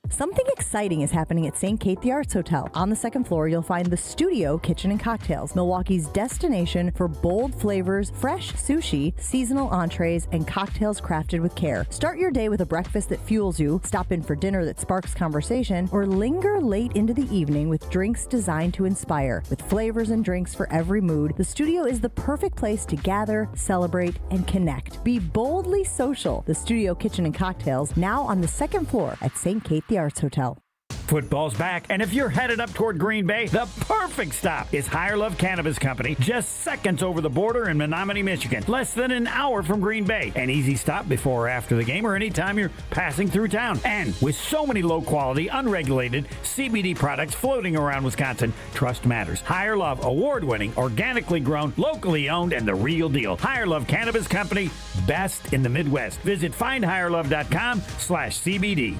Something exciting is happening at St. Kate the Arts Hotel. On the second floor, you'll find the Studio Kitchen and Cocktails, Milwaukee's destination for bold flavors, fresh sushi, seasonal entrees, and cocktails crafted with care. Start your day with a breakfast that fuels you, stop in for dinner that sparks conversation, or linger late into the evening with drinks designed to inspire. With flavors and drinks for every mood, the Studio is the perfect place to gather, celebrate, and connect. Be boldly social. The Studio Kitchen and Cocktails, now on the second floor at St. Kate the Arts Hotel. Football's back, and if you're headed up toward Green Bay, the perfect stop is Higher Love Cannabis Company, just seconds over the border in Menominee, Michigan. Less than an hour from Green Bay. An easy stop before or after the game or anytime you're passing through town. And with so many low-quality, unregulated CBD products floating around Wisconsin, trust matters. Higher Love, award-winning, organically grown, locally owned, and the real deal. Higher Love Cannabis Company, best in the Midwest. Visit findhigherlove.com/CBD.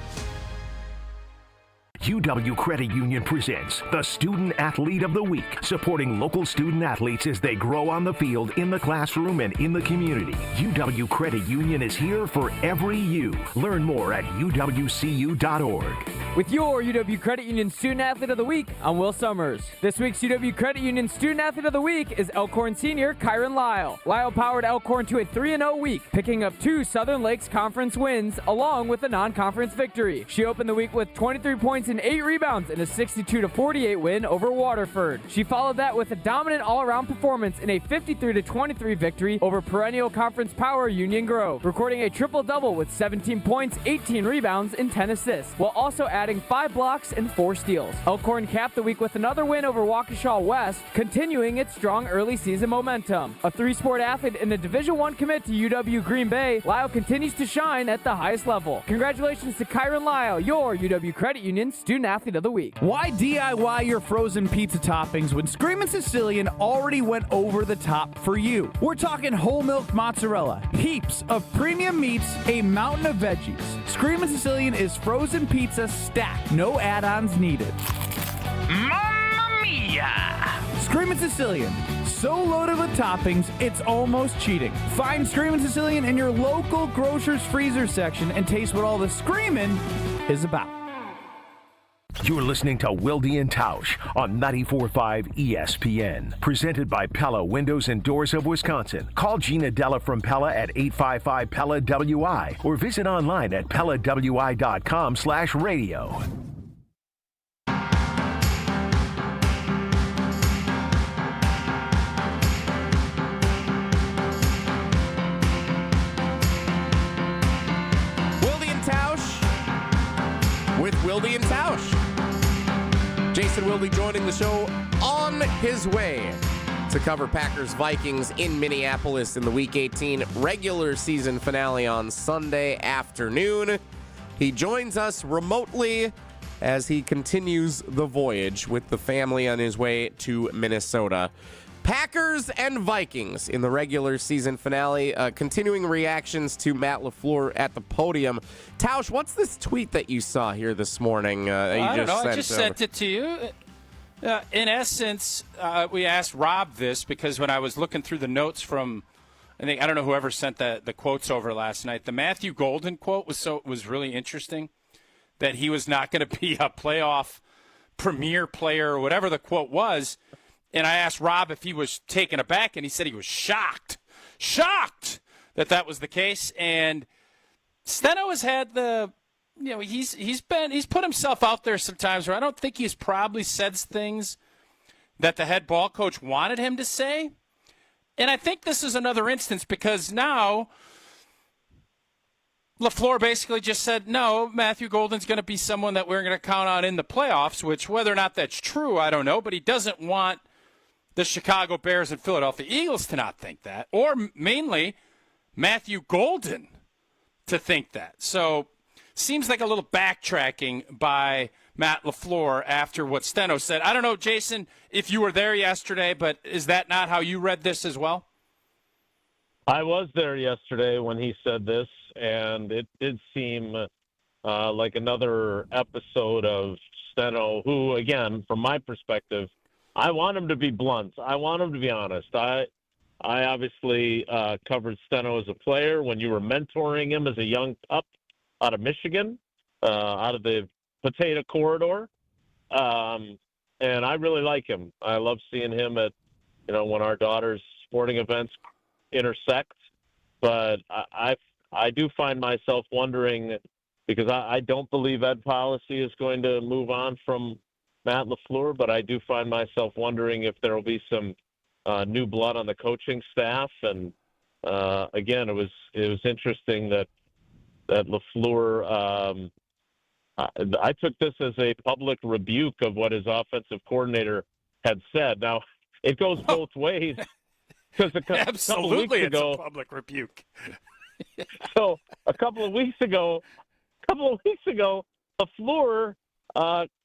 UW Credit Union presents the Student Athlete of the Week, supporting local student athletes as they grow on the field, in the classroom, and in the community. UW Credit Union is here for every you. Learn more at uwcu.org. With your UW Credit Union Student Athlete of the Week, I'm Will Summers. This week's UW Credit Union Student Athlete of the Week is Elkhorn senior Kyron Lyle. Lyle powered Elkhorn to a 3-0 week, picking up 2 Southern Lakes Conference wins along with a non-conference victory. She opened the week with 23 points and 8 rebounds in a 62-48 win over Waterford. She followed that with a dominant all-around performance in a 53-23 victory over perennial conference power Union Grove, recording a triple-double with 17 points, 18 rebounds, and 10 assists, while also adding 5 blocks and 4 steals. Elkhorn capped the week with another win over Waukesha West, continuing its strong early season momentum. A 3-sport athlete and a Division I commit to UW Green Bay, Lyle continues to shine at the highest level. Congratulations to Kyron Lyle, your UW Credit Union Student Athlete of the Week. Why DIY your frozen pizza toppings when Screamin' Sicilian already went over the top for you? We're talking whole milk mozzarella, heaps of premium meats, a mountain of veggies. Screamin' Sicilian is frozen pizza stacked, no add-ons needed. Mamma mia! Screamin' Sicilian, so loaded with toppings, it's almost cheating. Find Screamin' Sicilian in your local grocer's freezer section and taste what all the screamin' is about. You're listening to Wilde and Tausch on 94.5 ESPN. Presented by Pella Windows and Doors of Wisconsin. Call Gina Della from Pella at 855-PELLA-WI or visit online at PellaWI.com/radio. Wilde and Tausch with Wilde and Tausch. Jason Wilde joining the show on his way to cover Packers-Vikings in Minneapolis in the Week 18 regular season finale on Sunday afternoon. He joins us remotely as he continues the voyage with the family on his way to Minnesota. Packers and Vikings in the regular season finale. Continuing reactions to Matt LaFleur at the podium. Tausch, what's this tweet that you saw here this morning? I don't know. I just sent it to you. In essence, we asked Rob this because when I was looking through the notes from, I don't know whoever sent the quotes over last night. The Matthew Golden quote was really interesting. That he was not going to be a playoff premier player or whatever the quote was. And I asked Rob if he was taken aback, and he said he was shocked that was the case. And Steno has had he's put himself out there sometimes where I don't think he's probably said things that the head ball coach wanted him to say. And I think this is another instance because now LaFleur basically just said, no, Matthew Golden's going to be someone that we're going to count on in the playoffs, which whether or not that's true, I don't know, but he doesn't want the Chicago Bears and Philadelphia Eagles to not think that, or mainly Matthew Golden to think that. So seems like a little backtracking by Matt LaFleur after what Steno said. I don't know, Jason, if you were there yesterday, but is that not how you read this as well? I was there yesterday when he said this, and it did seem like another episode of Steno, who, again, from my perspective, I want him to be blunt. I want him to be honest. I obviously covered Steno as a player when you were mentoring him as a young pup out of Michigan, out of the potato corridor. And I really like him. I love seeing him at, when our daughter's sporting events intersect. But I do find myself wondering, because I don't believe Ed Policy is going to move on from Matt LaFleur, but I do find myself wondering if there will be some new blood on the coaching staff. And again, it was interesting that LaFleur. I took this as a public rebuke of what his offensive coordinator had said. Now it goes both ways because Absolutely, it's a public rebuke. So a couple of weeks ago, LaFleur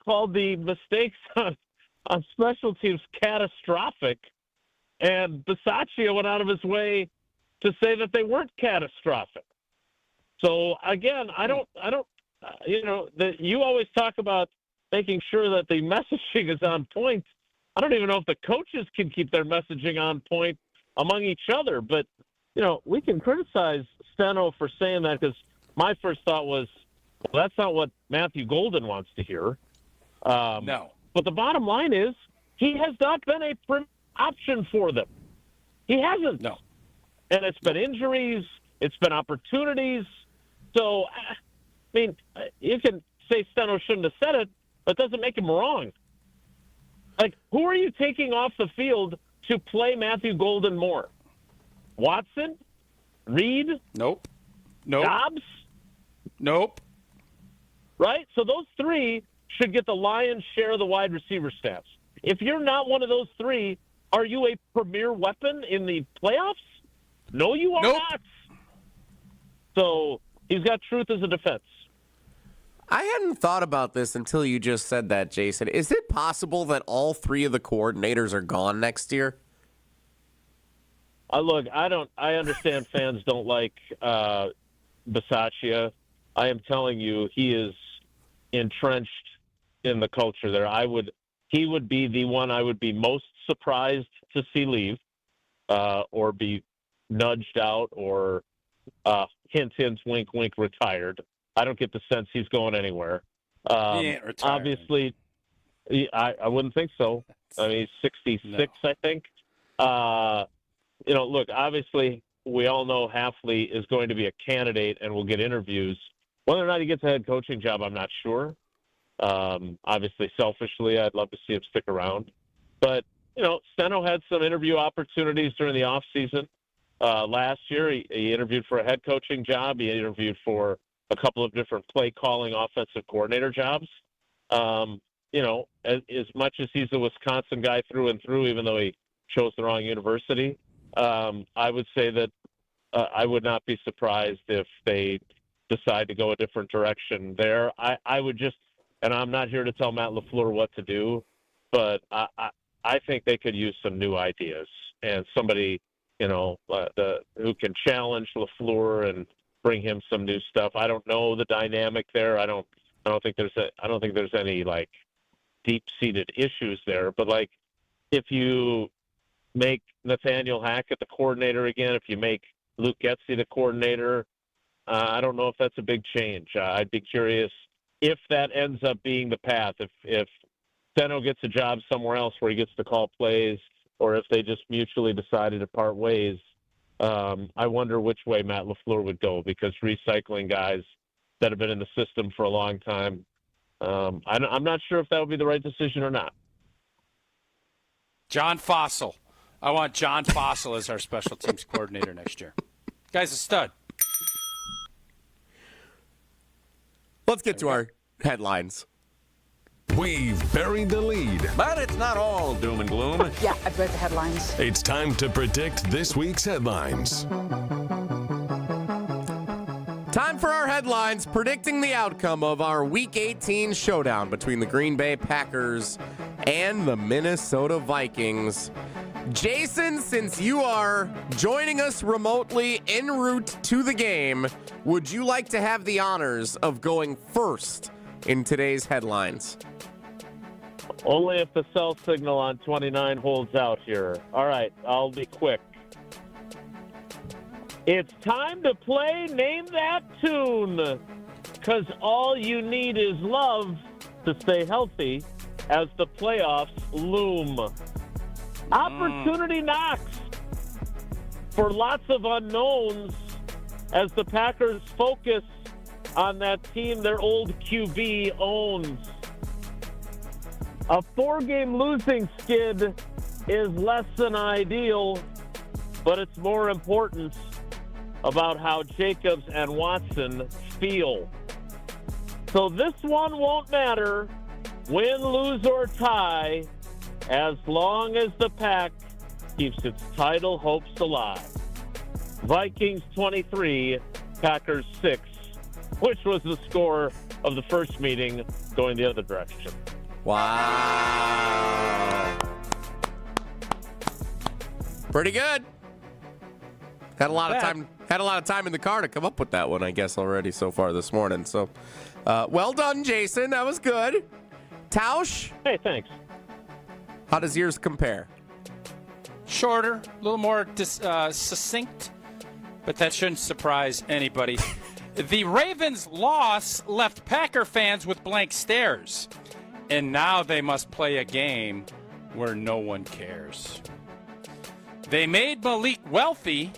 called the mistakes on special teams catastrophic, and Bisaccia went out of his way to say that they weren't catastrophic. So again, I don't. You always talk about making sure that the messaging is on point. I don't even know if the coaches can keep their messaging on point among each other. But, we can criticize Steno for saying that because my first thought was, well, that's not what Matthew Golden wants to hear. No. But the bottom line is he has not been a option for them. He hasn't. No. And it's been injuries. It's been opportunities. So, you can say Steno shouldn't have said it, but it doesn't make him wrong. Like, who are you taking off the field to play Matthew Golden more? Watson? Reed? Nope. Dobbs? Nope. Right? So those three should get the lion's share of the wide receiver snaps. If you're not one of those three, are you a premier weapon in the playoffs? No, you are not. So he's got truth as a defense. I hadn't thought about this until you just said that, Jason. Is it possible that all three of the coordinators are gone next year? Look, I understand fans don't like Bisaccia. I am telling you, he is entrenched in the culture there. He would be the one I would be most surprised to see leave, or be nudged out, or hint, hint, wink, wink, retired. I don't get the sense he's going anywhere. He ain't retired. Obviously, I wouldn't think so. I mean, he's 66, I think. Look, obviously, we all know Hafley is going to be a candidate and will get interviews. Whether or not he gets a head coaching job, I'm not sure. Obviously, selfishly, I'd love to see him stick around. But, Steno had some interview opportunities during the offseason. Last year, he interviewed for a head coaching job. He interviewed for a couple of different play-calling offensive coordinator jobs. As much as he's a Wisconsin guy through and through, even though he chose the wrong university, I would say that I would not be surprised if they decide to go a different direction there. I would just, and I'm not here to tell Matt LaFleur what to do, but I think they could use some new ideas and somebody, who can challenge LaFleur and bring him some new stuff. I don't know the dynamic there. I don't think there's any like deep-seated issues there. But like, if you make Nathaniel Hackett the coordinator again, if you make Luke Getsy the coordinator, I don't know if that's a big change. I'd be curious if that ends up being the path. If Steno gets a job somewhere else where he gets to call plays, or if they just mutually decided to part ways, I wonder which way Matt LaFleur would go, because recycling guys that have been in the system for a long time, I'm not sure if that would be the right decision or not. John Fossil. I want John Fossil as our special teams coordinator next year. Guy's a stud. Let's get to our headlines. We've buried the lead. But it's not all doom and gloom. Yeah, I've read the headlines. It's time to predict this week's headlines. Time for our headlines, predicting the outcome of our Week 18 showdown between the Green Bay Packers and the Minnesota Vikings. Jason, since you are joining us remotely en route to the game, would you like to have the honors of going first in today's headlines? Only if the cell signal on 29 holds out here. All right, I'll be quick. It's time to play Name That Tune, because all you need is love to stay healthy as the playoffs loom. Opportunity knocks for lots of unknowns as the Packers focus on that team their old QB owns. A 4-game losing skid is less than ideal, but it's more important about how Jacobs and Watson feel. So this one won't matter, win, lose, or tie, as long as the Pack keeps its title hopes alive. Vikings 23, Packers 6, which was the score of the first meeting going the other direction. Wow. Pretty good. Had a lot of time in the car to come up with that one, I guess, already so far this morning. So, well done, Jason. That was good. Tausch? Hey, thanks. How does yours compare? Shorter, a little more succinct, but that shouldn't surprise anybody. The Ravens' loss left Packer fans with blank stares, and now they must play a game where no one cares. They made Malik wealthy.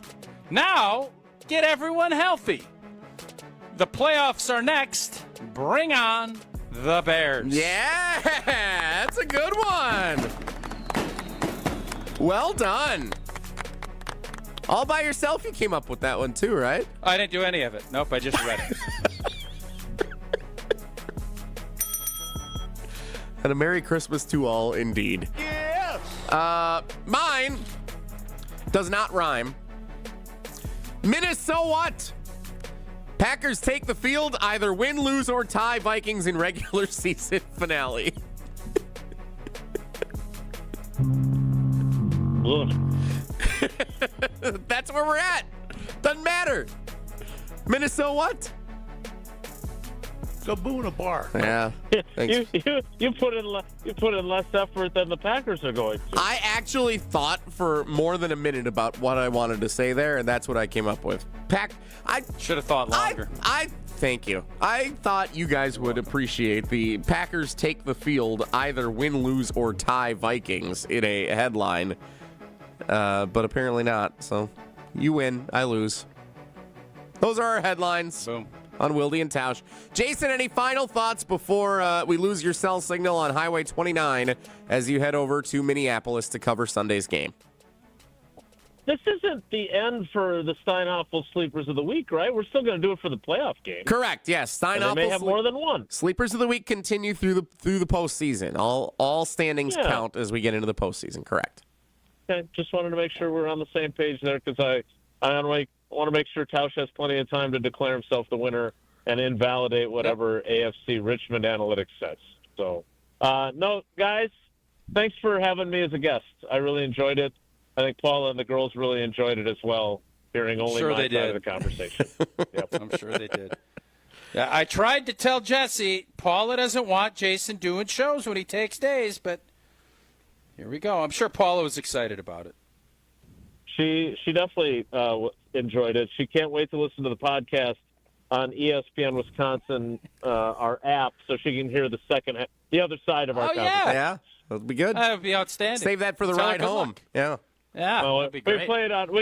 Now get everyone healthy. The playoffs are next. Bring on the Bears. Yeah, that's a good one. Well done. All by yourself you came up with that one too, right? I didn't do any of it. Nope, I just read it. And a Merry Christmas to all indeed. Yes! Mine does not rhyme. Minnesota what? Packers take the field, either win, lose, or tie Vikings in regular season finale. That's where we're at. Doesn't matter. Minnesota what? Kaboona bar. Yeah. You put in less effort than the Packers are going to. I actually thought for more than a minute about what I wanted to say there, and that's what I came up with. I should have thought longer. I thank you. I thought you guys would appreciate the Packers take the field, either win, lose, or tie Vikings in a headline, but apparently not. So you win, I lose. Those are our headlines. Boom. On Wilde and Tausch. Jason, any final thoughts before we lose your cell signal on Highway 29 as you head over to Minneapolis to cover Sunday's game? This isn't the end for the Steinhoffel Sleepers of the Week, right? We're still going to do it for the playoff game. Correct, yes. Steinhoffel may have more than one. Sleepers of the Week continue through the postseason. All standings count as we get into the postseason, correct. Okay, just wanted to make sure we're on the same page there because I want to make sure Tausch has plenty of time to declare himself the winner and invalidate whatever AFC Richmond analytics says. So, no, guys, thanks for having me as a guest. I really enjoyed it. I think Paula and the girls really enjoyed it as well, hearing only my side of the conversation. Yep. I'm sure they did. Yeah, I tried to tell Jesse, Paula doesn't want Jason doing shows when he takes days, but here we go. I'm sure Paula was excited about it. She definitely enjoyed it. She can't wait to listen to the podcast on ESPN Wisconsin, our app, so she can hear the other side of our conversation. Yeah, that'll be good. That would be outstanding. Save that for the ride home. Yeah. Yeah, well, that'd be great. We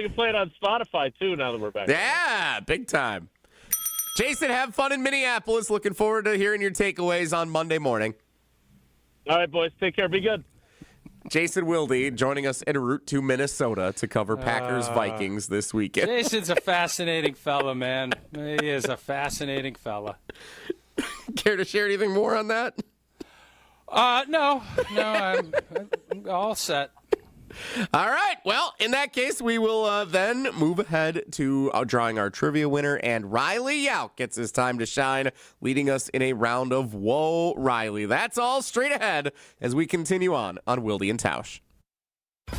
can play it on Spotify, too, now that we're back. Yeah, big time. Jason, have fun in Minneapolis. Looking forward to hearing your takeaways on Monday morning. All right, boys. Take care. Be good. Jason Wilde joining us en route to Minnesota to cover Packers-Vikings this weekend. Jason's a fascinating fella, man. He is a fascinating fella. Care to share anything more on that? No, I'm all set. All right. Well, in that case, we will then move ahead to drawing our trivia winner, and Riley Yauk gets his time to shine, leading us in a round of Whoa, Riley. That's all straight ahead as we continue on Wilde and Tausch.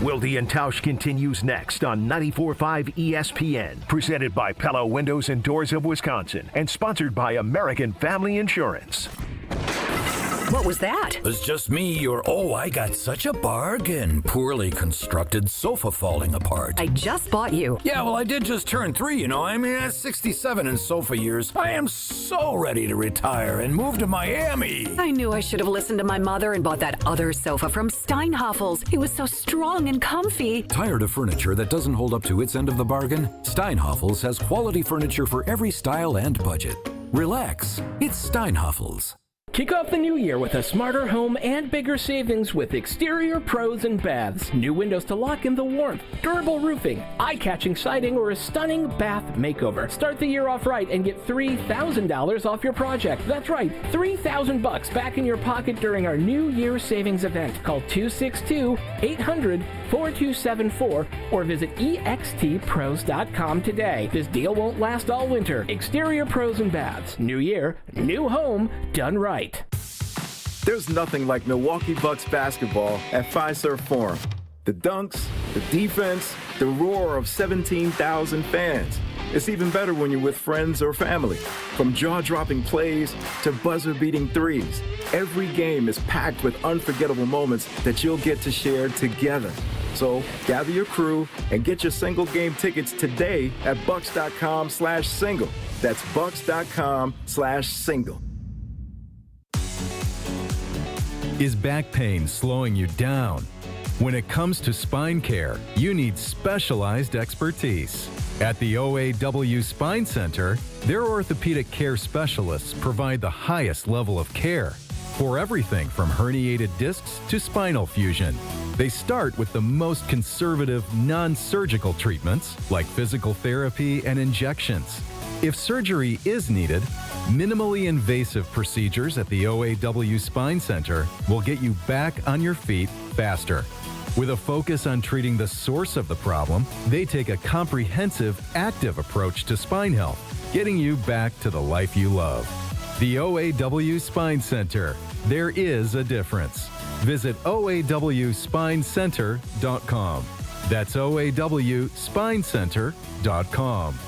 Wilde and Tausch continues next on 94.5 ESPN, presented by Pella Windows and Doors of Wisconsin, and sponsored by American Family Insurance. What was that? It was just me I got such a bargain. Poorly constructed sofa falling apart. I just bought you. Yeah, well, I did just turn 3, I mean, at 67 in sofa years. I am so ready to retire and move to Miami. I knew I should have listened to my mother and bought that other sofa from Steinhoffel's. It was so strong and comfy. Tired of furniture that doesn't hold up to its end of the bargain? Steinhoffel's has quality furniture for every style and budget. Relax. It's Steinhoffel's. Kick off the new year with a smarter home and bigger savings with Exterior Pros and Baths. New windows to lock in the warmth, durable roofing, eye-catching siding, or a stunning bath makeover. Start the year off right and get $3,000 off your project. That's right, $3,000 back in your pocket during our New Year Savings event. Call 262-800-4274 or visit extpros.com today. This deal won't last all winter. Exterior Pros and Baths. New year, new home, done right. There's nothing like Milwaukee Bucks basketball at Fiserv Forum. The dunks, the defense, the roar of 17,000 fans. It's even better when you're with friends or family. From jaw-dropping plays to buzzer-beating threes, every game is packed with unforgettable moments that you'll get to share together. So gather your crew and get your single game tickets today at bucks.com/single. That's bucks.com/single. Is back pain slowing you down? When it comes to spine care, you need specialized expertise. At the OAW Spine Center, their orthopedic care specialists provide the highest level of care for everything from herniated discs to spinal fusion. They start with the most conservative, non-surgical treatments like physical therapy and injections. If surgery is needed, minimally invasive procedures at the OAW Spine Center will get you back on your feet faster. With a focus on treating the source of the problem, they take a comprehensive, active approach to spine health, getting you back to the life you love. The OAW Spine Center. There is a difference. Visit OAWspinecenter.com. That's OAWspinecenter.com.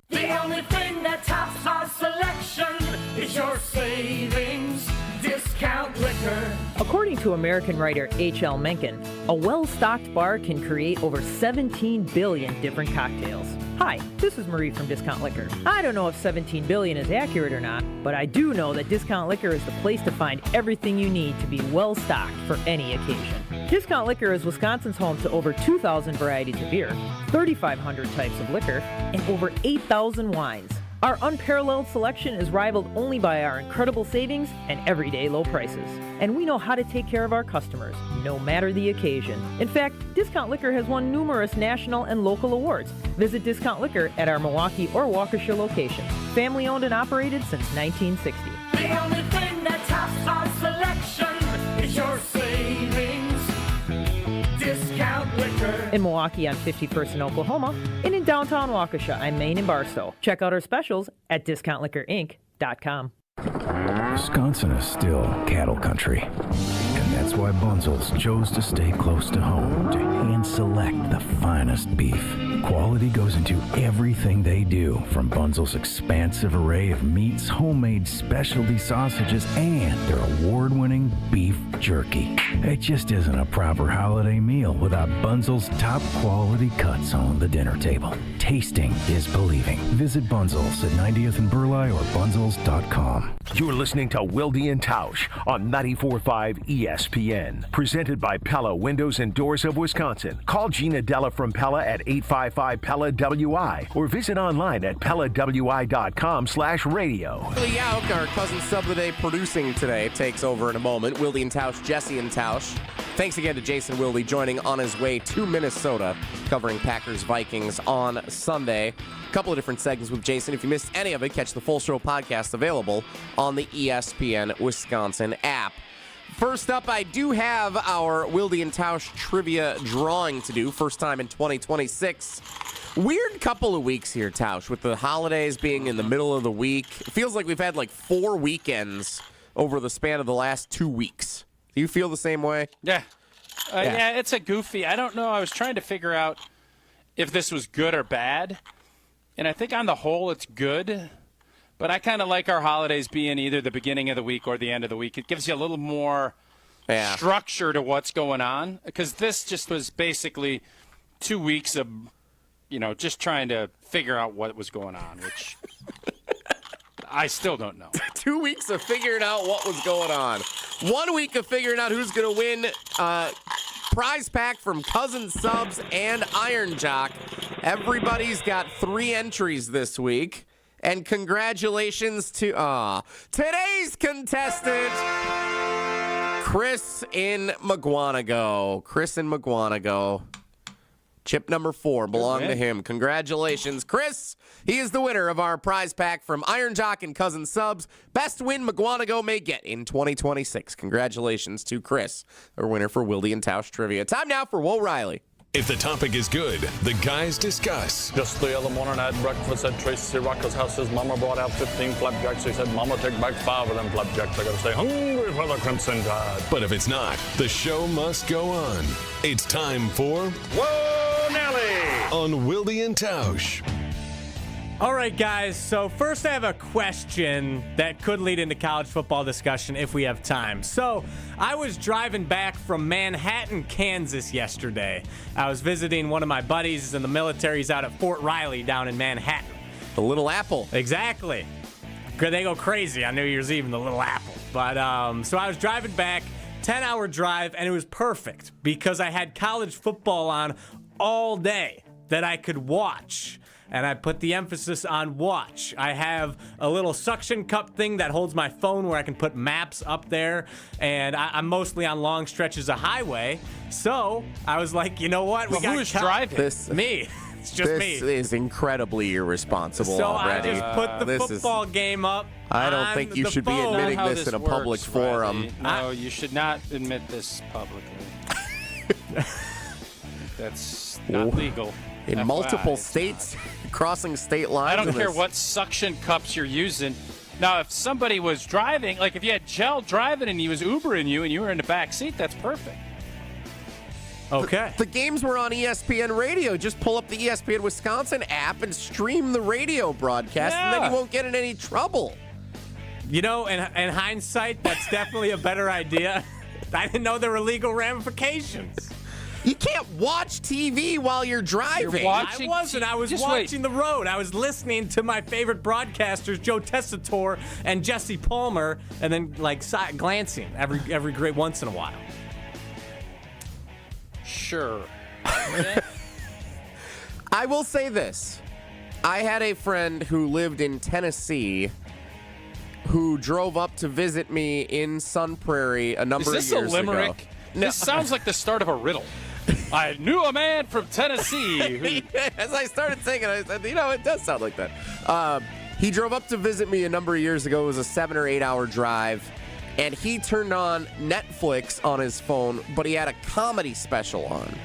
The only thing that tops our selection is your savings discount liquor. According to American writer H.L. Mencken, a well-stocked bar can create over 17 billion different cocktails. Hi, this is Marie from Discount Liquor. I don't know if 17 billion is accurate or not, but I do know that Discount Liquor is the place to find everything you need to be well-stocked for any occasion. Discount Liquor is Wisconsin's home to over 2,000 varieties of beer, 3,500 types of liquor, and over 8,000 wines. Our unparalleled selection is rivaled only by our incredible savings and everyday low prices. And we know how to take care of our customers, no matter the occasion. In fact, Discount Liquor has won numerous national and local awards. Visit Discount Liquor at our Milwaukee or Waukesha locations. Family owned and operated since 1960. The only thing that tops our selection is your savings discount liquor. In Milwaukee on 51st in Oklahoma, and in downtown Waukesha on Main and Barstow. Check out our specials at discountliquorinc.com. Wisconsin is still cattle country, and that's why Bunzel's chose to stay close to home to hand select the finest beef. Quality goes into everything they do, from Bunzel's expansive array of meats, homemade specialty sausages, and their award-winning beef jerky. It just isn't a proper holiday meal without Bunzel's top-quality cuts on the dinner table. Tasting is believing. Visit Bunzel's at 90th and Burleigh or bunzels.com. You're listening to Wilde and Tausch on 94.5 ESPN. Presented by Pella Windows and Doors of Wisconsin. Call Gina Della from Pella at 855-PELLA-WI or visit online at PellaWI.com/radio. Willie Yauk, our cousin sub of the day producing today, takes over in a moment. Wilde and Tausch, Jesse and Tausch. Thanks again to Jason Wilde joining on his way to Minnesota, covering Packers-Vikings on Sunday. A couple of different segments with Jason. If you missed any of it, catch the full show podcast available on the ESPN Wisconsin app. First up, I do have our Wilde and Tausch trivia drawing to do. First time in 2026. Weird couple of weeks here, Tausch, with the holidays being in the middle of the week. It feels like we've had like 4 weekends over the span of the last 2 weeks. Do you feel the same way? Yeah. Yeah, it's a goofy. I don't know. I was trying to figure out if this was good or bad. And I think on the whole it's good. But I kind of like our holidays being either the beginning of the week or the end of the week. It gives you a little more structure to what's going on. Because this just was basically 2 weeks of, just trying to figure out what was going on, which I still don't know. 2 weeks of figuring out what was going on. 1 week of figuring out who's going to win prize pack from Cousin Subs and Iron Jock. Everybody's got 3 entries this week. And congratulations to today's contestant, Chris in McGuanago. Chris in McGuanago. Chip number 4 belonged to him. Congratulations, Chris. He is the winner of our prize pack from Iron Jock and Cousin Subs. Best win McGuanago may get in 2026. Congratulations to Chris, our winner for Wilde and Tausch Trivia. Time now for Will Riley. If the topic is good, the guys discuss. Just the other morning I had breakfast at Tracy Rocker's house. His mama brought out 15 flapjacks. He said, Mama, take back 5 of them flapjacks. I gotta stay hungry for the Crimson Tide. But if it's not, the show must go on. It's time for Whoa, Nelly! On Wilde and Tausch. All right, guys. So first I have a question that could lead into college football discussion if we have time. So I was driving back from Manhattan, Kansas yesterday. I was visiting one of my buddies in the military. He's out at Fort Riley down in Manhattan. The Little Apple. Exactly. They go crazy on New Year's Eve in the Little Apple. But so I was driving back, 10-hour drive, and it was perfect because I had college football on all day that I could watch. And I put the emphasis on watch. I have a little suction cup thing that holds my phone where I can put maps up there. And I'm mostly on long stretches of highway. So I was like, you know what? Who's driving? Me. It's just me. This is incredibly irresponsible so already. I just put the football game up. I don't think you should be admitting this in a public forum. No, you should not admit this publicly. That's not legal. In FYI, multiple states, crossing state lines. I don't care what suction cups you're using. Now, if somebody was driving, like if you had Gel driving and he was Ubering you and you were in the back seat, that's perfect. Okay. The games were on ESPN Radio. Just pull up the ESPN Wisconsin app and stream the radio broadcast, and then you won't get in any trouble. You know, in hindsight, that's definitely a better idea. I didn't know there were legal ramifications. You can't watch TV while you're driving. You're watching I wasn't. I was watching the road. I was listening to my favorite broadcasters, Joe Tessitore and Jesse Palmer, and then glancing every great once in a while. Sure. I will say this. I had a friend who lived in Tennessee who drove up to visit me in Sun Prairie a number of years ago. Is this a limerick? No. This sounds like the start of a riddle. I knew a man from Tennessee. As I started saying it, I said, it does sound like that. He drove up to visit me a number of years ago. It was a 7 or 8 hour drive. And he turned on Netflix on his phone, but he had a comedy special on.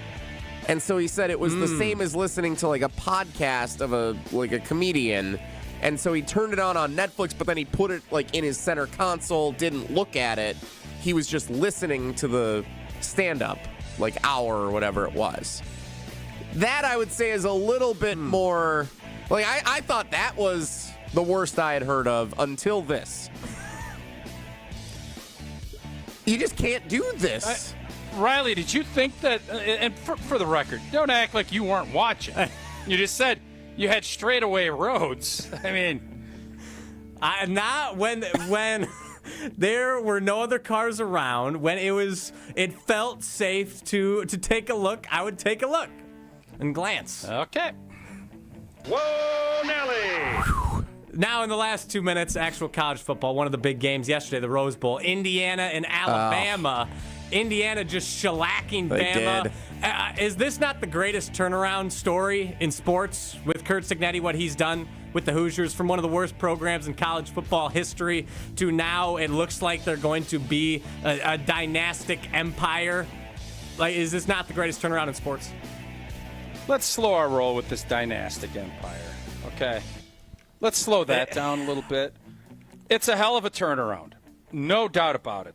And so he said it was the same as listening to like a podcast of a comedian. And so he turned it on Netflix, but then he put it like in his center console, didn't look at it. He was just listening to the stand-up, like hour or whatever it was. That I would say is a little bit more, like I thought that was the worst I had heard of until this. You just can't do this. Riley, did you think that, and for the record, don't act like you weren't watching. You just said you had straightaway roads. I mean, not when there were no other cars around, when it felt safe to take a look, I would take a look and glance. Okay. Whoa, Nelly! Now, in the last 2 minutes, actual college football, one of the big games yesterday, the Rose Bowl, Indiana and Alabama. Indiana just shellacking Bama. Is this not the greatest turnaround story in sports with Curt Cignetti, what he's done with the Hoosiers, from one of the worst programs in college football history to now it looks like they're going to be a dynastic empire? Like, is this not the greatest turnaround in sports? Let's slow our roll with this dynastic empire, okay? Let's slow that down a little bit. It's a hell of a turnaround. No doubt about it.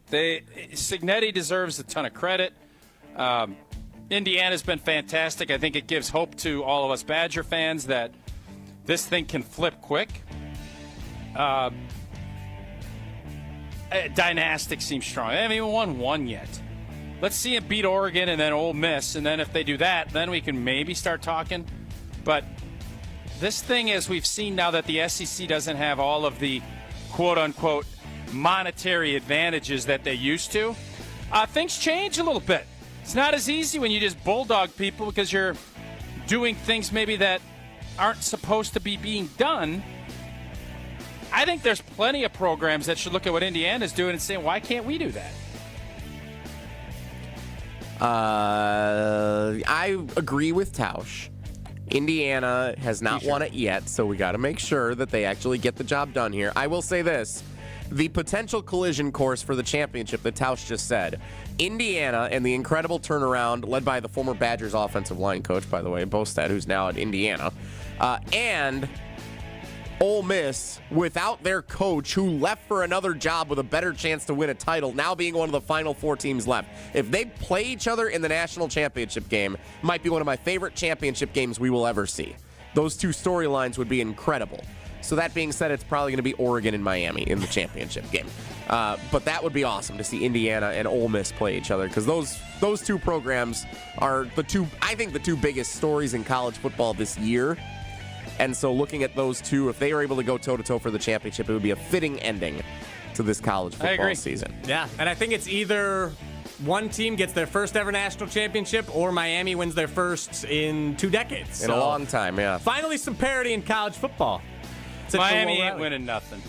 Cignetti deserves a ton of credit. Indiana's been fantastic. I think it gives hope to all of us Badger fans that this thing can flip quick. Dynastic seems strong. They haven't even won one yet. Let's see them beat Oregon and then Ole Miss, and then if they do that, then we can maybe start talking. But this thing, as we've seen now that the SEC doesn't have all of the quote-unquote monetary advantages that they used to, things change a little bit. It's not as easy when you just bulldog people because you're doing things maybe that aren't supposed to be being done. I think there's plenty of programs that should look at what Indiana's doing and say, why can't we do that? I agree with Tausch. Indiana has not won it yet, so we got to make sure that they actually get the job done here. I will say this. the potential collision course for the championship that Tausch just said. Indiana and the incredible turnaround led by the former Badgers offensive line coach, by the way, Bostad, who's now at Indiana, and Ole Miss without their coach who left for another job with a better chance to win a title, now being one of the final 4 teams left. If they play each other in the national championship game, it might be one of my favorite championship games we will ever see. Those 2 storylines would be incredible. So that being said, it's probably going to be Oregon and Miami in the championship game. But that would be awesome to see Indiana and Ole Miss play each other, because those 2 programs are the 2 biggest stories in college football this year. And so looking at those 2, if they are able to go toe-to-toe for the championship, it would be a fitting ending to this college football season. Yeah, and I think it's either one team gets their first ever national championship or Miami wins their first in 2 decades. In a long time, yeah. Finally some parity in college football. Miami ain't winning nothing.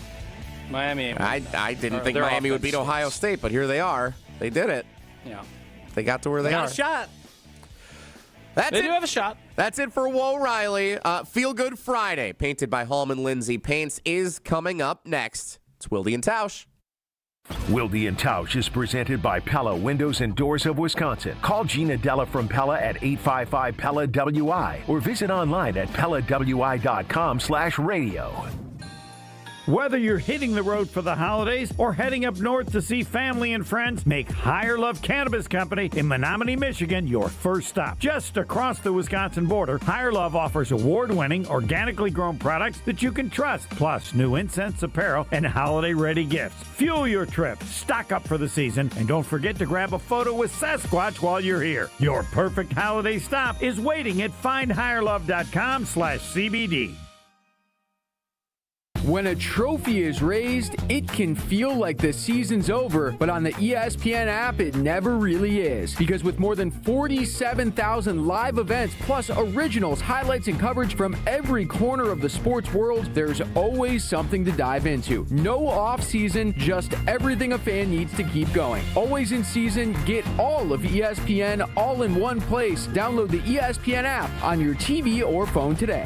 Miami ain't winning I didn't think Miami would beat Ohio State, but here they are. They did it. Yeah. They got to where they are. Got a shot. They do have a shot. That's it for Woe Riley. Feel Good Friday, painted by Hallman Lindsay Paints, is coming up next. It's Wilde and Tausch. Wilde and Tausch is presented by Pella Windows and Doors of Wisconsin. Call Gina Della from Pella at 855-PELLA-WI or visit online at PellaWI.com/radio. Whether you're hitting the road for the holidays or heading up north to see family and friends, make Higher Love Cannabis Company in Menominee, Michigan your first stop. Just across the Wisconsin border, Higher Love offers award-winning, organically grown products that you can trust, plus new incense, apparel, and holiday-ready gifts. Fuel your trip, stock up for the season, and don't forget to grab a photo with Sasquatch while you're here. Your perfect holiday stop is waiting at findhigherlove.com/CBD. When a trophy is raised, it can feel like the season's over, but on the ESPN app, it never really is. Because with more than 47,000 live events, plus originals, highlights, and coverage from every corner of the sports world, there's always something to dive into. No off-season, just everything a fan needs to keep going. Always in season, get all of ESPN all in one place. Download the ESPN app on your TV or phone today.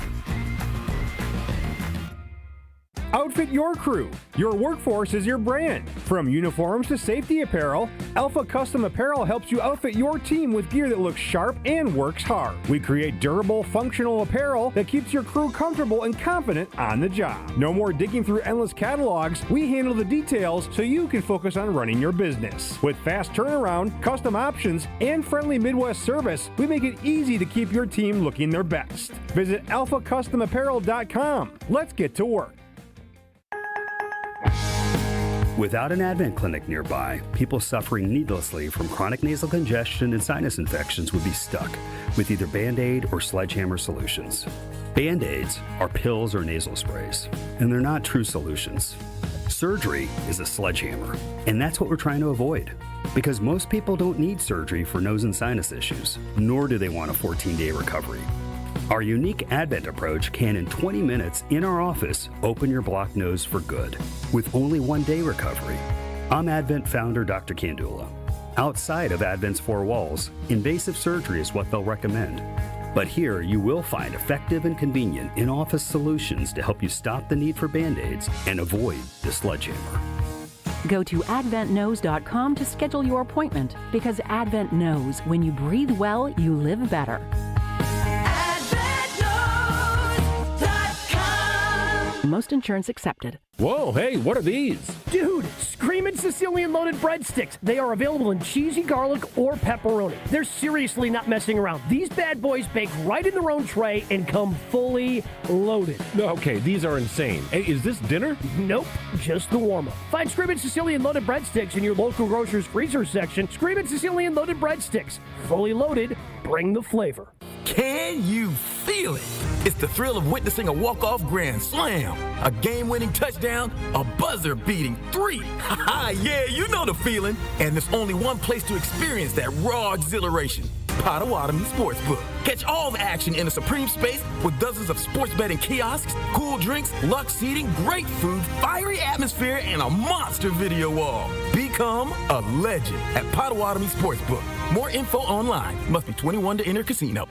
Outfit your crew. Your workforce is your brand. From uniforms to safety apparel, Alpha Custom Apparel helps you outfit your team with gear that looks sharp and works hard. We create durable, functional apparel that keeps your crew comfortable and confident on the job. No more digging through endless catalogs. We handle the details so you can focus on running your business. With fast turnaround, custom options, and friendly Midwest service, we make it easy to keep your team looking their best. Visit alphacustomapparel.com. Let's get to work. Without an Advent clinic nearby, people suffering needlessly from chronic nasal congestion and sinus infections would be stuck with either Band-Aid or Sledgehammer solutions. Band-Aids are pills or nasal sprays, and they're not true solutions. Surgery is a sledgehammer, and that's what we're trying to avoid. Because most people don't need surgery for nose and sinus issues, nor do they want a 14-day recovery. Our unique Advent approach can, in 20 minutes in our office, open your blocked nose for good, with only 1-day recovery. I'm Advent founder Dr. Kandula. Outside of Advent's 4 walls, invasive surgery is what they'll recommend. But here you will find effective and convenient in-office solutions to help you stop the need for Band-Aids and avoid the sledgehammer. Go to adventknows.com to schedule your appointment, because Advent knows when you breathe well, you live better. Most insurance accepted. Whoa, hey, what are these? Dude, Screamin' Sicilian loaded breadsticks. They are available in cheesy garlic or pepperoni. They're seriously not messing around. These bad boys bake right in their own tray and come fully loaded. Okay, these are insane. Hey, is this dinner? Nope, just the warm-up. Find Screamin' Sicilian loaded breadsticks in your local grocer's freezer section. Screamin' Sicilian loaded breadsticks. Fully loaded, bring the flavor. Can you feel it? It's the thrill of witnessing a walk-off grand slam, a game-winning touchdown, a buzzer-beating 3. Yeah, you know the feeling. And there's only one place to experience that raw exhilaration. Potawatomi Sportsbook. Catch all the action in a supreme space with dozens of sports betting kiosks, cool drinks, luxe seating, great food, fiery atmosphere, and a monster video wall. Become a legend at Potawatomi Sportsbook. More info online. Must be 21 to enter casino.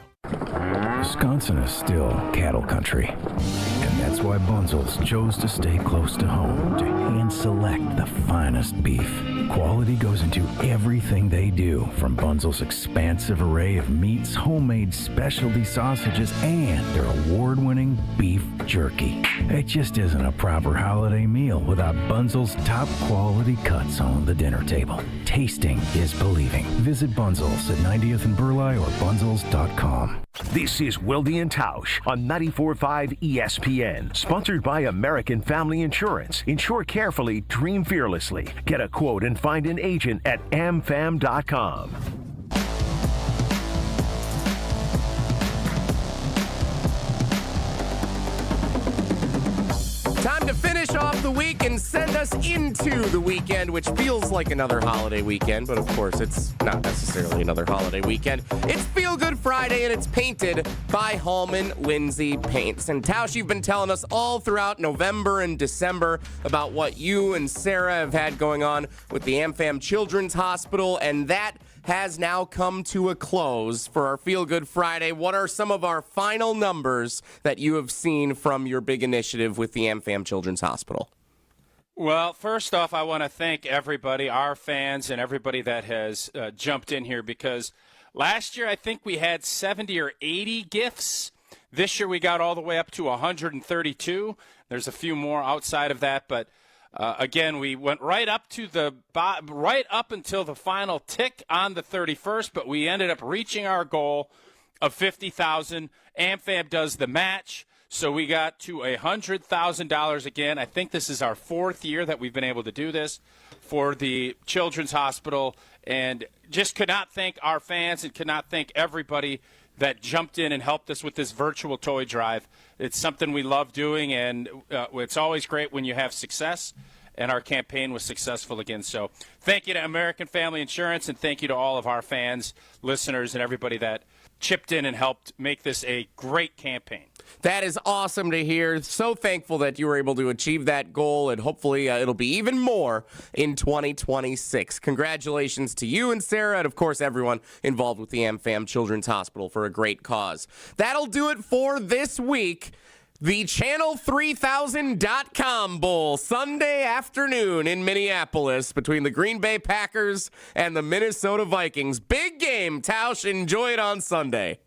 Wisconsin is still cattle country, and that's that's why Bunzel's chose to stay close to home to hand-select the finest beef. Quality goes into everything they do, from Bunzel's expansive array of meats, homemade specialty sausages, and their award-winning beef jerky. It just isn't a proper holiday meal without Bunzel's top-quality cuts on the dinner table. Tasting is believing. Visit Bunzel's at 90th and Burleigh or bunzels.com. This is Wilde and Tausch on 94.5 ESPN. Sponsored by American Family Insurance. Insure carefully, dream fearlessly. Get a quote and find an agent at amfam.com. Time to finish off the week and send us into the weekend, which feels like another holiday weekend, but of course it's not necessarily another holiday weekend. It's Feel Good Friday, and it's painted by Hallman Lindsay Paints. And Tausch, you've been telling us all throughout November and December about what you and Sarah have had going on with the AmFam Children's Hospital, and that has now come to a close for our Feel Good Friday. What are some of our final numbers that you have seen from your big initiative with the AmFam Children's Hospital? Well, first off, I want to thank everybody, our fans, and everybody that has jumped in here, because last year I think we had 70 or 80 gifts. This year we got all the way up to 132. There's a few more outside of that, but again, we went right up until the final tick on the 31st, but we ended up reaching our goal of $50,000. AmFam does the match, so we got to $100,000 again. I think this is our fourth year that we've been able to do this for the Children's Hospital, and just could not thank our fans and could not thank everybody that jumped in and helped us with this virtual toy drive. It's something we love doing, and it's always great when you have success, and our campaign was successful again. So thank you to American Family Insurance, and thank you to all of our fans, listeners, and everybody that chipped in and helped make this a great campaign. That is awesome to hear. So thankful that you were able to achieve that goal, and hopefully it'll be even more in 2026. Congratulations to you and Sarah, and of course everyone involved with the AmFam Children's Hospital for a great cause. That'll do it for this week. The Channel3000.com Bowl, Sunday afternoon in Minneapolis between the Green Bay Packers and the Minnesota Vikings. Big game, Tausch. Enjoy it on Sunday.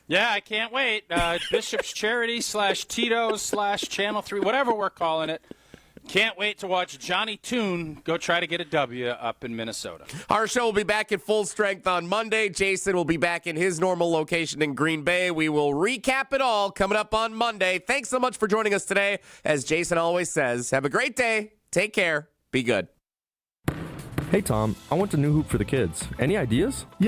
Yeah, I can't wait. Bishop's Charity /Tito's /Channel 3, whatever we're calling it. Can't wait to watch Johnny Toon go try to get a W up in Minnesota. Our show will be back at full strength on Monday. Jason will be back in his normal location in Green Bay. We will recap it all coming up on Monday. Thanks so much for joining us today. As Jason always says, have a great day. Take care. Be good. Hey, Tom, I want a new hoop for the kids. Any ideas? Yeah.